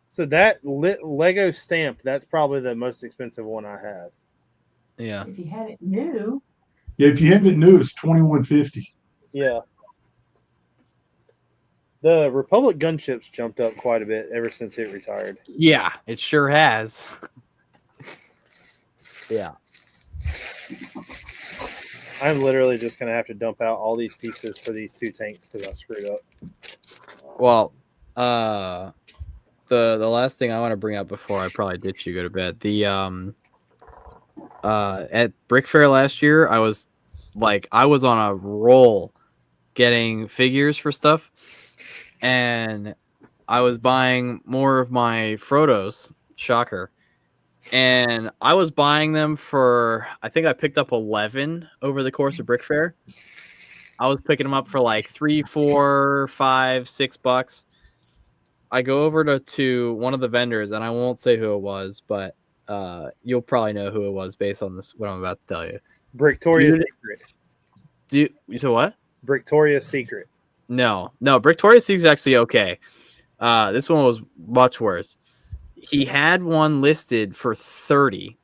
[SPEAKER 2] So that Lego stamped, that's probably the most expensive one I have.
[SPEAKER 4] Yeah.
[SPEAKER 6] If you had it new.
[SPEAKER 3] Yeah, if you have it new, it's $2,150.
[SPEAKER 2] Yeah. The Republic gunship's jumped up quite a bit ever since it retired.
[SPEAKER 4] Yeah, it sure has. Yeah.
[SPEAKER 2] I'm literally just going to have to dump out all these pieces for these two tanks because I screwed up.
[SPEAKER 4] Well, the last thing I want to bring up before I probably ditch you, go to bed. The at Brick Fair last year, I was on a roll getting figures for stuff, and I was buying more of my Frodos. Shocker. And I was buying them for, I think I picked up 11 over the course of Brick Fair. I was picking them up for like $3, $4, $5, $6. I go over to one of the vendors, and I won't say who it was, but you'll probably know who it was based on this, what I'm about to tell you.
[SPEAKER 2] Bricktoria's Secret.
[SPEAKER 4] You said what?
[SPEAKER 2] Bricktoria's Secret.
[SPEAKER 4] No, Bricktoria's Secret is actually okay. This one was much worse. He had one listed for 30,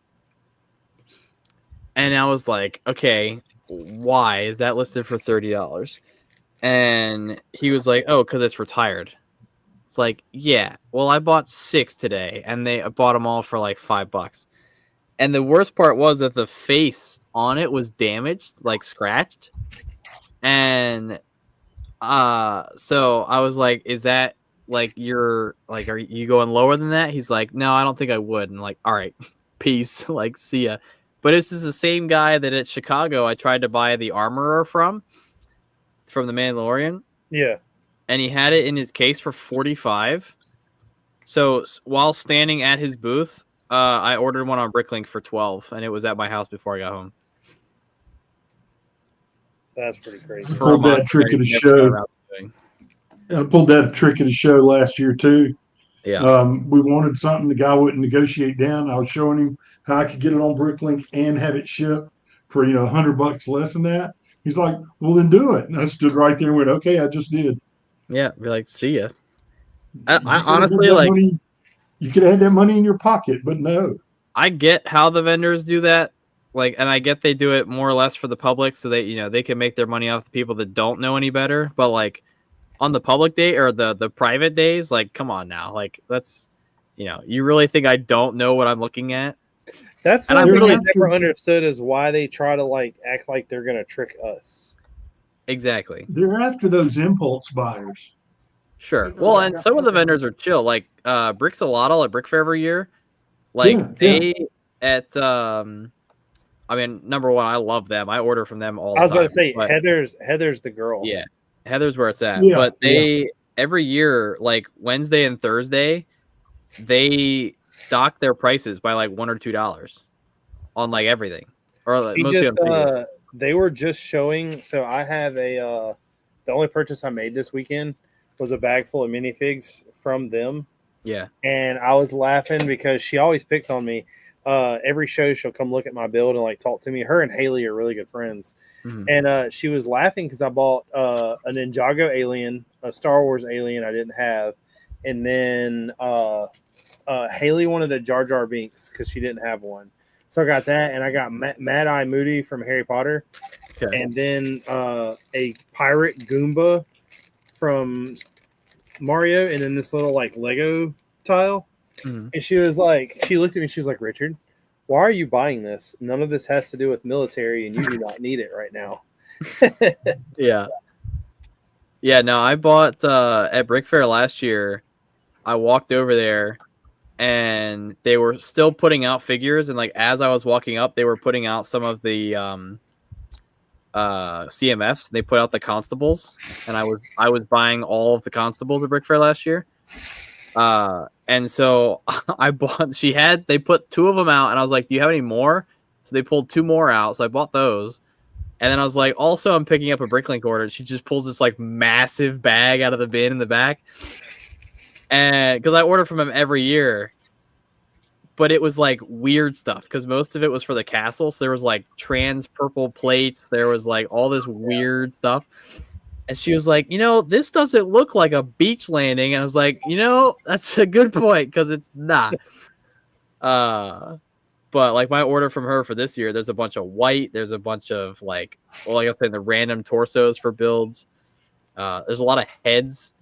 [SPEAKER 4] and I was like, okay, why is that listed for $30? And he was like, oh, because it's retired. It's like, yeah, well, I bought 6 today, and I bought them all for like $5. And the worst part was that the face on it was damaged, like scratched. And so I was like, is that like are you going lower than that? He's like, no, I don't think I would. And I'm like, all right, peace, like, see ya. But this is the same guy that at Chicago I tried to buy the Armorer from the Mandalorian.
[SPEAKER 2] Yeah.
[SPEAKER 4] And he had it in his case for $45. So while standing at his booth, I ordered one on Bricklink for $12, and it was at my house before I got home.
[SPEAKER 2] That's pretty crazy.
[SPEAKER 4] For a
[SPEAKER 3] Pulled that
[SPEAKER 4] monster,
[SPEAKER 3] trick at a
[SPEAKER 4] you never know
[SPEAKER 3] show.
[SPEAKER 4] what I'm doing.
[SPEAKER 3] I pulled that trick at a show last year too.
[SPEAKER 4] Yeah.
[SPEAKER 3] We wanted something. The guy wouldn't negotiate down. I was showing him how I could get it on Bricklink and have it shipped for $100 less than that. He's like, "Well, then do it." And I stood right there and went, "Okay, I just did."
[SPEAKER 4] Yeah. Be like, see ya. I
[SPEAKER 3] You could have had
[SPEAKER 4] honestly
[SPEAKER 3] that
[SPEAKER 4] like.
[SPEAKER 3] money. You could have had that money in your pocket, but no.
[SPEAKER 4] I get how the vendors do that. Like, and I get they do it more or less for the public so they they can make their money off the people that don't know any better. But like on the public day or the private days, like, come on now. Like, that's, you really think I don't know what I'm looking at?
[SPEAKER 2] That's
[SPEAKER 4] And
[SPEAKER 2] what
[SPEAKER 4] I'm
[SPEAKER 2] I
[SPEAKER 4] really-
[SPEAKER 2] really never understood is why they try to like act like they're gonna trick us.
[SPEAKER 4] Exactly.
[SPEAKER 3] They're after those impulse buyers.
[SPEAKER 4] Sure.
[SPEAKER 6] People
[SPEAKER 4] Well,
[SPEAKER 6] that
[SPEAKER 4] and
[SPEAKER 6] got
[SPEAKER 4] some of the
[SPEAKER 6] broken.
[SPEAKER 4] vendors are chill. Like Bricks a lot at Brick Fair every year. Like
[SPEAKER 3] Yeah,
[SPEAKER 4] they at I mean, number one, I love them. I order from them all the
[SPEAKER 2] I was
[SPEAKER 4] time.
[SPEAKER 2] about to say
[SPEAKER 4] but-
[SPEAKER 2] Heather's the girl.
[SPEAKER 4] Yeah, Heather's where it's at.
[SPEAKER 3] Yeah,
[SPEAKER 4] But they every year, like Wednesday and Thursday, they dock their prices by like $1 or $2 on like everything, or like,
[SPEAKER 2] She
[SPEAKER 4] mostly
[SPEAKER 2] just,
[SPEAKER 4] on figures.
[SPEAKER 2] they were just showing. So I have the only purchase I made this weekend was a bag full of minifigs from them,
[SPEAKER 4] Yeah,
[SPEAKER 2] and I was laughing because she always picks on me. Every show she'll come look at my build and like talk to me. Her and Haley are really good friends,
[SPEAKER 4] Mhm.
[SPEAKER 2] and she was laughing because I bought a Ninjago alien, a Star Wars alien I didn't have, and then Haley wanted a Jar Jar Binks because she didn't have one. So I got that, and I got Mad Eye Moody from Harry Potter,
[SPEAKER 4] okay.
[SPEAKER 2] and then a pirate Goomba from Mario, and then this little like Lego tile.
[SPEAKER 4] Mhm.
[SPEAKER 2] And she was like, she looked at me, she was like, "Richard, why are you buying this? None of this has to do with military, and you do not need it right now."
[SPEAKER 4] Yeah. Yeah, no, I bought at Brick Fair last year. I walked over there and they were still putting out figures, and like as I was walking up, they were putting out some of the CMFs. They put out the constables, and I was buying all of the constables at Brick Fair last year. And so I bought they put 2 of them out, and I was like, "Do you have any more?" So they pulled 2 more out, so I bought those. And then I was like, also, I'm picking up a Bricklink order. And she just pulls this like massive bag out of the bin in the back. And because I order from him every year, but it was like weird stuff because most of it was for the castle. So there was like trans purple plates. There was like all this weird stuff. And she was like, this doesn't look like a beach landing. And I was like, that's a good point because it's not. But like my order from her for this year, there's a bunch of white. There's a bunch of like I was saying, the random torsos for builds. There's a lot of heads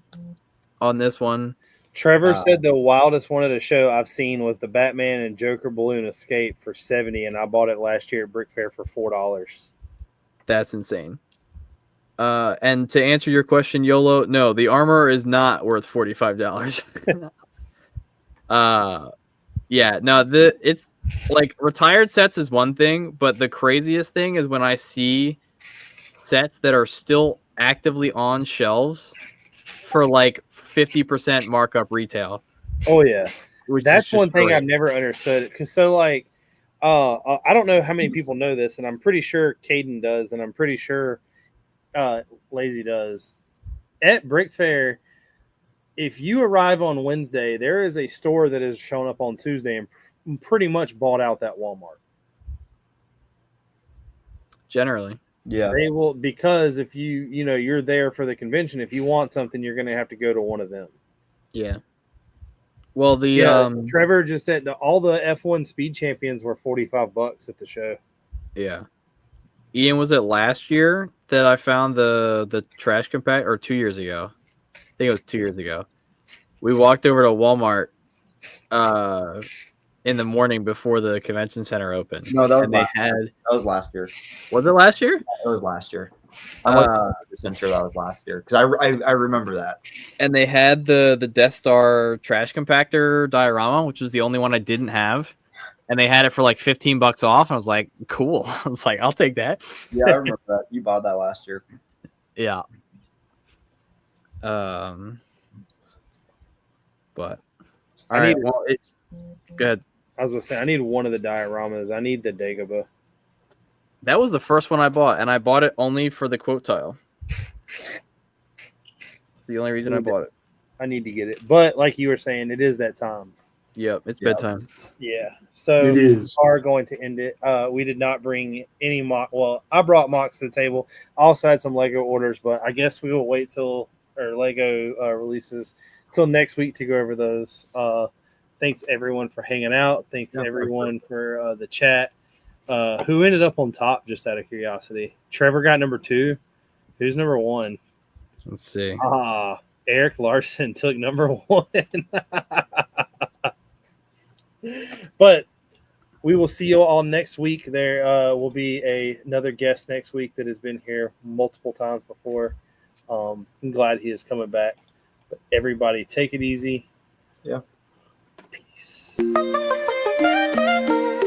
[SPEAKER 4] on this one.
[SPEAKER 2] Trevor said the wildest one at a show I've seen was the Batman and Joker balloon escape for $70, and I bought it last year at Brick Fair for $4.
[SPEAKER 4] That's insane. And to answer your question, YOLO, no, the armor is not worth $45. Yeah, no, it's like retired sets is one thing, but the craziest thing is when I see sets that are still actively on shelves for like 50% markup retail.
[SPEAKER 2] Oh yeah,
[SPEAKER 4] Which
[SPEAKER 2] that's
[SPEAKER 4] is just
[SPEAKER 2] one thing
[SPEAKER 4] great.
[SPEAKER 2] I've never understood. Because so like, I don't know how many people know this, and I'm pretty sure Caden does, and I'm pretty sure Lazy does. At Brick Fair, if you arrive on Wednesday, there is a store that is shown up on Tuesday and pretty much bought out that Walmart.
[SPEAKER 4] Generally.
[SPEAKER 5] Yeah.
[SPEAKER 2] They will, because if you're there for the convention, if you want something, you're going to have to go to one of them.
[SPEAKER 4] Yeah. Well, the
[SPEAKER 2] Trevor just said that all the F1 speed champions were $45 at the show.
[SPEAKER 4] yeah. Ian, was it last year that I found the trash compact, or 2 years ago? I think it was 2 years ago. We walked over to Walmart in the morning before the convention center opened.
[SPEAKER 5] No, that was
[SPEAKER 4] and they
[SPEAKER 5] last
[SPEAKER 4] had.
[SPEAKER 5] That was last year.
[SPEAKER 4] Was it last year?
[SPEAKER 5] It was last year. I'm like 100% sure that was last year because I remember that.
[SPEAKER 4] And they had the Death Star trash compactor diorama, which was the only one I didn't have. And they had it for like $15 off. I was like, cool. I was like, I'll take that.
[SPEAKER 5] Yeah, I remember that. You bought that last year.
[SPEAKER 4] Yeah. But all
[SPEAKER 2] I
[SPEAKER 4] right.
[SPEAKER 2] need-
[SPEAKER 4] Well, it's good.
[SPEAKER 2] I was going to say, I need one of the dioramas. I need the Dagobah.
[SPEAKER 4] That was the first one I bought, and I bought it only for the quote tile. The only reason I bought it.
[SPEAKER 2] I need to get it. But like you were saying, it is that time.
[SPEAKER 4] Yep, it's bedtime.
[SPEAKER 2] Yeah. So
[SPEAKER 3] It is.
[SPEAKER 2] we are going to end it. We did not bring any mock. Well, I brought mocks to the table. I also had some Lego orders, but I guess we will wait till our Lego releases till next week to go over those. Thanks everyone for hanging out. Thanks everyone for the chat. Who ended up on top, just out of curiosity? Trevor got number 2. Who's number 1?
[SPEAKER 4] Let's see.
[SPEAKER 2] Eric Larson took number 1. But we will see you all next week. There will be another guest next week that has been here multiple times before. I'm glad he is coming back. But everybody, take it easy.
[SPEAKER 5] Yeah.
[SPEAKER 2] Peace.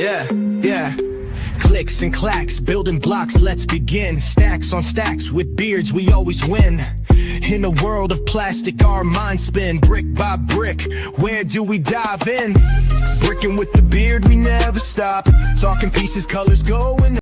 [SPEAKER 1] Yeah. Clicks and clacks, building blocks, let's begin. Stacks on stacks, with beards we always win. In a world of plastic, our minds spin. Brick by brick, where do we dive in? Brickin with the beard, we never stop. Talking pieces, colors going